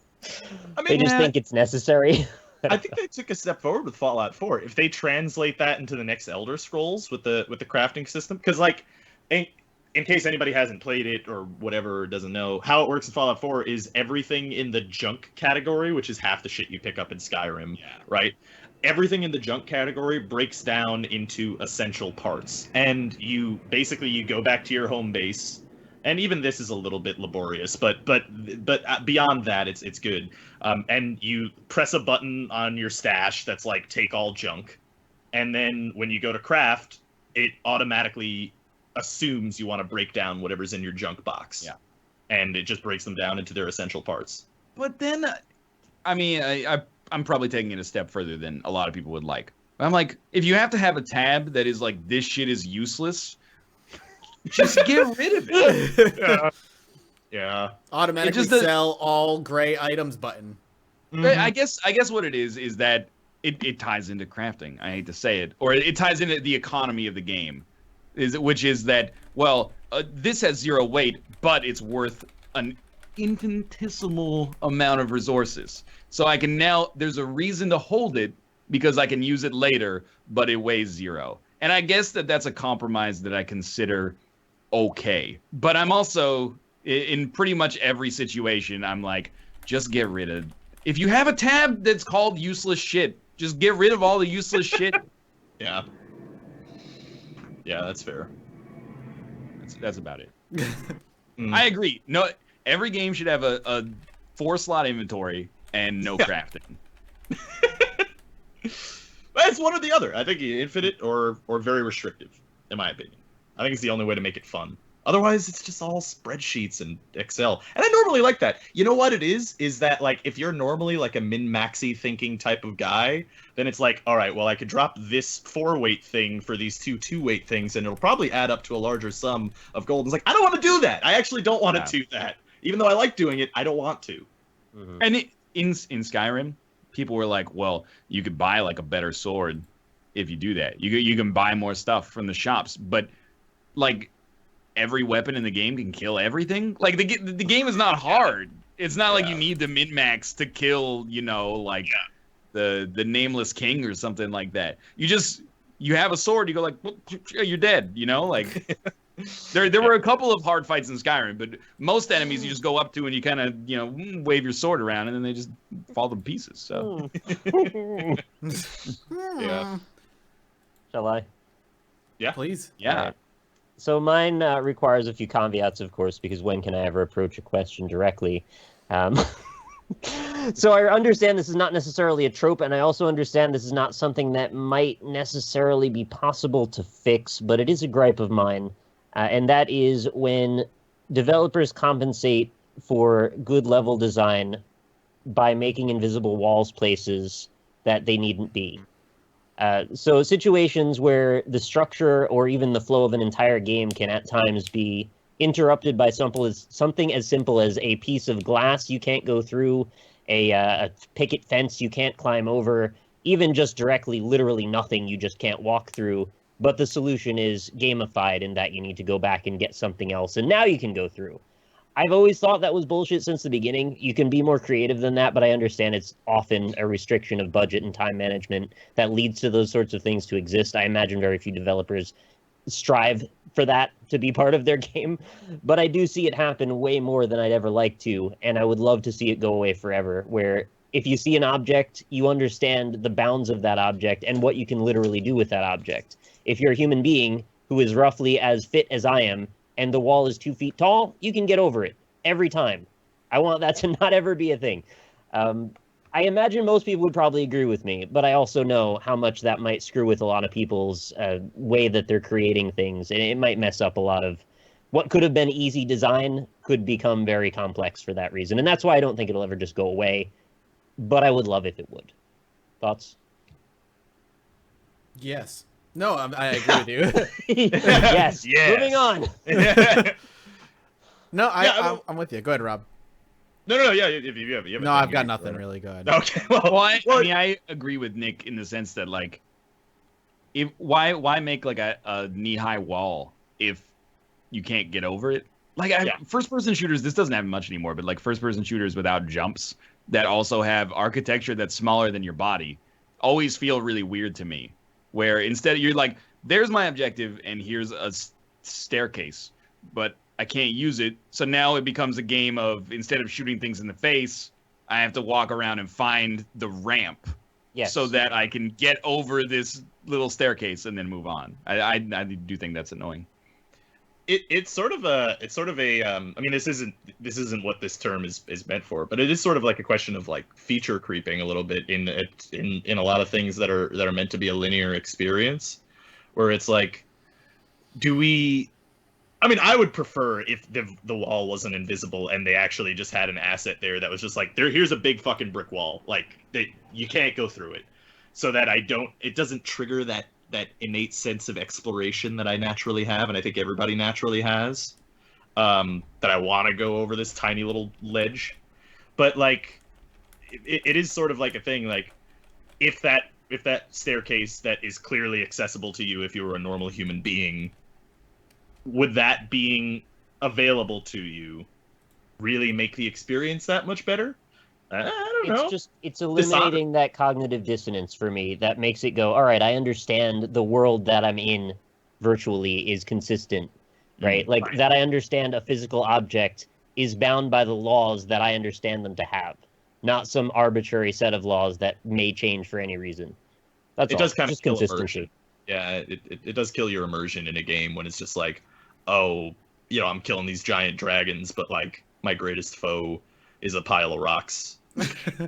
I They mean, just think it's necessary. I think they took a step forward with Fallout 4. If they translate that into the next Elder Scrolls with the crafting system, because like, in case anybody hasn't played it or whatever, or doesn't know how it works in Fallout 4, is everything in the junk category, which is half the shit you pick up in Skyrim, right? Everything in the junk category breaks down into essential parts, and you go back to your home base. And even this is a little bit laborious, but beyond that, it's good. And you press a button on your stash that's like take all junk, and then when you go to craft, it automatically assumes you want to break down whatever's in your junk box. Yeah. And it just breaks them down into their essential parts. But then, I mean, I'm probably taking it a step further than a lot of people would like. I'm like, if you have to have a tab that is like, this shit is useless, just get rid of it. Yeah. Automatically sell all gray items button. Mm-hmm. I guess what it is that it ties into crafting. I hate to say it, or it ties into the economy of the game, which is that this has 0 weight, but it's worth an infinitesimal amount of resources. So I can now there's a reason to hold it because I can use it later, but it weighs 0. And I guess that's a compromise that I consider okay. But I'm also in pretty much every situation, I'm like, just get rid of. If you have a tab that's called useless shit, just get rid of all the useless shit. Yeah. Yeah, that's fair. That's about it. Mm. I agree. No, every game should have a 4-slot inventory and no crafting. It's one or the other. I think infinite or very restrictive, in my opinion. I think it's the only way to make it fun. Otherwise, it's just all spreadsheets and Excel. And I normally like that. You know what it is? Is that, like, if you're normally, like, a min-maxy thinking type of guy, then it's like, all right, well, I could drop this 4-weight thing for these 2-weight things, and it'll probably add up to a larger sum of gold. It's like, I don't want to do that. I actually don't want to do that. Even though I like doing it, I don't want to. Mm-hmm. And in Skyrim, people were like, well, you could buy, like, a better sword if you do that. You can buy more stuff from the shops, but, like, every weapon in the game can kill everything. Like, the game is not hard. It's not like you need the min-max to kill, the nameless king or something like that. You have a sword, you go like, well, you're dead, like. There were a couple of hard fights in Skyrim, but most enemies you just go up to and you kind of, wave your sword around and then they just fall to pieces. So. Yeah. Shall I? Yeah, please. Yeah. Right. So mine requires a few caveats, of course, because when can I ever approach a question directly? So I understand this is not necessarily a trope, and I also understand this is not something that might necessarily be possible to fix, but it is a gripe of mine, and that is when developers compensate for good level design by making invisible walls places that they needn't be. So situations where the structure or even the flow of an entire game can at times be interrupted by something as simple as a piece of glass you can't go through, a picket fence you can't climb over, even just directly, literally nothing you just can't walk through. But the solution is gamified in that you need to go back and get something else, and now you can go through. I've always thought that was bullshit since the beginning. You can be more creative than that, but I understand it's often a restriction of budget and time management that leads to those sorts of things to exist. I imagine very few developers strive for that to be part of their game, but I do see it happen way more than I'd ever like to, and I would love to see it go away forever, where if you see an object, you understand the bounds of that object and what you can literally do with that object. If you're a human being who is roughly as fit as I am, and the wall is 2 feet tall, you can get over it every time. I want that to not ever be a thing. I imagine most people would probably agree with me, but I also know how much that might screw with a lot of people's way that they're creating things, and it might mess up a lot of what could have been easy design could become very complex for that reason, and that's why I don't think it'll ever just go away, but I would love if it would. Thoughts? Yes. No, I agree with you. Yes. Moving on. No, I'm with you. Go ahead, Rob. No, yeah. If you have no, I've got nothing really good. Okay. I mean, I agree with Nick in the sense that, like, why make like a knee-high wall if you can't get over it? Like, first-person shooters, this doesn't happen much anymore, but like first-person shooters without jumps that also have architecture that's smaller than your body always feel really weird to me. Where instead you're like, there's my objective and here's a staircase, but I can't use it. So now it becomes a game of, instead of shooting things in the face, I have to walk around and find the ramp so that I can get over this little staircase and then move on. I do think that's annoying. It's sort of a I mean, this isn't what this term is meant for, but it is sort of like a question of like feature creeping a little bit in a lot of things that are meant to be a linear experience, where it's like, I mean, I would prefer if the wall wasn't invisible and they actually just had an asset there that was just like, here's a big fucking brick wall, like you can't go through it, so that it doesn't trigger that innate sense of exploration that I naturally have, and I think everybody naturally has, that I want to go over this tiny little ledge. But like, it is sort of like a thing, like, if that staircase that is clearly accessible to you if you were a normal human being, would that being available to you really make the experience that much better? I don't know. It's eliminating that cognitive dissonance for me that makes it go, all right, I understand the world that I'm in virtually is consistent, right? That I understand a physical object is bound by the laws that I understand them to have, not some arbitrary set of laws that may change for any reason. That's all. Does kind just of kill consistency. Immersion. Yeah, it does kill your immersion in a game when it's just like, oh, I'm killing these giant dragons, but like, my greatest foe is a pile of rocks.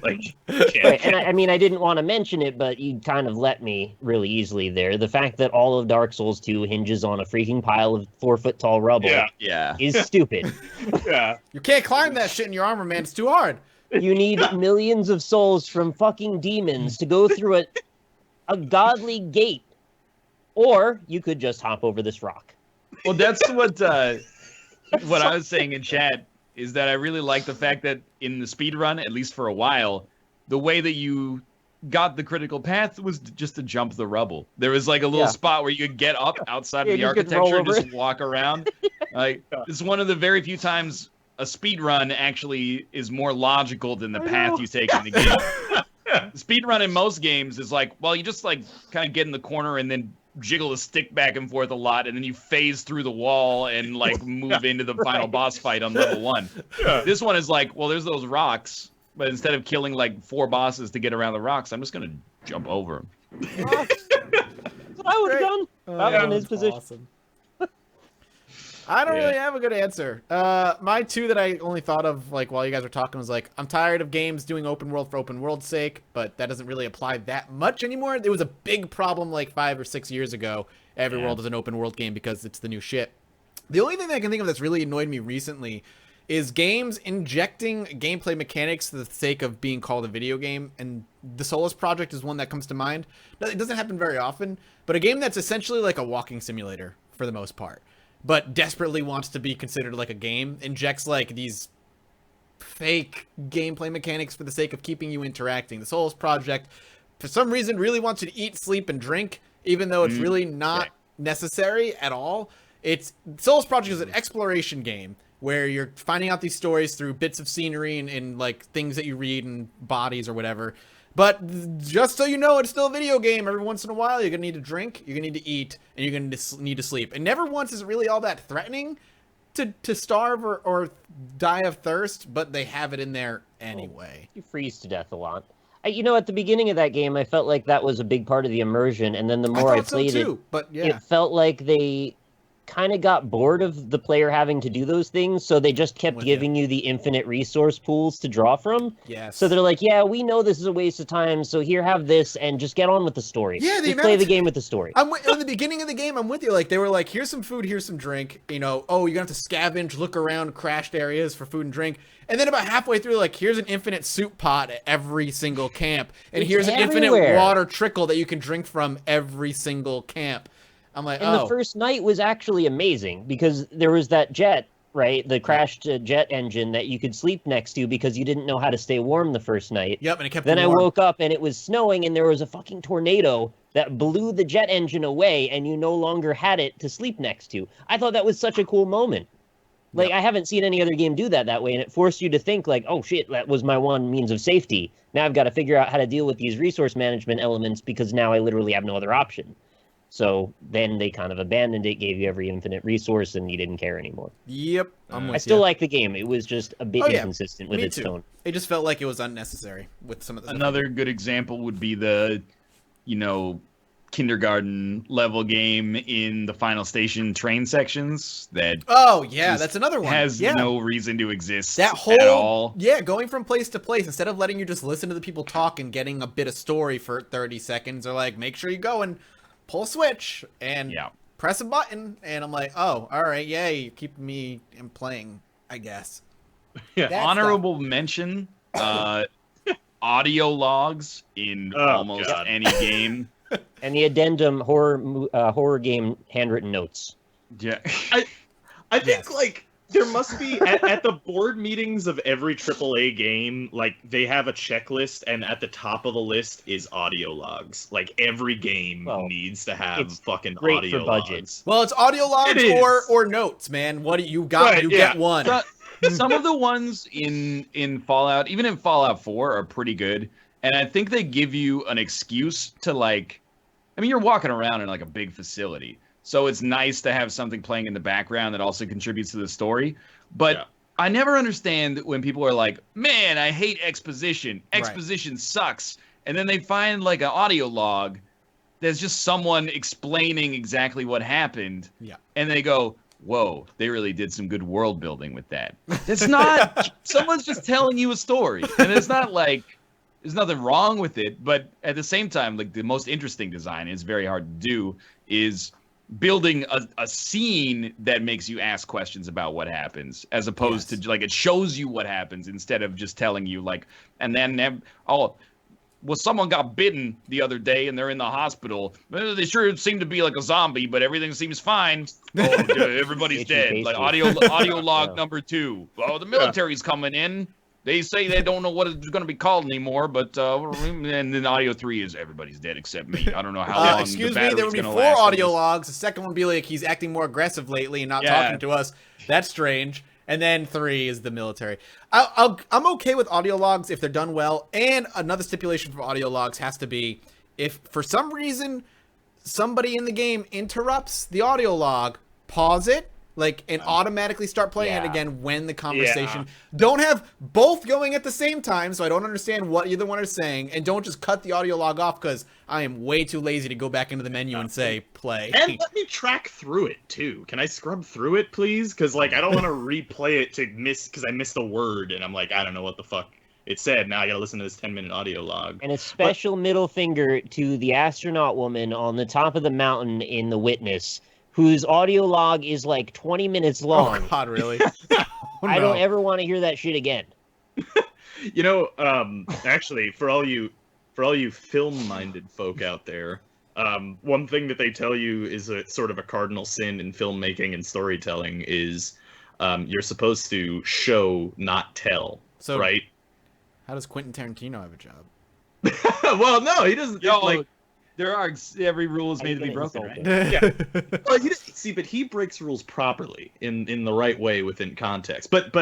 Like, Right, and I mean, I didn't want to mention it, but you kind of let me really easily there. The fact that all of Dark Souls 2 hinges on a freaking pile of 4-foot-tall rubble Yeah. is stupid. yeah. You can't climb that shit in your armor, man. It's too hard. You need millions of souls from fucking demons to go through a godly gate. Or you could just hop over this rock. Well, that's what I was saying in chat, is that I really like the fact that in the speed run, at least for a while, the way that you got the critical path was just to jump the rubble. There was like a little spot where you could get up outside of the architecture and just walk around. Like, it's one of the very few times a speed run actually is more logical than the path you take in the game. The speed run in most games is like, well, you just like kind of get in the corner and then jiggle the stick back and forth a lot, and then you phase through the wall and like move into the final boss fight on level 1. This one is like, well, there's those rocks, but instead of killing like 4 bosses to get around the rocks, I'm just gonna jump over them. That's what I would have done. I was in his position. Awesome. I don't really have a good answer. My 2 that I only thought of like while you guys were talking was like, I'm tired of games doing open world for open world's sake, but that doesn't really apply that much anymore. It was a big problem like 5 or 6 years ago. Every world is an open world game because it's the new shit. The only thing that I can think of that's really annoyed me recently is games injecting gameplay mechanics for the sake of being called a video game, and the Solus Project is one that comes to mind. It doesn't happen very often, but a game that's essentially like a walking simulator for the most part, but desperately wants to be considered like a game, injects like these fake gameplay mechanics for the sake of keeping you interacting. The Solus Project, for some reason, really wants you to eat, sleep, and drink, even though it's really not necessary at all. Solus Project is an exploration game where you're finding out these stories through bits of scenery and like things that you read and bodies or whatever. But just so you know, it's still a video game. Every once in a while, you're going to need to drink, you're going to need to eat, and you're going to need to sleep. And never once is it really all that threatening to starve or die of thirst, but they have it in there anyway. You freeze to death a lot. At the beginning of that game, I felt like that was a big part of the immersion, and then the more I played it felt like they kind of got bored of the player having to do those things, so they just kept giving you the infinite resource pools to draw from. Yes. So they're like, yeah, we know this is a waste of time, so here, have this, and just get on with the story. Yeah, just play the game with the story. In the beginning of the game, I'm with you. Like, they were like, here's some food, here's some drink. You're going to have to scavenge, look around crashed areas for food and drink. And then about halfway through, like, here's an infinite soup pot at every single camp. And here's an infinite water trickle that you can drink from every single camp. I'm like, the first night was actually amazing because there was that jet, right? The crashed jet engine that you could sleep next to because you didn't know how to stay warm the first night. Yep, and it kept Then you warm. I woke up and it was snowing and there was a fucking tornado that blew the jet engine away and you no longer had it to sleep next to. I thought that was such a cool moment. Like, I haven't seen any other game do that way, and it forced you to think, like, oh, shit, that was my one means of safety. Now I've got to figure out how to deal with these resource management elements because now I literally have no other option. So then they kind of abandoned it, gave you every infinite resource, and you didn't care anymore. Yep. I still like the game. It was just a bit inconsistent with its tone. It just felt like it was unnecessary with some of the Another good example would be the, kindergarten level game in the final station train sections that that's another one. Has no reason to exist at all. Yeah, going from place to place instead of letting you just listen to the people talk and getting a bit of story for 30 seconds, or like make sure you go and pull a switch and press a button, and I'm like, oh, all right, yay, keep me playing, I guess. Honorable mention, audio logs in almost any game. And the addendum horror game handwritten notes. Yeah. I think like there must be at the board meetings of every AAA game, like they have a checklist, and at the top of the list is audio logs. Like every game needs to have fucking audio logs. Well, it's audio logs or notes, man. What do you got? Right, get one. Some of the ones in Fallout, even in Fallout 4, are pretty good. And I think they give you an excuse to you're walking around in like a big facility. So it's nice to have something playing in the background that also contributes to the story. But I never understand when people are like, man, I hate exposition. Exposition sucks. And then they find like an audio log that's just someone explaining exactly what happened. Yeah. And they go, whoa, they really did some good world building with that. It's not, someone's just telling you a story. And it's not like, there's nothing wrong with it. But at the same time, like the most interesting design is very hard to do is building a scene that makes you ask questions about what happens, as opposed to like it shows you what happens instead of just telling you like, and then well, someone got bitten the other day and they're in the hospital. They sure seem to be like a zombie, but everything seems fine. Oh, everybody's dead. Like audio log number 2. Oh, the military's coming in. They say they don't know what it's going to be called anymore, but and then audio 3 is everybody's dead except me. I don't know how long. Excuse me, there would be 4 audio logs. The second one would be like he's acting more aggressive lately and not talking to us. That's strange. And then 3 is the military. I'm okay with audio logs if they're done well. And another stipulation for audio logs has to be if for some reason somebody in the game interrupts the audio log, pause it. And automatically start playing it again when the conversation. Don't have both going at the same time, so I don't understand what either one is saying, and don't just cut the audio log off because I am way too lazy to go back into the menu and say play. And let me track through it too. Can I scrub through it, please? Because I don't want to replay it because I missed a word, and I'm like, I don't know what the fuck it said. Now I gotta listen to this 10-minute audio log. And a special middle finger to the astronaut woman on the top of the mountain in The Witness, whose audio log is like 20 minutes long. Oh, God, really? I don't ever want to hear that shit again. Actually, for all you film-minded folk out there, one thing that they tell you is a sort of a cardinal sin in filmmaking and storytelling is you're supposed to show, not tell. So, right? How does Quentin Tarantino have a job? Well, no, he doesn't. There are every rule is made to be broken, right? Yeah. Well, but he breaks rules properly in the right way within context. But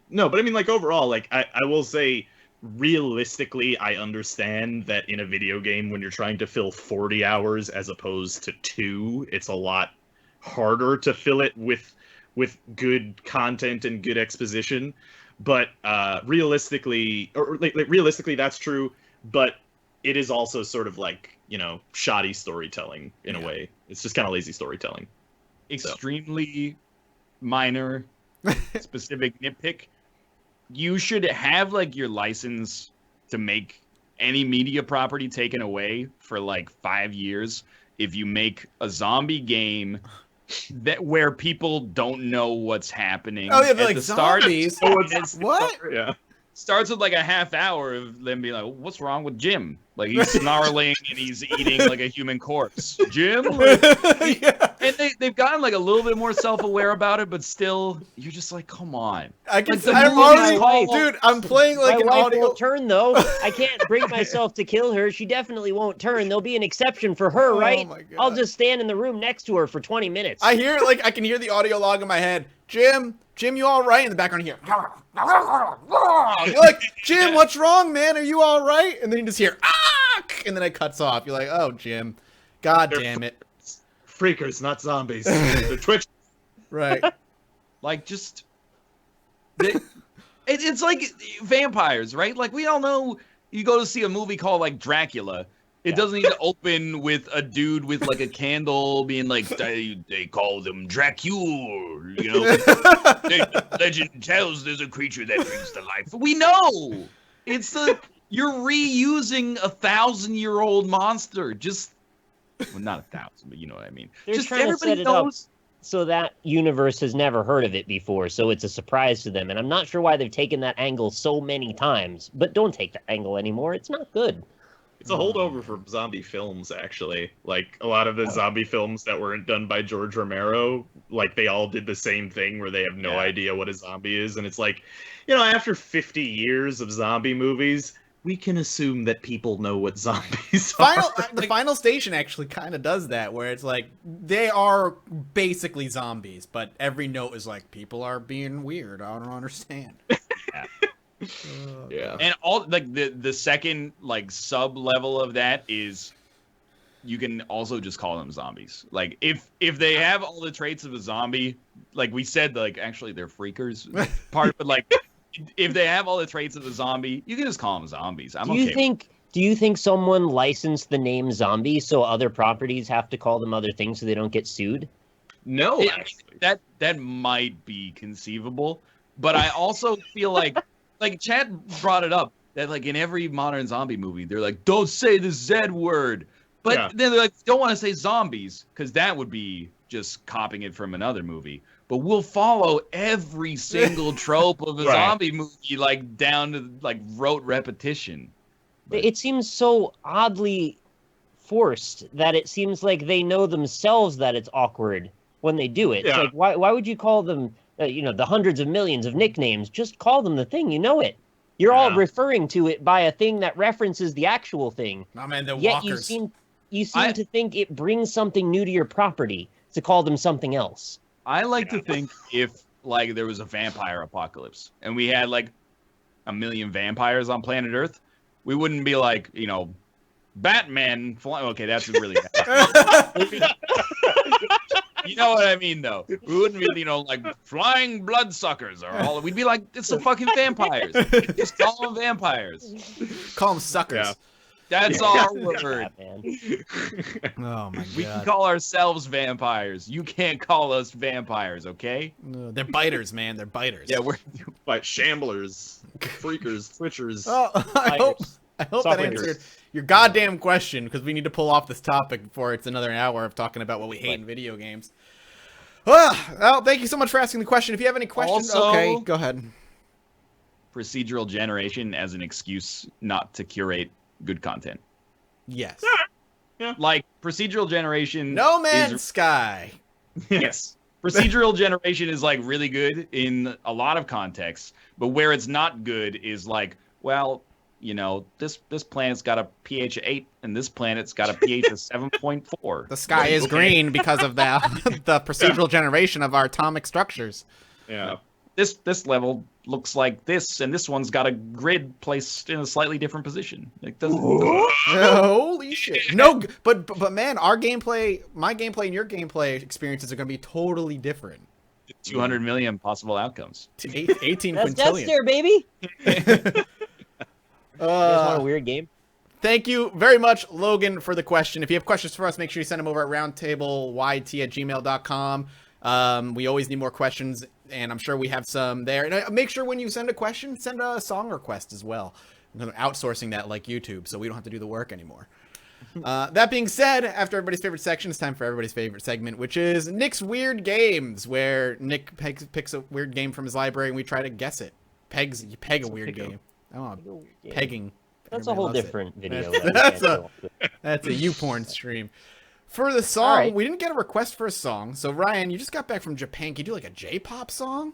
no, but I mean, overall, I will say, realistically, I understand that in a video game when you're trying to fill 40 hours as opposed to 2, it's a lot harder to fill it with good content and good exposition. But realistically, realistically, that's true. But it is also sort of shoddy storytelling in a way. It's just kind of lazy storytelling. Extremely minor, specific nitpick. You should have your license to make any media property taken away for 5 years if you make a zombie game where people don't know what's happening. Oh yeah, at the zombies. What? Yeah. Starts with a half hour of them being like, what's wrong with Jim? He's snarling and he's eating a human corpse. Jim? And they've gotten a little bit more self-aware about it, but still, you're just come on. I'm playing my an wife audio. won't turn though. I can't bring myself to kill her. She definitely won't turn. There'll be an exception for her, right? My God. I'll just stand in the room next to her for 20 minutes. I hear I can hear the audio log in my head. Jim, you all right? In the background here. You're like, Jim, what's wrong, man? Are you all right? And then you just hear, and then it cuts off. You're like, oh, Jim. God damn it. Freakers, not zombies. They're Twitch. Right. It's like vampires, right? We all know you go to see a movie called Dracula. It doesn't need to open with a dude with a candle being they call them Dracula, legend tells there's a creature that brings to life. We know you're reusing 1,000-year-old monster. Not 1,000, but you know what I mean. They're trying to set it up so that universe has never heard of it before, so it's a surprise to them. And I'm not sure why they've taken that angle so many times, but don't take that angle anymore. It's not good. It's a holdover from zombie films, actually. A lot of the zombie films that weren't done by George Romero, they all did the same thing where they have no idea what a zombie is. And it's after 50 years of zombie movies, we can assume that people know what zombies are. The Final Station actually kind of does that, where it's they are basically zombies, but every note is people are being weird. I don't understand. Yeah. And all the second sub level of that is you can also just call them zombies. If they have all the traits of a zombie, we said actually they're freakers but if they have all the traits of a zombie, you can just call them zombies. Do you think someone licensed the name zombie so other properties have to call them other things so they don't get sued? No, that might be conceivable, but I also feel like Chad brought it up that like in every modern zombie movie they're like, don't say the Z word, but then they're like, don't want to say zombies because that would be just copying it from another movie. But we'll follow every single trope of a zombie movie like down to like rote repetition. But it seems so oddly forced that it seems like they know themselves that it's awkward when they do it. It's like, why would you call them, the hundreds of millions of nicknames? Just call them the thing. You know it. You're all referring to it by a thing that references the actual thing. Oh man, the Yet walkers. you seem to think it brings something new to your property to call them something else. I like to think if like there was a vampire apocalypse and we had like 1 million vampires on planet Earth, we wouldn't be like, Batman flying. Okay, that's really bad. You know what I mean, though. We wouldn't be, like flying bloodsuckers or all. We'd be like, it's the fucking vampires. Just call them vampires. Call them suckers. Yeah. That's our word. Oh my god. We can call ourselves vampires. You can't call us vampires, okay? No, they're biters, man. They're biters. Yeah, we're like shamblers, freakers, twitchers. Oh, I hope that answered your goddamn question, because we need to pull off this topic before it's another hour of talking about what we hate in video games. Well, thank you so much for asking the question. If you have any questions, okay, go ahead. Procedural generation as an excuse not to curate good content. Yes. Yeah. Like procedural generation. No Man's Sky. Yes. Procedural generation is like really good in a lot of contexts, but where it's not good is like, well, this planet's got a pH of 8 and this planet's got a pH of 7.4. The sky is green because of the procedural generation of our atomic structures. Yeah. This level looks like this, and this one's got a grid placed in a slightly different position. It doesn't. Holy shit! No, but man, my gameplay and your gameplay experiences are going to be totally different. 200 million possible outcomes. 18 That's quintillion. there, baby. You guys want a weird game? Thank you very much, Logan, for the question. If you have questions for us, make sure you send them over at roundtableyt@gmail.com. We always need more questions, and I'm sure we have some there. And make sure when you send a question, send a song request as well. I'm outsourcing that like YouTube, so we don't have to do the work anymore. That being said, after everybody's favorite section, it's time for everybody's favorite segment, which is Nick's Weird Games, where Nick picks a weird game from his library, and we try to guess it. You peg a weird game. Oh, pegging. That's a whole different video. That's a YouPorn stream. For the song, we didn't get a request for a song. So Ryan, you just got back from Japan. Can you do like a J-pop song?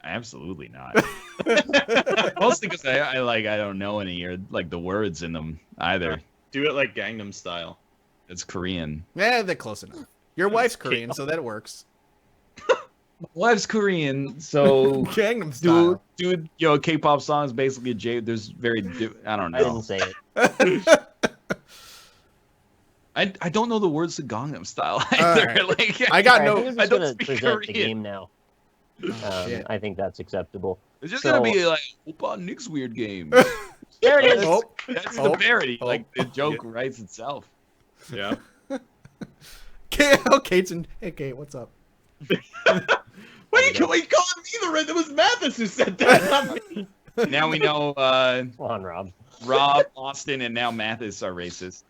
Absolutely not. Mostly because I don't know any or like the words in them either. Do it like Gangnam Style. It's Korean. Yeah, they're close enough. Your wife's Korean, so that works. My wife's Korean, so Gangnam Style. Dude, K-pop song is basically there's I don't know. I didn't say it. I don't know the words to Gangnam Style either. Right. Like I got I don't speak present Korean. the game now. I think that's acceptable. It's just gonna be like Opa Nick's Weird Game. There it is. That's the parody. Like the joke writes itself. Yeah. Kate's in. Hey, Kate, what's up? Why are you calling me the red? It was Mathas who said that, not me. Now we know Come on, Rob. Rob, Austin, and now Mathas are racist.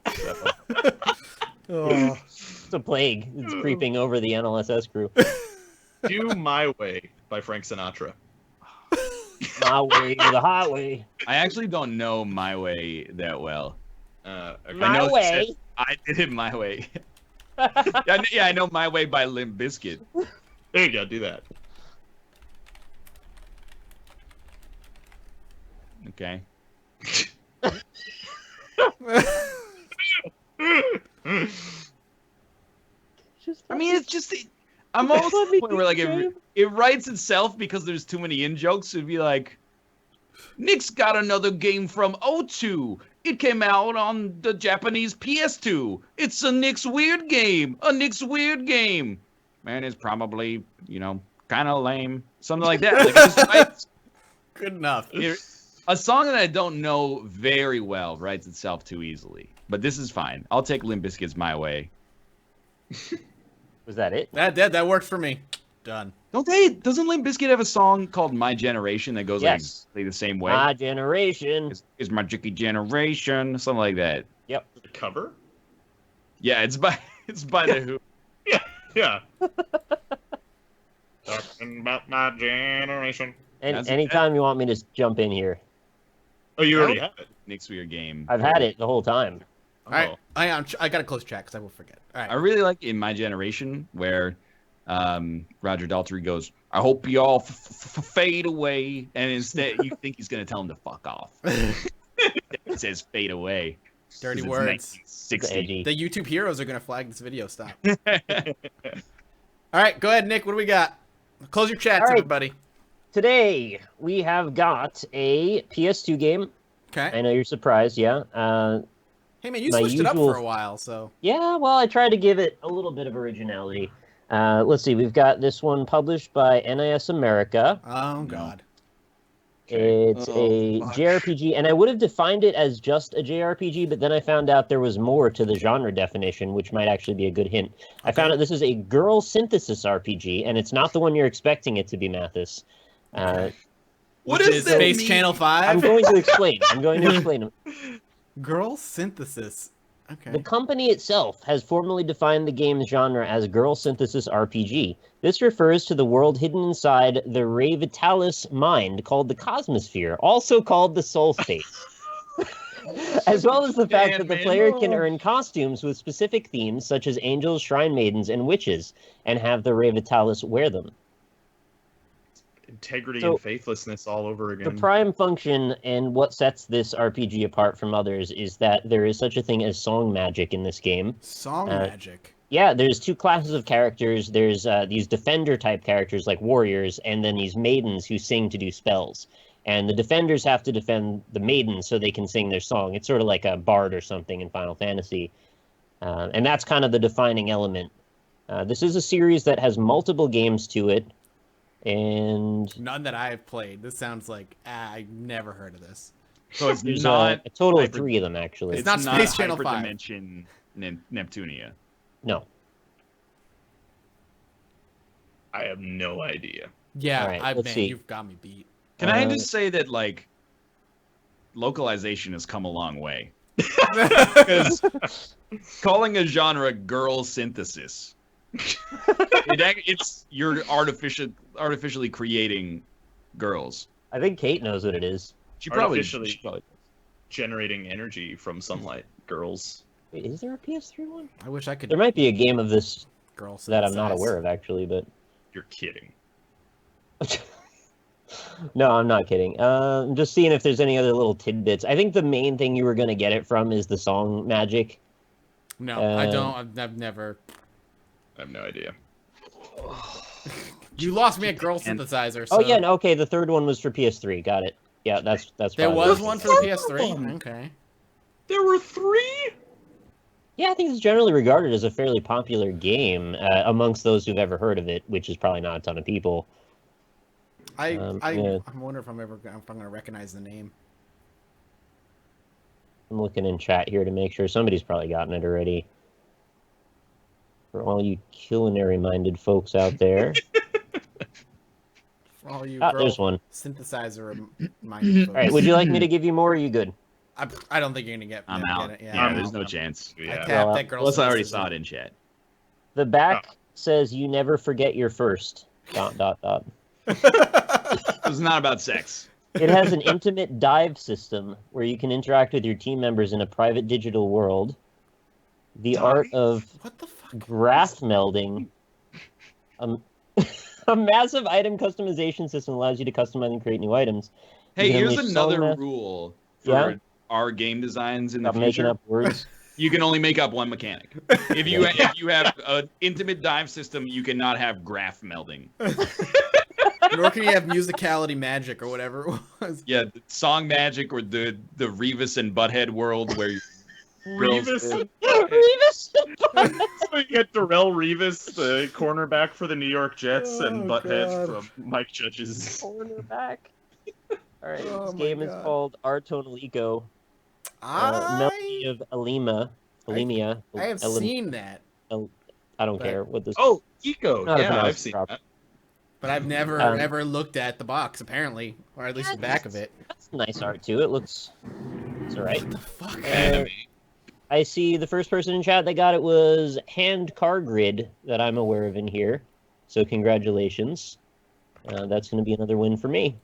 So. It's a plague. It's creeping over the NLSS crew. Do My Way by Frank Sinatra. My way, the highway. I actually don't know My Way that well. Okay. My way. I did it my way. Yeah, I know My Way by Limp Bizkit. There you go, do that. Okay. I mean, it's just I'm almost at the point where like it writes itself because there's too many in jokes. It'd be like, Nick's got another game from O2. It came out on the Japanese PS2. It's a Nick's Weird Game. A Nick's Weird Game. Man, it's probably, kind of lame. Something like that. Like, it just writes, Good enough. a song that I don't know very well writes itself too easily. But this is fine. I'll take Limp Bizkit's My Way. Was that it? That worked for me. Done. Doesn't Limp Bizkit have a song called My Generation that goes Yes. like the same way? My generation. Is my Jicky Generation, something like that. Yep. The cover? Yeah, it's by the Who. Yeah. Talking about my generation. And anytime you want me to jump in here, Oh, you already have it. Nick's Weird Game. I've had it the whole time. All right. I got to close chat because I will forget. All right. I really like In My Generation where Roger Daltrey goes, I hope you all fade away. And instead, you think he's going to tell him to fuck off. It says fade away. Dirty words. 1960. The YouTube heroes are going to flag this video. Stop. All right. Go ahead, Nick. What do we got? Close your chats, right. everybody. Today, we have got a PS2 game. Okay. I know you're surprised, yeah. Hey, man, you switched it up for a while, so. Yeah, well, I tried to give it a little bit of originality. Let's see, we've got this one published by NIS America. Oh, God. It's a JRPG, and I would have defined it as just a JRPG, but then I found out there was more to the genre definition, which might actually be a good hint. Okay. I found out this is a girl synthesis RPG, and it's not the one you're expecting it to be, Mathas. What is that Space mean? Channel 5? I'm going to explain. Girl synthesis. Okay. The company itself has formally defined the game's genre as girl synthesis RPG. This refers to the world hidden inside the Ray Vitalis mind called the Cosmosphere, also called the Soul Space. As well as the fact that the player can earn costumes with specific themes such as angels, shrine maidens, and witches, and have the Ray Vitalis wear them. Integrity and faithlessness all over again. The prime function and what sets this RPG apart from others is that there is such a thing as song magic in this game. Song magic? Yeah, there's two classes of characters. There's these defender-type characters like warriors, and then these maidens who sing to do spells. And the defenders have to defend the maidens so they can sing their song. It's sort of like a bard or something in Final Fantasy. And that's kind of the defining element. This is a series that has multiple games to it. And none that I have played. This sounds like I've never heard of this. So it's there's not a total of 3 of them, actually. It's not Space Channel 5. Hyperdimension Neptunia. No. I have no idea. Yeah, All right, let's see. You've got me beat. Can I just say that, like, localization has come a long way. Because calling a genre girl synthesis, you're artificially creating girls. I think Kate knows what it is. She probably generating energy from sunlight. Girls. Wait, is there a PS3 one? I wish I could. There might be a game of this girl that I'm not aware of, actually, but... You're kidding. No, I'm not kidding. I'm just seeing if there's any other little tidbits. I think the main thing you were going to get it from is the song magic. No, I don't. I've never. I have no idea. You lost me at girl synthesizer. So... Oh yeah, no, okay. The third one was for PS3. Got it. Yeah, that's. There was one for the PS3. Okay. There were 3. Yeah, I think it's generally regarded as a fairly popular game amongst those who've ever heard of it, which is probably not a ton of people. I wonder if I'm going to recognize the name. I'm looking in chat here to make sure somebody's probably gotten it already. For all you culinary-minded folks out there. For all you there's one. synthesizer-minded folks. All right, would you like me to give you more, or are you good? I don't think you're going to get I'm out. Get it. Yeah, there's no chance. I tapped that girl. Plus, I already saw it in chat. The back says, you never forget your first... ... It's not about sex. It has an intimate dive system where you can interact with your team members in a private digital world. The art of graph melding. A massive item customization system allows you to customize and create new items. Hey, here's another rule for our game designs in the future. Making up words. You can only make up one mechanic. If you have an intimate dive system, you cannot have graph melding. Nor can you have musicality magic or whatever it was. Yeah, song magic or the Revis and Butthead world where Revis and Revis and Butthead. So you get Darrell Revis, the cornerback for the New York Jets, and Butthead from Mike Judge's. Cornerback. All right, this game is called Artonelico. Melody of Alimia. I have seen that. I don't But- care what this. Oh, Eco. Not a Yeah, pronounced I've seen prop. that. But I've never ever looked at the box, apparently, or at least the back of it. That's nice art too. It's all right. What the fuck? Anime. I see the first person in chat that got it was Hand Car Grid that I'm aware of in here. So congratulations. That's going to be another win for me.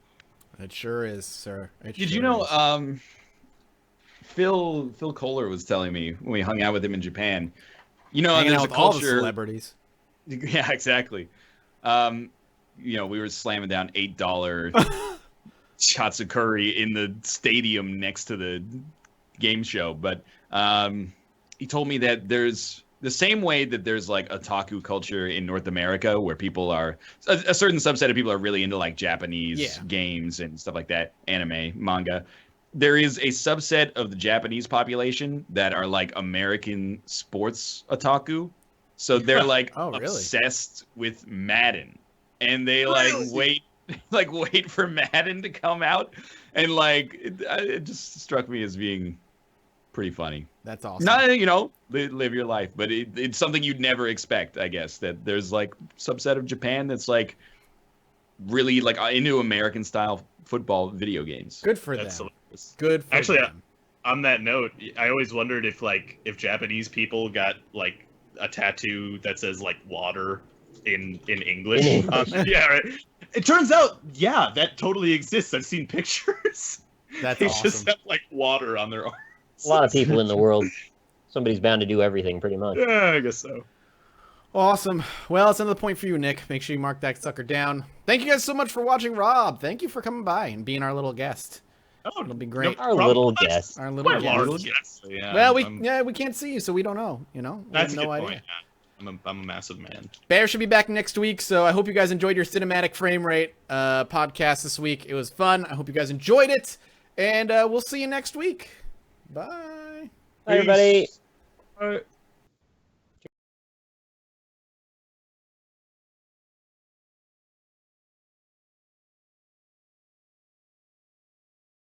It sure is, sir. Did you know? Phil Kohler was telling me when we hung out with him in Japan. You know, Hanging there's out a with all the culture. celebrities. Yeah, exactly. You know, we were slamming down $8 shots of curry in the stadium next to the game show. But he told me that there's the same way that there's like otaku culture in North America where people are a certain subset of people are really into like Japanese games and stuff like that, anime, manga. There is a subset of the Japanese population that are like American sports otaku. So they're like obsessed with Madden. And they wait for Madden to come out, and like it just struck me as being pretty funny. That's awesome. Not live your life, but it's something you'd never expect. I guess that there's like subset of Japan that's like really like into American style football video games. Good for That's them. hilarious. Good for Actually, them. on that note, I always wondered if Japanese people got like a tattoo that says like water in English. Yeah, right. It turns out, yeah, that totally exists. I've seen pictures. That's they awesome. just have like water on their arms. A lot of people in the world. Somebody's bound to do everything, pretty much. Yeah, I guess so. Awesome. Well, it's another point for you, Nick. Make sure you mark that sucker down. Thank you guys so much for watching, Rob. Thank you for coming by and being our little guest. Oh, It'll be great. Our little guest. Our little Quite guest. large, yes. Yeah, Well, we can't see you, so we don't know. We That's have a no good idea. point. Yeah. I'm a massive man. Bear should be back next week, so I hope you guys enjoyed your cinematic frame rate podcast this week. It was fun. I hope you guys enjoyed it, and we'll see you next week. Bye. Bye, everybody. All right.